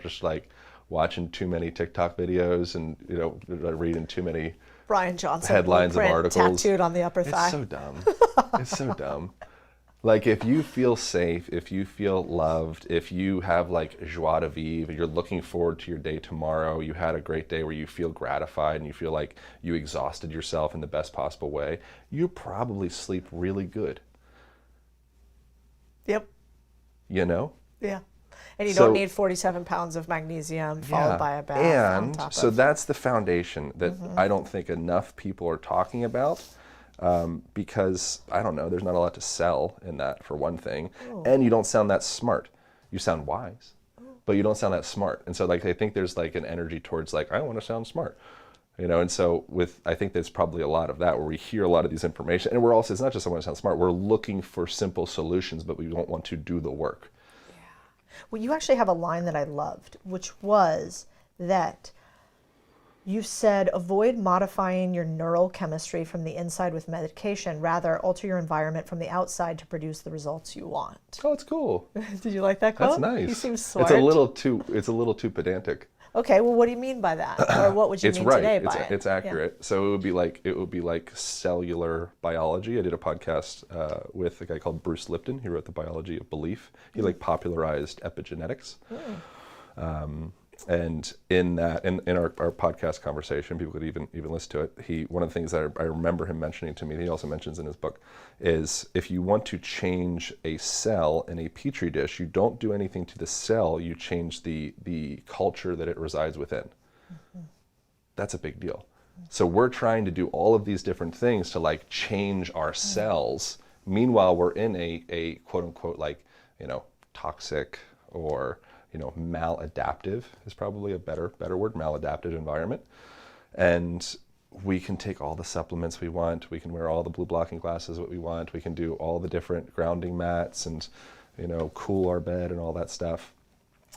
just like watching too many TikTok videos and, reading too many Brian Johnson headlines of blueprint articles. tattooed on the upper thigh. It's so dumb. It's so dumb. Like if you feel safe, if you feel loved, if you have like joie de vivre, you're looking forward to your day tomorrow, you had a great day where you feel gratified and you feel like you exhausted yourself in the best possible way, you probably sleep really good. Yep. Yeah. And you So- don't need 47 pounds of magnesium followed by a bath on And top so of. that's the foundation that I don't think enough people are talking about, because I don't know, there's not a lot to sell in that for one thing, and you don't sound that smart. You sound wise, but you don't sound that smart. And so like I think there's like an energy towards like I want to sound smart, and so I think there's probably a lot of that where we hear a lot of these information, and we're also, it's not just I want to sound smart, we're looking for simple solutions, but we don't want to do the work. Well, you actually have a line that I loved, which was that you said, avoid modifying your neural chemistry from the inside with medication. Rather, alter your environment from the outside to produce the results you want. Oh, it's cool. Did you like that quote? That's nice. You seem smart. It's a little too pedantic. Okay, well, what do you mean by that? Or what would you It's mean right. today by it? It's accurate. So it would be like cellular biology. I did a podcast with a guy called Bruce Lipton. He wrote The Biology of Belief. He like popularized epigenetics. And in that, in our podcast conversation, people could even listen to it. One of the things that I remember him mentioning to me, that he also mentions in his book, is if you want to change a cell in a petri dish, you don't do anything to the cell. You change the culture that it resides within. That's a big deal. So we're trying to do all of these different things to like change our cells. Meanwhile, we're in a quote unquote like toxic or maladaptive is probably a better word, maladaptive environment. And we can take all the supplements we want. We can wear all the blue blocking glasses what we want. We can do all the different grounding mats and, cool our bed and all that stuff.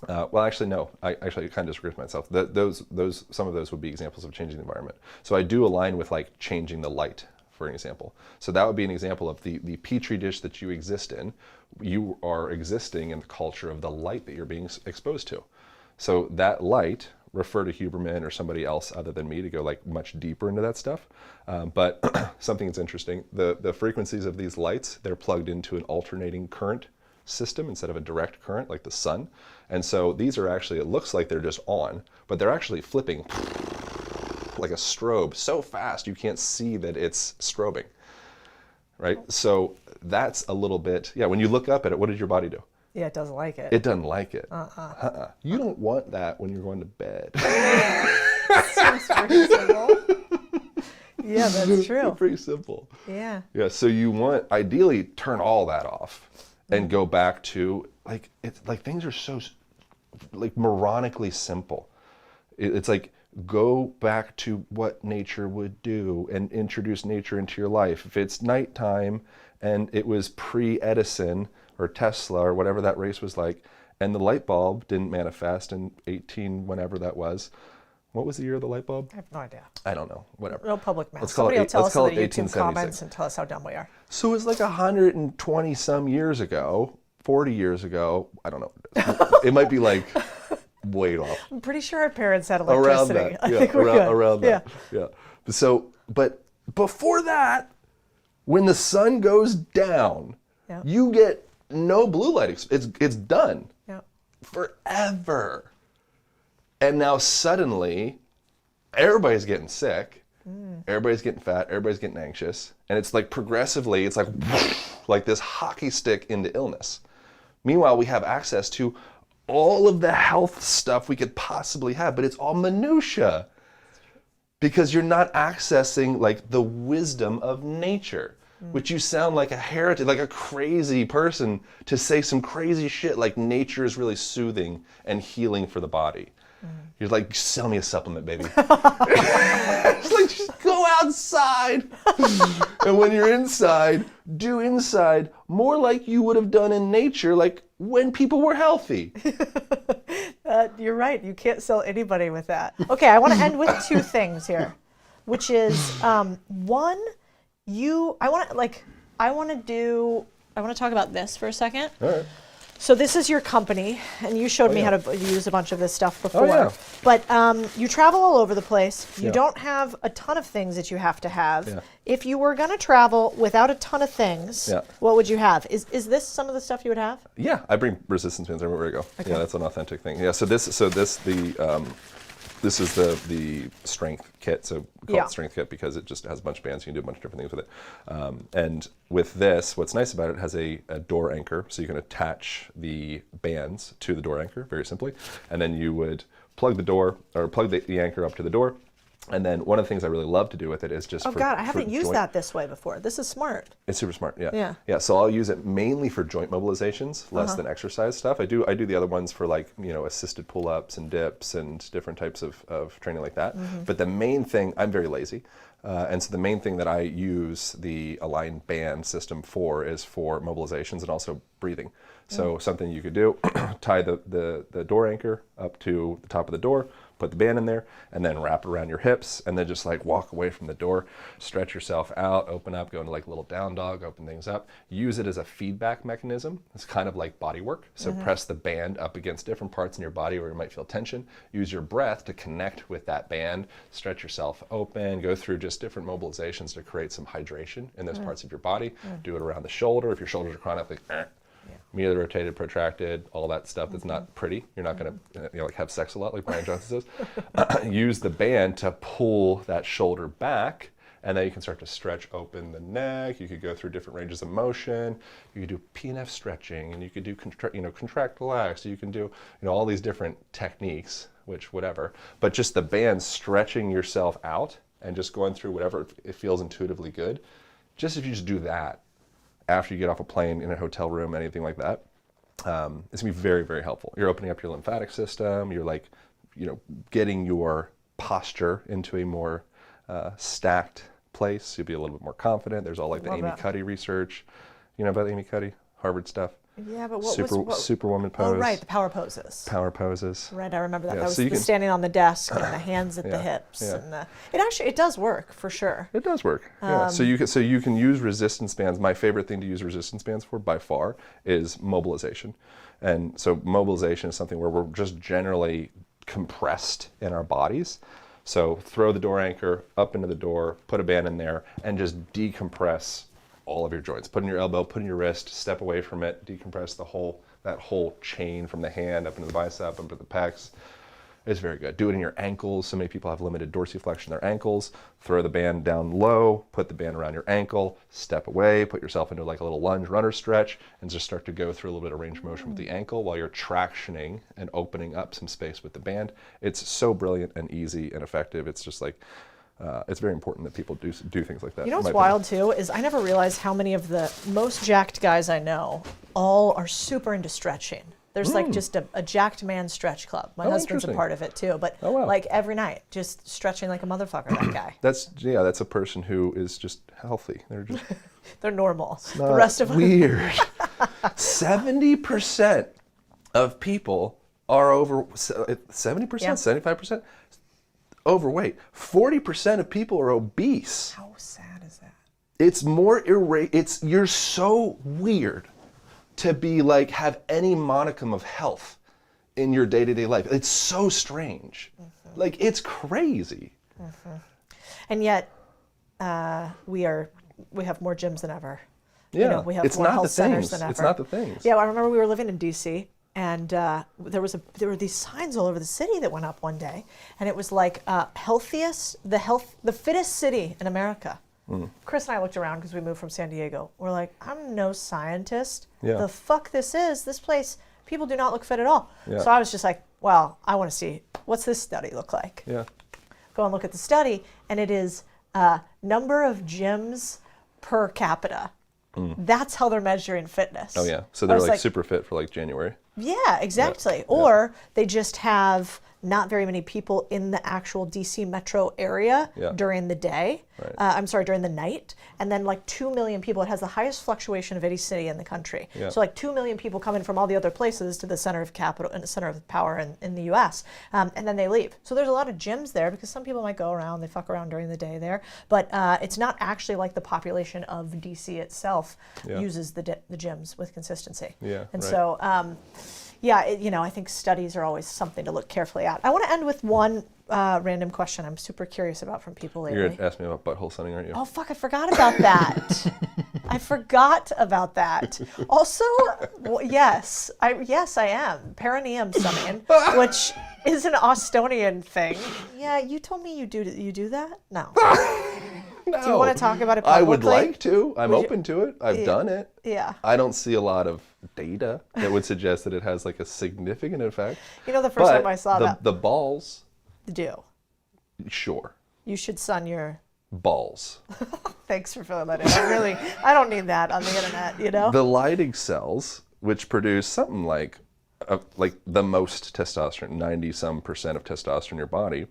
Well, actually, no. I kind of disagree with myself. Some of those would be examples of changing the environment. So I do align with like changing the light, for an example. So that would be an example of the petri dish that you exist in. You are existing in the culture of the light that you're being exposed to. So that light, refer to Huberman or somebody else other than me to go like much deeper into that stuff. But something that's interesting, the frequencies of these lights, they're plugged into an alternating current system instead of a direct current like the sun. And so these are actually, it looks like they're just on, but they're actually flipping like a strobe so fast you can't see that it's strobing, right? So that's a little bit, yeah, when you look up at it, what does your body do? Yeah, it doesn't like it. It doesn't like it. You don't want that when you're going to bed. Seems pretty simple. Yeah, that's true. Pretty simple. Yeah. Yeah, so you want, ideally, turn all that off and go back to, like, it's like things are so, like, moronically simple. It's like, go back to what nature would do and introduce nature into your life. If it's nighttime and it was pre-Edison or Tesla or whatever that race was like, and the light bulb didn't manifest in 18, whenever that was. What was the year of the light bulb? I have no idea. I don't know, whatever. No public math. Let's call Somebody it, will tell let's us in call the it YouTube 1876. comments and tell us how dumb we are. So it was like 120 some years ago, 40 years ago, I don't know. It might be like way off. I'm pretty sure our parents had Around electricity. that, I yeah, think we're good. around that, yeah. So, but before that, when the sun goes down, Yeah. you get no blue light. It's done Yeah. forever. And now suddenly, everybody's getting sick. Everybody's getting fat. Everybody's getting anxious. And it's like progressively, it's like this hockey stick into illness. Meanwhile, we have access to all of the health stuff we could possibly have, but it's all minutia because you're not accessing like the wisdom of nature, which you sound like a heretic, like a crazy person to say some crazy shit like nature is really soothing and healing for the body. You're like, sell me a supplement, baby. It's like, just go outside. And when you're inside, do inside more like you would have done in nature, like when people were healthy. You're right. You can't sell anybody with that. Okay, I want to end with two things here, which is one, I want to talk about this for a second. All right. So this is your company, and you showed me how to use a bunch of this stuff before. yeah. But you travel all over the place. You Yeah. don't have a ton of things that you have to have. Yeah. If you were going to travel without a ton of things, Yeah. what would you have? Is this some of the stuff you would have? Yeah, I bring resistance bands everywhere I go. Okay. Yeah, that's an authentic thing. Yeah, this is the strength kit. So we call Yeah. it strength kit because it just has a bunch of bands. You can do a bunch of different things with it. And with this, what's nice about it has a door anchor, so you can attach the bands to the door anchor very simply, and then you would plug the door or plug the anchor up to the door. And then one of the things I really love to do with it is just Oh for God, I haven't for used joint- that this way before. This is smart. It's super smart, yeah. Yeah. Yeah, so I'll use it mainly for joint mobilizations, less than exercise stuff. I do the other ones for like, assisted pull-ups and dips and different types of training like that. But the main thing, I'm very lazy. And so the main thing that I use the aligned band system for is for mobilizations and also breathing. So something you could do, tie the door anchor up to the top of the door, put the band in there, and then wrap it around your hips, and then just like walk away from the door, stretch yourself out, open up, go into like little down dog, open things up. Use it as a feedback mechanism. It's kind of like body work. So press the band up against different parts in your body where you might feel tension. Use your breath to connect with that band, stretch yourself open, go through just different mobilizations to create some hydration in those parts of your body. Do it around the shoulder. If your shoulders are chronically medially rotated, protracted, all that stuff that's not pretty. You're not going to like have sex a lot like Brian Johnson says. Use the band to pull that shoulder back, and then you can start to stretch open the neck. You could go through different ranges of motion. You could do PNF stretching, and you could do contract, relax. You can do all these different techniques, which whatever. But just the band stretching yourself out and just going through whatever it feels intuitively good. Just if you just do that after you get off a plane, in a hotel room, anything like that, it's gonna be very, very helpful. You're opening up your lymphatic system. You're like, getting your posture into a more stacked place. You'll be a little bit more confident. There's all like the Love Amy that. Cuddy research. You know about Amy Cuddy, Harvard stuff. Yeah, but Superwoman pose. Oh, right, the power poses. Power poses. Right, I remember that. Yeah, That was so you the can- standing on the desk and the hands at the Yeah, hips, yeah. and it does work for sure. It does work. Yeah. So you can use resistance bands. My favorite thing to use resistance bands for by far is mobilization. And so mobilization is something where we're just generally compressed in our bodies. So throw the door anchor up into the door, put a band in there, and just decompress all of your joints. Put in your elbow, put in your wrist, step away from it, decompress that whole chain from the hand up into the bicep, up into the pecs. It's very good. Do it in your ankles. So many people have limited dorsiflexion in their ankles. Throw the band down low, put the band around your ankle, step away, put yourself into like a little lunge runner stretch, and just start to go through a little bit of range of motion with the ankle while you're tractioning and opening up some space with the band. It's so brilliant and easy and effective. It's just like, it's very important that people do things like that. You know what's wild too is I never realized how many of the most jacked guys I know all are super into stretching. There's like just a jacked man stretch club. My husband's a part of it too, but like every night, just stretching like a motherfucker, that guy. That's a person who is just healthy. They're just they're normal. The rest of them weird. 70% of people are over 70%, 75% overweight. 40% of people are obese. How sad is that? It's more you're so weird to be like, have any modicum of health in your day-to-day life. It's so strange. Like, it's crazy. And yet, we have more gyms than ever. Yeah, you know, we have more health centers than ever. It's not the things. Yeah, well, I remember we were living in DC, and there were these signs all over the city that went up one day, and it was like the fittest city in America. Chris and I looked around because we moved from San Diego. We're like, I'm no scientist. Yeah. The fuck this place, people do not look fit at all. Yeah. So I was just like, well, I want to see, what's this study look like? Yeah. Go and look at the study, and it is number of gyms per capita. That's how they're measuring fitness. Oh yeah, so they're like super fit for like January. Yeah, exactly. Yeah. Or they just have not very many people in the actual DC metro area during the day. Right. During the night. And then like 2 million people. It has the highest fluctuation of any city in the country. Yeah. So like 2 million people come in from all the other places to the center of capital and the center of power in the US. And then they leave. So there's a lot of gyms there because some people might go around, they fuck around during the day there. But it's not actually like the population of DC itself uses the gyms with consistency. Yeah. And so I think studies are always something to look carefully at. I want to end with one random question I'm super curious about from people lately. You're going to ask me about butthole sunning, aren't you? Oh, fuck, I forgot about that. I forgot about that. Also, yes, I am. Perineum sunning, which is an Austonian thing. Yeah, you told me you do that? No. No. Do you want to talk about it publicly? I would like to. I'm open to it. I've done it. Yeah. I don't see a lot of data that would suggest that it has like a significant effect. You know, the first time I saw the balls. Do. Sure. You should sun your balls. Thanks for filling that in. I don't need that on the internet, you know? The Leydig cells, which produce something like the most testosterone, 90-some% of testosterone in your body,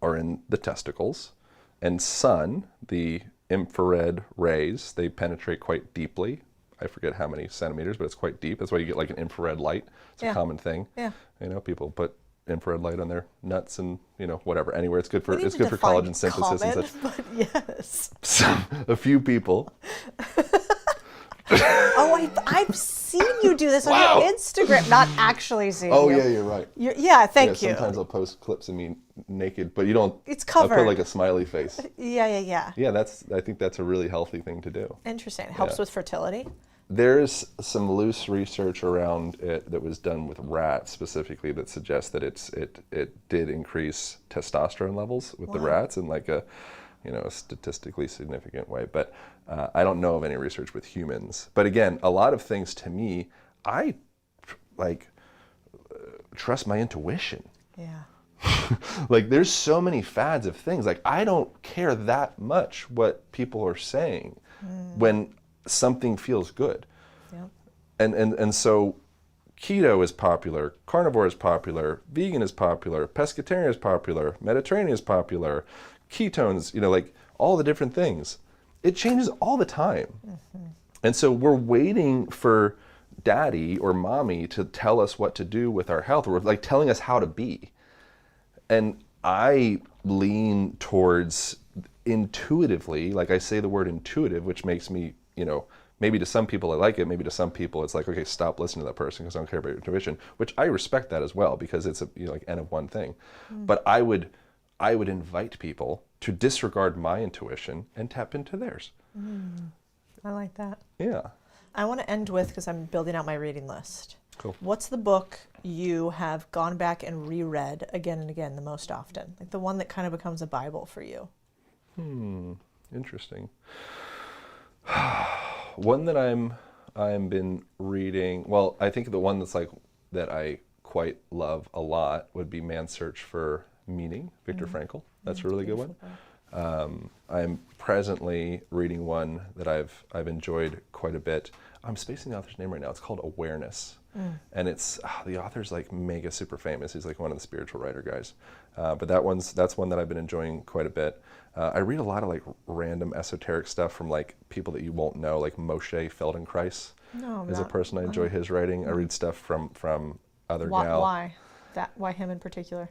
are in the testicles. And sun, the infrared rays, they penetrate quite deeply. I forget how many centimeters, but it's quite deep. That's why you get like an infrared light. It's a common thing. Yeah. You know, people put infrared light on their nuts and whatever. Anywhere it's good for collagen synthesis and such. But yes. So a few people. Oh, I've seen you do this on your Instagram. Not actually seen you. Yeah, you're right. Thank you. Sometimes I'll post clips of me naked, but you don't. It's covered. I'll put like a smiley face. Yeah. Yeah, I think that's a really healthy thing to do. Interesting. It helps with fertility. There's some loose research around it that was done with rats specifically that suggests that it did increase testosterone levels with the rats in like a statistically significant way. But I don't know of any research with humans. But again, a lot of things to me, I trust my intuition. Yeah. Like there's so many fads of things. Like I don't care that much what people are saying when something feels good. Yeah. And so keto is popular, carnivore is popular, vegan is popular, pescatarian is popular, Mediterranean is popular, ketones, like all the different things. It changes all the time. Mm-hmm. And so we're waiting for daddy or mommy to tell us what to do with our health, or like telling us how to be. And I lean towards intuitively, like I say the word intuitive, which makes me, maybe to some people I like it, maybe to some people it's like, okay, stop listening to that person because I don't care about your intuition, which I respect that as well because it's like N of one thing. But I would invite people to disregard my intuition and tap into theirs. I like that. Yeah. I want to end with, because I'm building out my reading list. Cool. What's the book you have gone back and reread again and again the most often? Like the one that kind of becomes a Bible for you? Interesting. One that I'm been reading, well, I think the one that's like, that I quite love a lot would be Man's Search for Meaning, Viktor Frankl. That's a really good one. I'm presently reading one that I've enjoyed quite a bit. I'm spacing the author's name right now. It's called Awareness. And it's, the author's like mega super famous. He's like one of the spiritual writer guys. But that's one that I've been enjoying quite a bit. I read a lot of like random esoteric stuff from like people that you won't know, like Moshe Feldenkrais is a person I enjoy his writing. I read stuff from other gal. Why him in particular?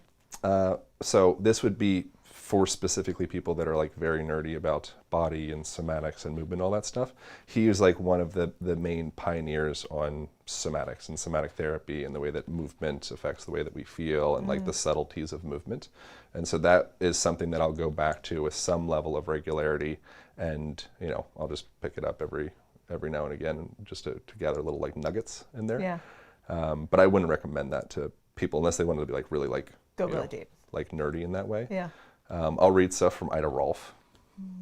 So this would be for specifically people that are like very nerdy about body and somatics and movement, all that stuff. He was like one of the main pioneers on somatics and somatic therapy and the way that movement affects the way that we feel and like the subtleties of movement. And so that is something that I'll go back to with some level of regularity, and you know, I'll just pick it up every now and again, and just to gather little like nuggets in there. Yeah. But I wouldn't recommend that to people unless they wanted to be like really like deep, like nerdy in that way. Yeah. I'll read stuff from Ida Rolf.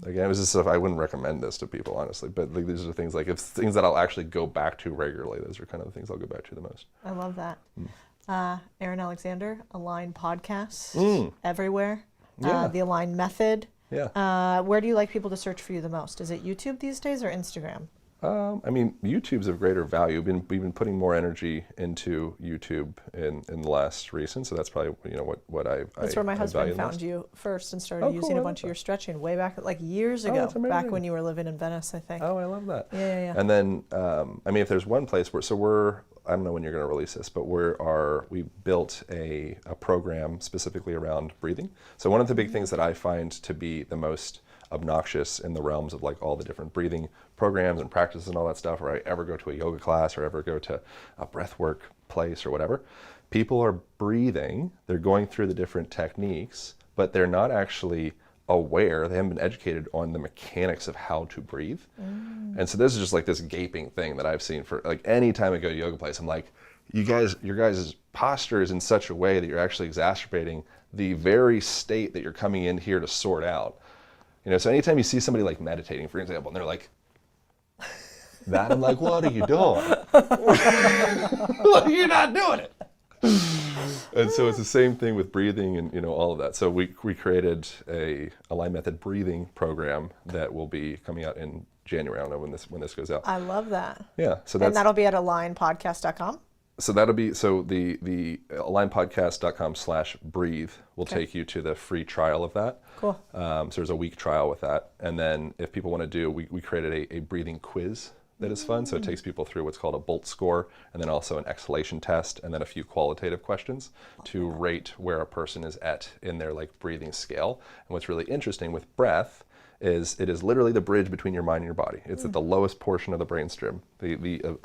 Again, it was just stuff I wouldn't recommend this to people, honestly. But like, these are things like things that I'll actually go back to regularly. Those are kind of the things I'll go back to the most. I love that. Aaron Alexander, Align Podcasts, everywhere. Yeah. The Align Method. Yeah. Where do you like people to search for you the most? Is it YouTube these days or Instagram? I mean, YouTube's of greater value. We've been putting more energy into YouTube in the last recent, so that's probably what I. That's where my husband found you first and started using a bunch of your stretching way back, like years ago, back when you were living in Venice, I think. Oh, I love that. Yeah. And then, I mean, if there's one place where, I don't know when you're going to release this, but we built a program specifically around breathing. So one of the big things that I find to be the most obnoxious in the realms of like all the different breathing programs and practices and all that stuff, or I ever go to a yoga class or ever go to a breathwork place or whatever, people are breathing, they're going through the different techniques, but they're not actually aware, they haven't been educated on the mechanics of how to breathe. And so this is just like this gaping thing that I've seen for like any time I go to a yoga place, I'm like, your guys' posture is in such a way that you're actually exacerbating the very state that you're coming in here to sort out. So anytime you see somebody like meditating, for example, and they're like, that, I'm like, what are you doing? You're not doing it. And so it's the same thing with breathing and all of that. So we created a Align Method breathing program that will be coming out in January. I don't know when this goes out. I love that. Yeah. So that'll be at alignpodcast.com. So that'll be, the alignpodcast.com/breathe will take you to the free trial of that. Cool. So there's a week trial with that. And then if people want to do, we created a breathing quiz that is fun. So it takes people through what's called a BOLT score, and then also an exhalation test, and then a few qualitative questions to rate where a person is at in their like breathing scale. And what's really interesting with breath is it is literally the bridge between your mind and your body. It's at the lowest portion of the brainstem, the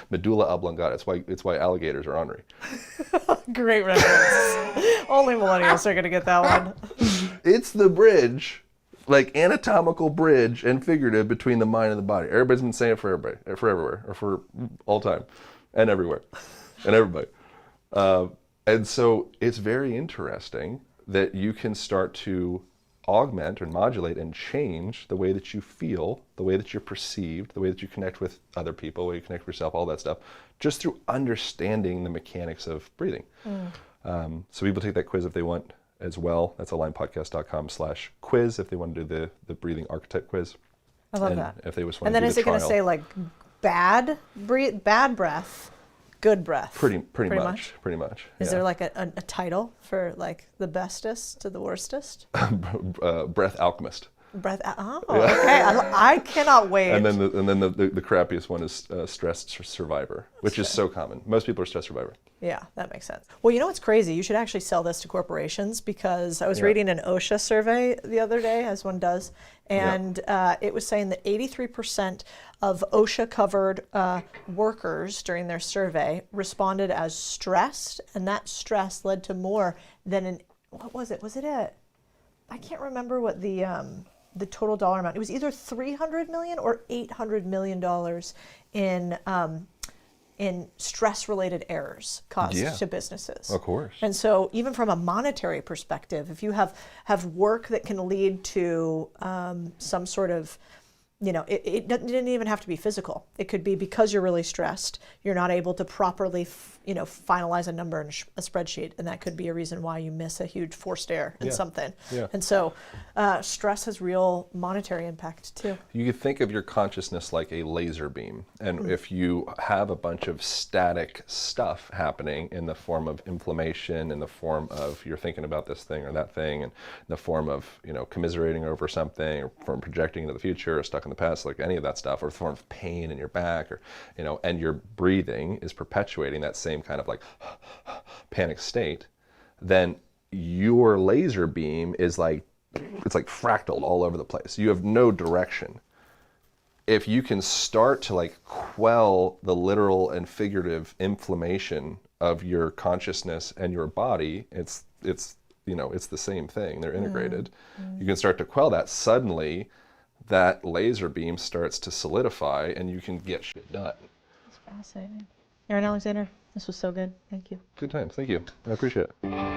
medulla oblongata. It's why alligators are ornery. Great reference. Only millennials are going to get that one. It's the bridge, like anatomical bridge and figurative between the mind and the body. Everybody's been saying it for everybody, or for everywhere, or for all time, and everywhere, and everybody. And so it's very interesting that you can start to augment or modulate and change the way that you feel, the way that you're perceived, the way that you connect with other people, the way you connect with yourself, all that stuff, just through understanding the mechanics of breathing. So people take that quiz if they want as well. That's alignpodcast.com/quiz if they want to do the breathing archetype quiz. I love that. If they just want and to then do is the it going to trial. say like bad breath, good breath? Pretty much. Is there like a title for like the bestest to the worstest? Breath alchemist. Breath. Oh, okay. I cannot wait. And then the crappiest one is stress survivor, which is so common. Most people are stress survivor. Yeah, that makes sense. Well, you know what's crazy? You should actually sell this to corporations, because I was reading an OSHA survey the other day, as one does, and it was saying that 83% of OSHA-covered workers during their survey responded as stressed, and that stress led to more than what was it? Was it I can't remember what the the total dollar amount. It was either $300 million or $800 million in stress-related errors caused to businesses. Of course. And so even from a monetary perspective, if you have work that can lead to some sort of, it didn't even have to be physical. It could be because you're really stressed, you're not able to properly, finalize a number in a spreadsheet, and that could be a reason why you miss a huge forced error in something. Yeah. And so stress has real monetary impact too. You could think of your consciousness like a laser beam. And if you have a bunch of static stuff happening in the form of inflammation, in the form of you're thinking about this thing or that thing, and in the form of, commiserating over something, or from projecting into the future, or stuck in the past, like any of that stuff, or the form of pain in your back, or, and your breathing is perpetuating that same kind of like panic state, then your laser beam is like, it's like fractaled all over the place. You have no direction. If you can start to like quell the literal and figurative inflammation of your consciousness and your body, it's the same thing. They're integrated. You can start to quell that. Suddenly, that laser beam starts to solidify, and you can get shit done. That's fascinating. Aaron Alexander, this was so good. Thank you. Good times. Thank you. I appreciate it.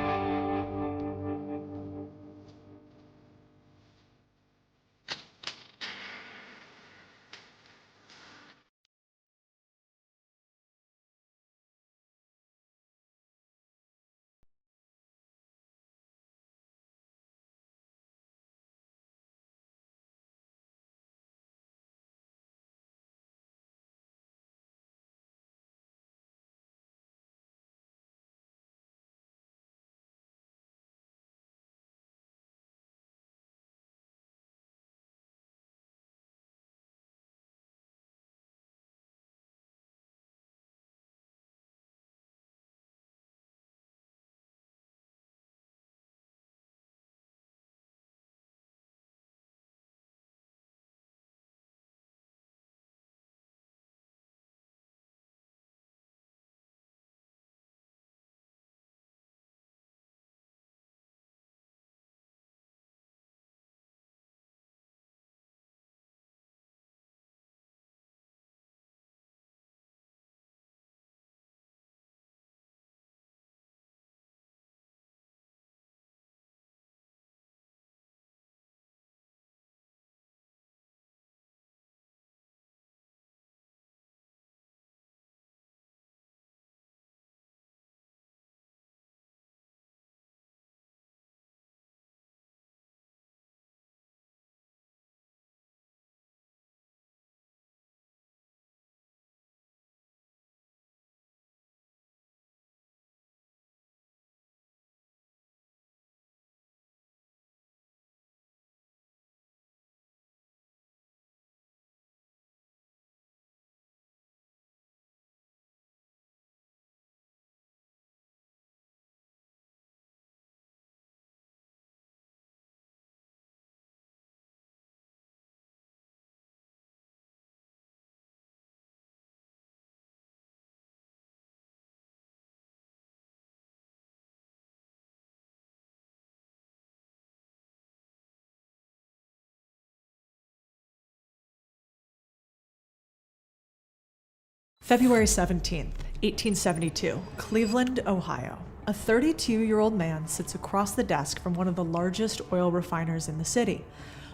February 17th, 1872, Cleveland, Ohio. A 32-year-old man sits across the desk from one of the largest oil refiners in the city.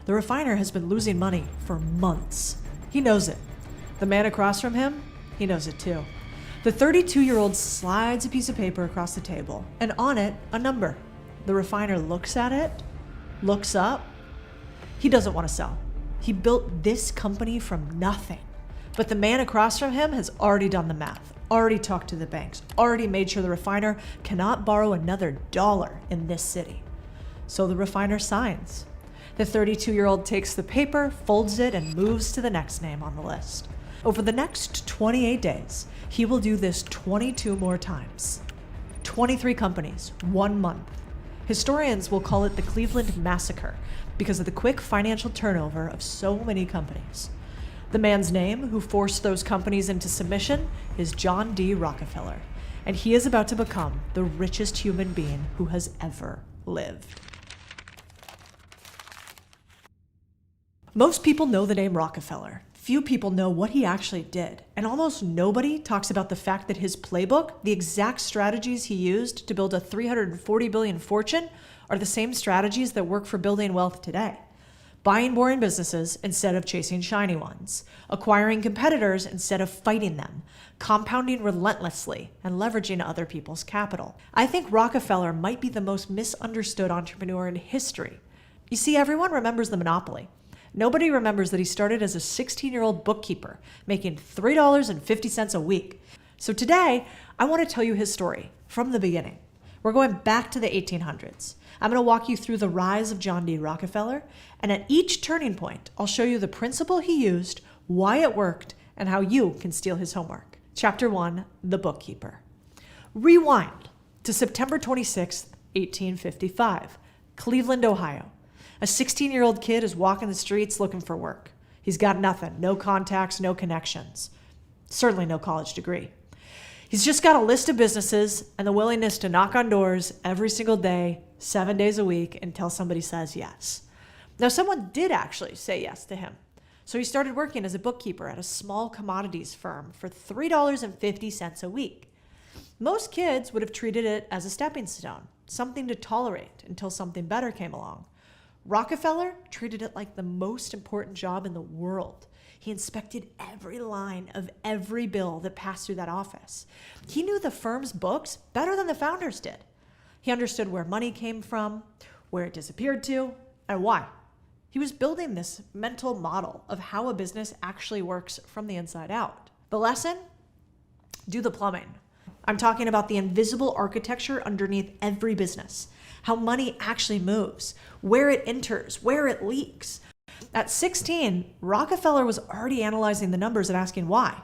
The refiner has been losing money for months. He knows it. The man across from him, he knows it too. The 32-year-old slides a piece of paper across the table, and on it, a number. The refiner looks at it, looks up. He doesn't want to sell. He built this company from nothing. But the man across from him has already done the math, already talked to the banks, already made sure the refiner cannot borrow another dollar in this city. So the refiner signs. The 32-year-old takes the paper, folds it, and moves to the next name on the list. Over the next 28 days, he will do this 22 more times. 23 companies, 1 month. Historians will call it the Cleveland Massacre because of the quick financial turnover of so many companies. The man's name, who forced those companies into submission, is John D. Rockefeller, and he is about to become the richest human being who has ever lived. Most people know the name Rockefeller. Few people know what he actually did. And almost nobody talks about the fact that his playbook, the exact strategies he used to build a $340 billion fortune, are the same strategies that work for building wealth today. Buying boring businesses instead of chasing shiny ones, acquiring competitors instead of fighting them, compounding relentlessly, and leveraging other people's capital. I think Rockefeller might be the most misunderstood entrepreneur in history. You see, everyone remembers the monopoly. Nobody remembers that he started as a 16-year-old bookkeeper, making $3.50 a week. So today, I want to tell you his story from the beginning. We're going back to the 1800s. I'm going to walk you through the rise of John D. Rockefeller, and at each turning point, I'll show you the principle he used, why it worked, and how you can steal his homework. Chapter 1, The Bookkeeper. Rewind to September 26th, 1855, Cleveland, Ohio. A 16-year-old kid is walking the streets looking for work. He's got nothing, no contacts, no connections, certainly no college degree. He's just got a list of businesses and the willingness to knock on doors every single day, 7 days a week, until somebody says yes. Now, someone did actually say yes to him. So he started working as a bookkeeper at a small commodities firm for $3.50 a week. Most kids would have treated it as a stepping stone, something to tolerate until something better came along. Rockefeller treated it like the most important job in the world. He inspected every line of every bill that passed through that office. He knew the firm's books better than the founders did. He understood where money came from, where it disappeared to, and why. He was building this mental model of how a business actually works from the inside out. The lesson? Do the plumbing. I'm talking about the invisible architecture underneath every business, how money actually moves, where it enters, where it leaks. At 16, Rockefeller was already analyzing the numbers and asking why.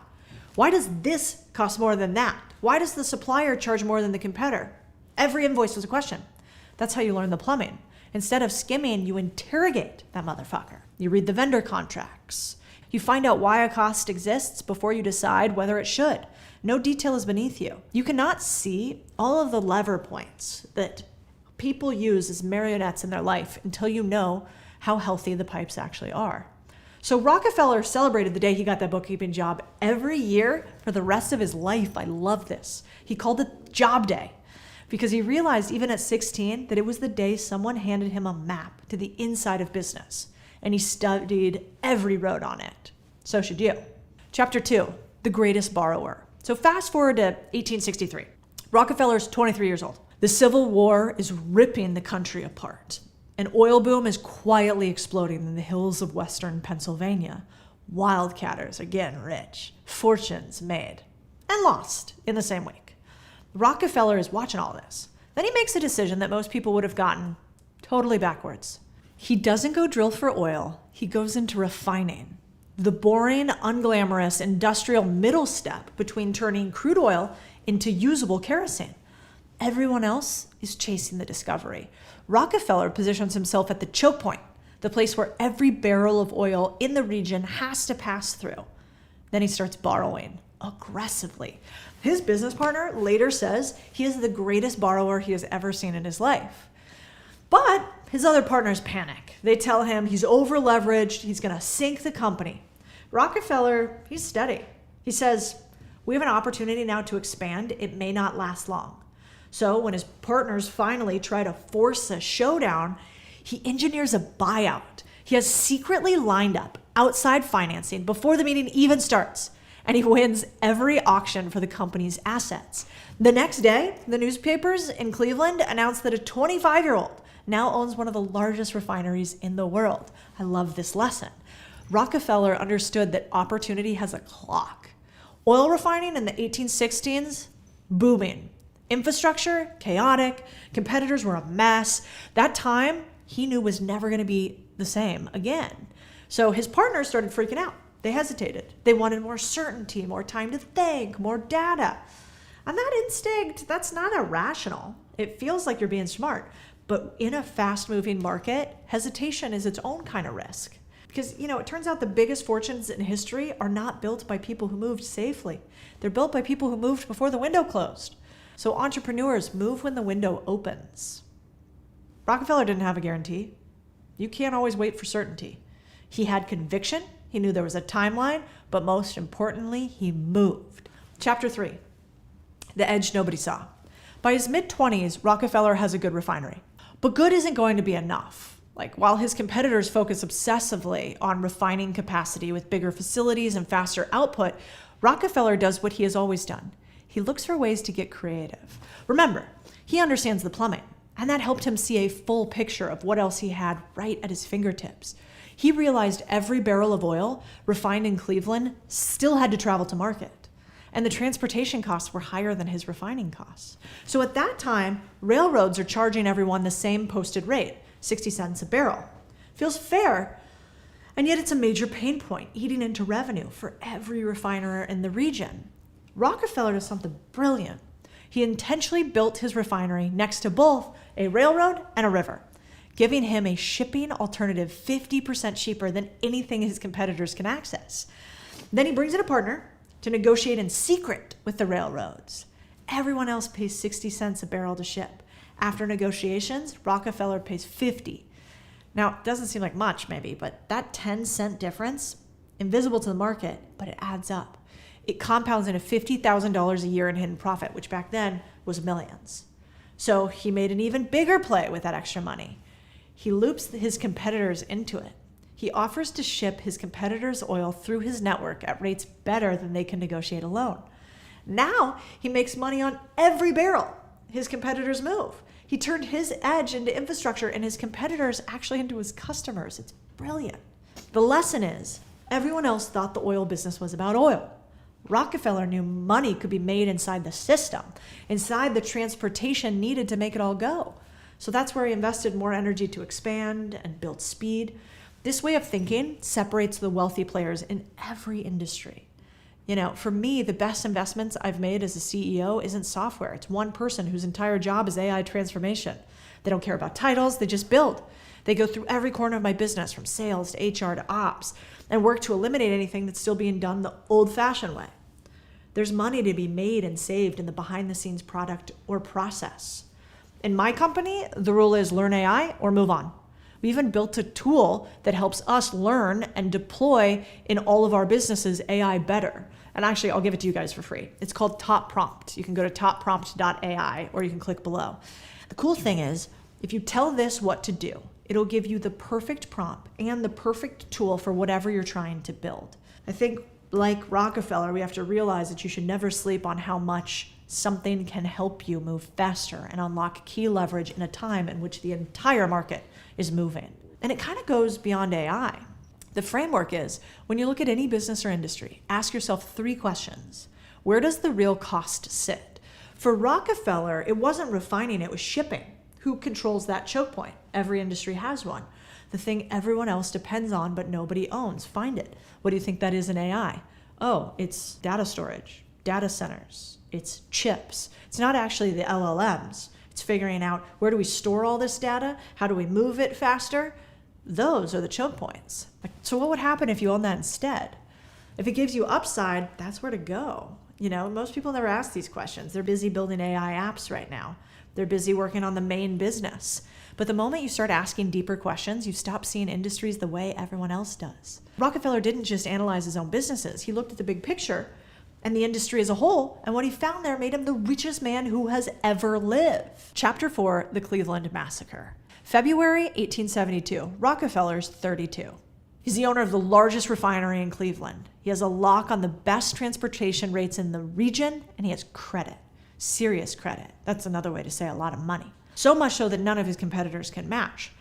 Why does this cost more than that? Why does the supplier charge more than the competitor? Every invoice was a question. That's how you learn the plumbing. Instead of skimming, you interrogate that motherfucker. You read the vendor contracts. You find out why a cost exists before you decide whether it should. No detail is beneath you. You cannot see all of the lever points that people use as marionettes in their life until you know how healthy the pipes actually are. So Rockefeller celebrated the day he got that bookkeeping job every year for the rest of his life. I love this. He called it Job Day because he realized even at 16 that it was the day someone handed him a map to the inside of business, and he studied every road on it. So should you. Chapter 2, The Greatest Borrower. So fast forward to 1863. Rockefeller's 23 years old. The Civil War is ripping the country apart. An oil boom is quietly exploding in the hills of western Pennsylvania. Wildcatters are getting rich. Fortunes made and lost in the same week. Rockefeller is watching all this. Then he makes a decision that most people would have gotten totally backwards. He doesn't go drill for oil. He goes into refining. The boring, unglamorous, industrial middle step between turning crude oil into usable kerosene. Everyone else is chasing the discovery. Rockefeller positions himself at the choke point, the place where every barrel of oil in the region has to pass through. Then he starts borrowing aggressively. His business partner later says he is the greatest borrower he has ever seen in his life. But his other partners panic. They tell him he's over-leveraged, he's going to sink the company. Rockefeller, he's steady. He says, we have an opportunity now to expand. It may not last long. So when his partners finally try to force a showdown, he engineers a buyout. He has secretly lined up outside financing before the meeting even starts, and he wins every auction for the company's assets. The next day, the newspapers in Cleveland announced that a 25-year-old now owns one of the largest refineries in the world. I love this lesson. Rockefeller understood that opportunity has a clock. Oil refining in the 1860s, booming. Infrastructure, chaotic. Competitors were a mess. That time, he knew was never going to be the same again. So his partners started freaking out. They hesitated. They wanted more certainty, more time to think, more data. And that instinct, that's not irrational. It feels like you're being smart. But in a fast-moving market, hesitation is its own kind of risk. Because, it turns out the biggest fortunes in history are not built by people who moved safely. They're built by people who moved before the window closed. So entrepreneurs move when the window opens. Rockefeller didn't have a guarantee. You can't always wait for certainty. He had conviction, he knew there was a timeline, but most importantly, he moved. Chapter 3, the edge nobody saw. By his mid-20s, Rockefeller has a good refinery. But good isn't going to be enough. Like, while his competitors focus obsessively on refining capacity with bigger facilities and faster output, Rockefeller does what he has always done. He looks for ways to get creative. Remember, he understands the plumbing, and that helped him see a full picture of what else he had right at his fingertips. He realized every barrel of oil refined in Cleveland still had to travel to market, and the transportation costs were higher than his refining costs. So at that time, railroads are charging everyone the same posted rate, 60 cents a barrel. Feels fair, and yet it's a major pain point, eating into revenue for every refiner in the region. Rockefeller does something brilliant. He intentionally built his refinery next to both a railroad and a river, giving him a shipping alternative 50% cheaper than anything his competitors can access. Then he brings in a partner to negotiate in secret with the railroads. Everyone else pays 60 cents a barrel to ship. After negotiations, Rockefeller pays 50. Now, it doesn't seem like much maybe, but that 10-cent difference, invisible to the market, but it adds up. It compounds into $50,000 a year in hidden profit, which back then was millions. So he made an even bigger play with that extra money. He loops his competitors into it. He offers to ship his competitors' oil through his network at rates better than they can negotiate alone. Now he makes money on every barrel his competitors move. He turned his edge into infrastructure and his competitors actually into his customers. It's brilliant. The lesson is, everyone else thought the oil business was about oil. Rockefeller knew money could be made inside the system, inside the transportation needed to make it all go. So that's where he invested more energy to expand and build speed. This way of thinking separates the wealthy players in every industry. You know, for me, the best investments I've made as a CEO isn't software. It's one person whose entire job is AI transformation. They don't care about titles, they just build. They go through every corner of my business, from sales to HR to ops, and work to eliminate anything that's still being done the old-fashioned way. There's money to be made and saved in the behind-the-scenes product or process. In my company, the rule is learn AI or move on. We even built a tool that helps us learn and deploy in all of our businesses AI better. And actually, I'll give it to you guys for free. It's called Top Prompt. You can go to topprompt.ai or you can click below. The cool thing is, if you tell this what to do, it'll give you the perfect prompt and the perfect tool for whatever you're trying to build. I think, like Rockefeller, we have to realize that you should never sleep on how much something can help you move faster and unlock key leverage in a time in which the entire market is moving. And it kind of goes beyond AI. The framework is, when you look at any business or industry, ask yourself 3 questions. Where does the real cost sit? For Rockefeller, it wasn't refining, it was shipping. Who controls that choke point? Every industry has one. The thing everyone else depends on but nobody owns. Find it. What do you think that is in AI? Oh, it's data storage, data centers, it's chips. It's not actually the LLMs. It's figuring out, where do we store all this data? How do we move it faster? Those are the choke points. So what would happen if you own that instead? If it gives you upside, that's where to go. You know, most people never ask these questions. They're busy building AI apps right now. They're busy working on the main business. But the moment you start asking deeper questions, you stop seeing industries the way everyone else does. Rockefeller didn't just analyze his own businesses. He looked at the big picture and the industry as a whole, and what he found there made him the richest man who has ever lived. Chapter 4, the Cleveland Massacre. February 1872, Rockefeller's 32. He's the owner of the largest refinery in Cleveland. He has a lock on the best transportation rates in the region, and he has credit. Serious credit. That's another way to say a lot of money. So much so that none of his competitors can match.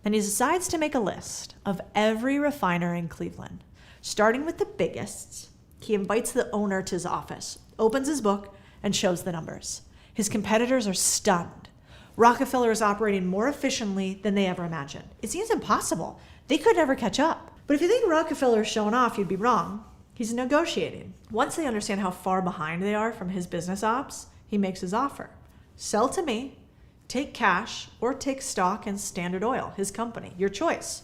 And he decides to make a list of every refiner in Cleveland. Starting with the biggest, he invites the owner to his office, opens his book, and shows the numbers. His competitors are stunned. Rockefeller is operating more efficiently than they ever imagined. It seems impossible. They could never catch up. But if you think Rockefeller is showing off, you'd be wrong. He's negotiating. Once they understand how far behind they are from his business ops, he makes his offer. Sell to me, take cash, or take stock in Standard Oil, his company, your choice.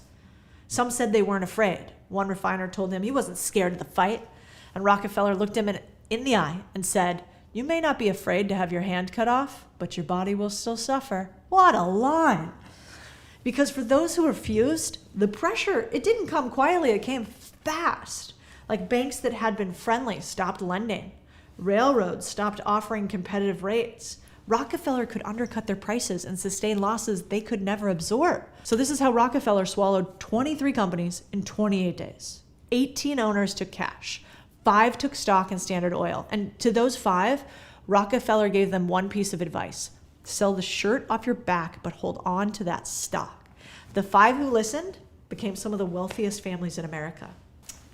Some said they weren't afraid. One refiner told him he wasn't scared of the fight, and Rockefeller looked him in the eye and said, "You may not be afraid to have your hand cut off, but your body will still suffer." What a line! Because for those who refused, the pressure, it didn't come quietly, it came fast. Like banks that had been friendly stopped lending. Railroads stopped offering competitive rates. Rockefeller could undercut their prices and sustain losses they could never absorb. So this is how Rockefeller swallowed 23 companies in 28 days. 18 owners took cash. 5 took stock in Standard Oil. And to those 5, Rockefeller gave them one piece of advice. Sell the shirt off your back, but hold on to that stock. The 5 who listened became some of the wealthiest families in America.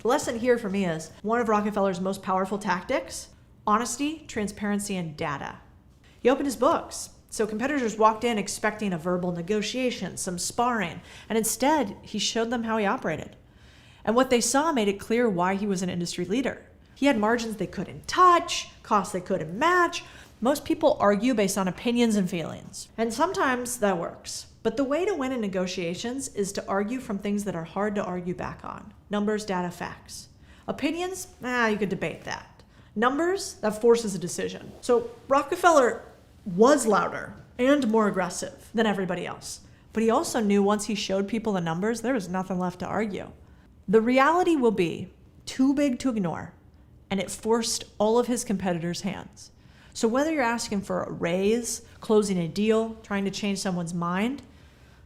The lesson here for me is one of Rockefeller's most powerful tactics: honesty, transparency, and data. He opened his books. So competitors walked in expecting a verbal negotiation, some sparring, and instead he showed them how he operated. And what they saw made it clear why he was an industry leader. He had margins they couldn't touch, costs they couldn't match. Most people argue based on opinions and feelings. And sometimes that works. But the way to win in negotiations is to argue from things that are hard to argue back on. Numbers, data, facts. Opinions, you could debate that. Numbers, that forces a decision. So Rockefeller was louder and more aggressive than everybody else. But he also knew once he showed people the numbers, there was nothing left to argue. The reality will be too big to ignore, and it forced all of his competitors' hands. So whether you're asking for a raise, closing a deal, trying to change someone's mind,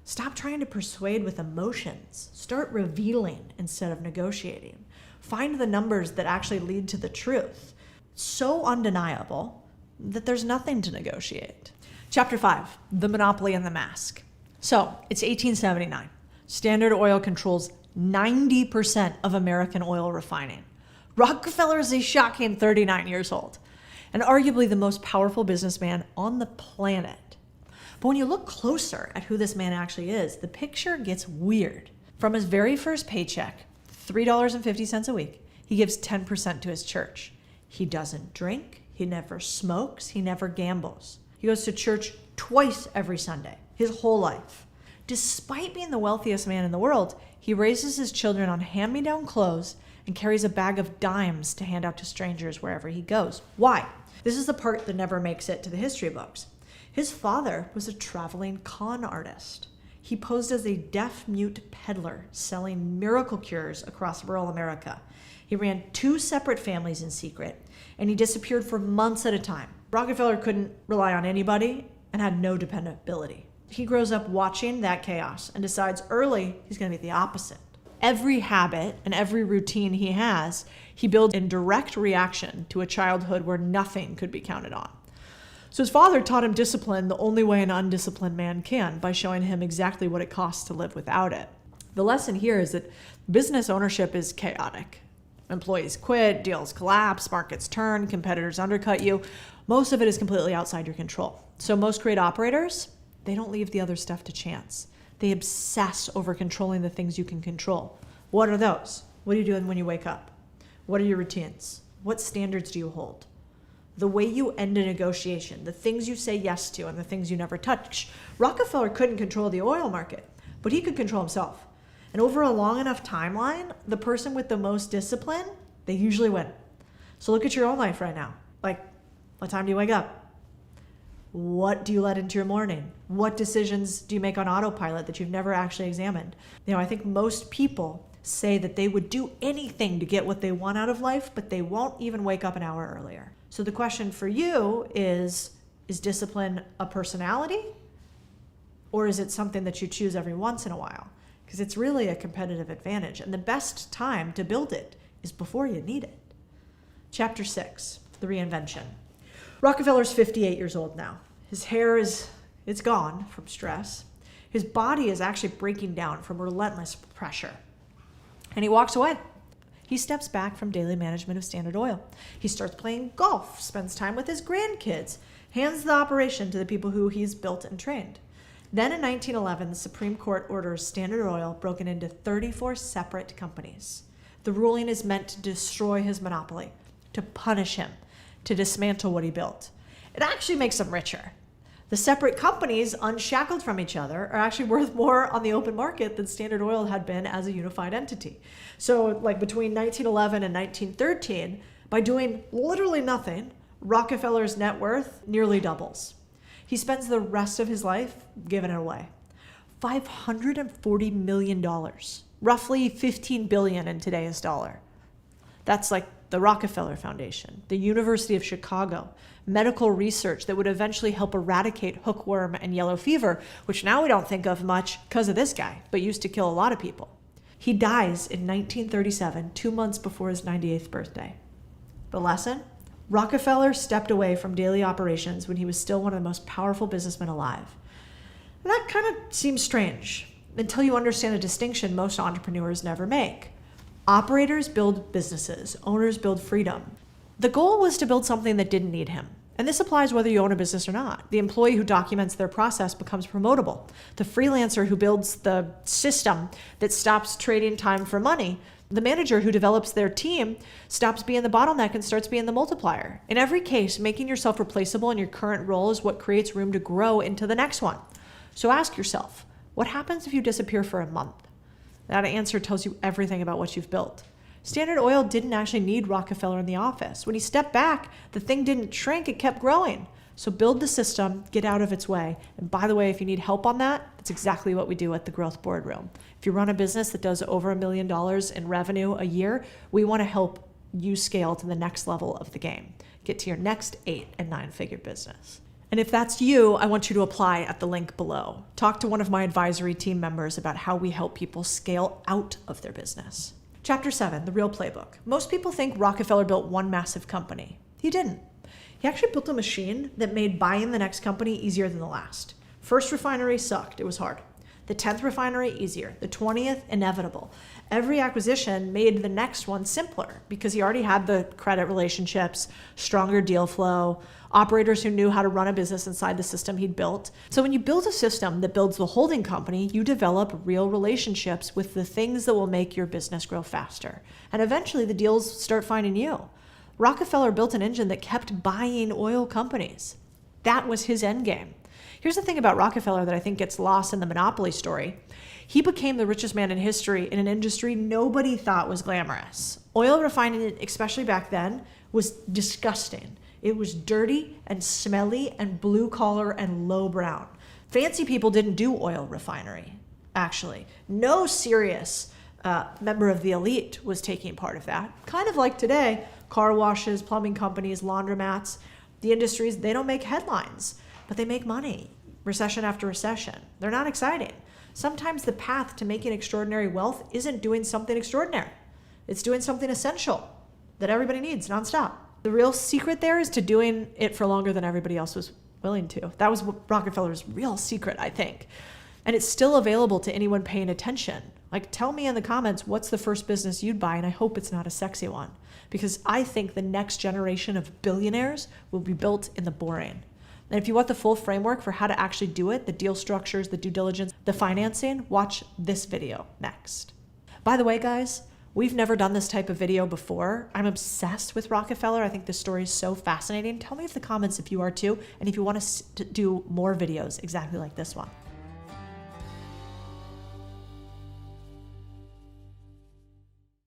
stop trying to persuade with emotions. Start revealing instead of negotiating. Find the numbers that actually lead to the truth. So undeniable that there's nothing to negotiate. Chapter 5, the monopoly and the mask. So it's 1879. Standard Oil controls 90% of American oil refining. Rockefeller is a shocking 39 years old and arguably the most powerful businessman on the planet. But when you look closer at who this man actually is, the picture gets weird. From his very first paycheck, $3.50 a week, he gives 10% to his church. He doesn't drink, he never smokes, he never gambles. He goes to church twice every Sunday, his whole life. Despite being the wealthiest man in the world, he raises his children on hand-me-down clothes and carries a bag of dimes to hand out to strangers wherever he goes. Why? This is the part that never makes it to the history books. His father was a traveling con artist. He posed as a deaf-mute peddler selling miracle cures across rural America. He ran 2 separate families in secret, and he disappeared for months at a time. Rockefeller couldn't rely on anybody and had no dependability. He grows up watching that chaos and decides early he's going to be the opposite. Every habit and every routine he has, he builds in direct reaction to a childhood where nothing could be counted on. So his father taught him discipline the only way an undisciplined man can, by showing him exactly what it costs to live without it. The lesson here is that business ownership is chaotic. Employees quit, deals collapse, markets turn, competitors undercut you. Most of it is completely outside your control. So most great operators, they don't leave the other stuff to chance. They obsess over controlling the things you can control. What are those? What are you doing when you wake up? What are your routines? What standards do you hold? The way you end a negotiation, the things you say yes to and the things you never touch. Rockefeller couldn't control the oil market, but he could control himself. And over a long enough timeline, the person with the most discipline, they usually win. So look at your own life right now. Like, what time do you wake up? What do you let into your morning? What decisions do you make on autopilot that you've never actually examined? I think most people say that they would do anything to get what they want out of life, but they won't even wake up an hour earlier. So the question for you is discipline a personality? Or is it something that you choose every once in a while? Because it's really a competitive advantage. And the best time to build it is before you need it. Chapter 6, the reinvention. Rockefeller's 58 years old now. His hair it's gone from stress. His body is actually breaking down from relentless pressure. And he walks away. He steps back from daily management of Standard Oil. He starts playing golf, spends time with his grandkids, hands the operation to the people who he's built and trained. Then in 1911, the Supreme Court orders Standard Oil broken into 34 separate companies. The ruling is meant to destroy his monopoly, to punish him, to dismantle what he built. It actually makes him richer. The separate companies, unshackled from each other, are actually worth more on the open market than Standard Oil had been as a unified entity. So like between 1911 and 1913, by doing literally nothing, Rockefeller's net worth nearly doubles. He spends the rest of his life giving it away. $540 million, roughly $15 billion in today's dollar. That's like the Rockefeller Foundation, the University of Chicago, medical research that would eventually help eradicate hookworm and yellow fever, which now we don't think of much because of this guy, but used to kill a lot of people. He dies in 1937, 2 months before his 98th birthday. The lesson? Rockefeller stepped away from daily operations when he was still one of the most powerful businessmen alive. And that kind of seems strange until you understand a distinction most entrepreneurs never make. Operators build businesses, owners build freedom. The goal was to build something that didn't need him. And this applies whether you own a business or not. The employee who documents their process becomes promotable. The freelancer who builds the system that stops trading time for money. The manager who develops their team stops being the bottleneck and starts being the multiplier. In every case, making yourself replaceable in your current role is what creates room to grow into the next one. So ask yourself, what happens if you disappear for a month? That answer tells you everything about what you've built. Standard Oil didn't actually need Rockefeller in the office. When he stepped back, the thing didn't shrink, it kept growing. So build the system, get out of its way. And by the way, if you need help on that, that's exactly what we do at the Growth Boardroom. If you run a business that does over $1 million in revenue a year, we want to help you scale to the next level of the game. Get to your next 8- and 9-figure business. And if that's you, I want you to apply at the link below. Talk to one of my advisory team members about how we help people scale out of their business. Chapter 7, the real playbook. Most people think Rockefeller built one massive company. He didn't. He actually built a machine that made buying the next company easier than the last. First refinery sucked, it was hard. The 10th refinery, easier. The 20th, inevitable. Every acquisition made the next one simpler because he already had the credit relationships, stronger deal flow, operators who knew how to run a business inside the system he'd built. So when you build a system that builds the holding company, you develop real relationships with the things that will make your business grow faster. And eventually the deals start finding you. Rockefeller built an engine that kept buying oil companies. That was his end game. Here's the thing about Rockefeller that I think gets lost in the monopoly story. He became the richest man in history in an industry nobody thought was glamorous. Oil refining, especially back then, was disgusting. It was dirty and smelly and blue collar and low brown. Fancy people didn't do oil refinery, actually. No serious member of the elite was taking part of that. Kind of like today, car washes, plumbing companies, laundromats, the industries, they don't make headlines, but they make money, recession after recession. They're not exciting. Sometimes the path to making extraordinary wealth isn't doing something extraordinary. It's doing something essential that everybody needs nonstop. The real secret there is to doing it for longer than everybody else was willing to. That was Rockefeller's real secret, I think. And it's still available to anyone paying attention. Like, tell me in the comments, what's the first business you'd buy? And I hope it's not a sexy one, because I think the next generation of billionaires will be built in the boring. And if you want the full framework for how to actually do it, the deal structures, the due diligence, the financing, watch this video next. By the way, guys, we've never done this type of video before. I'm obsessed with Rockefeller. I think this story is so fascinating. Tell me in the comments if you are too, and if you want us to do more videos exactly like this one.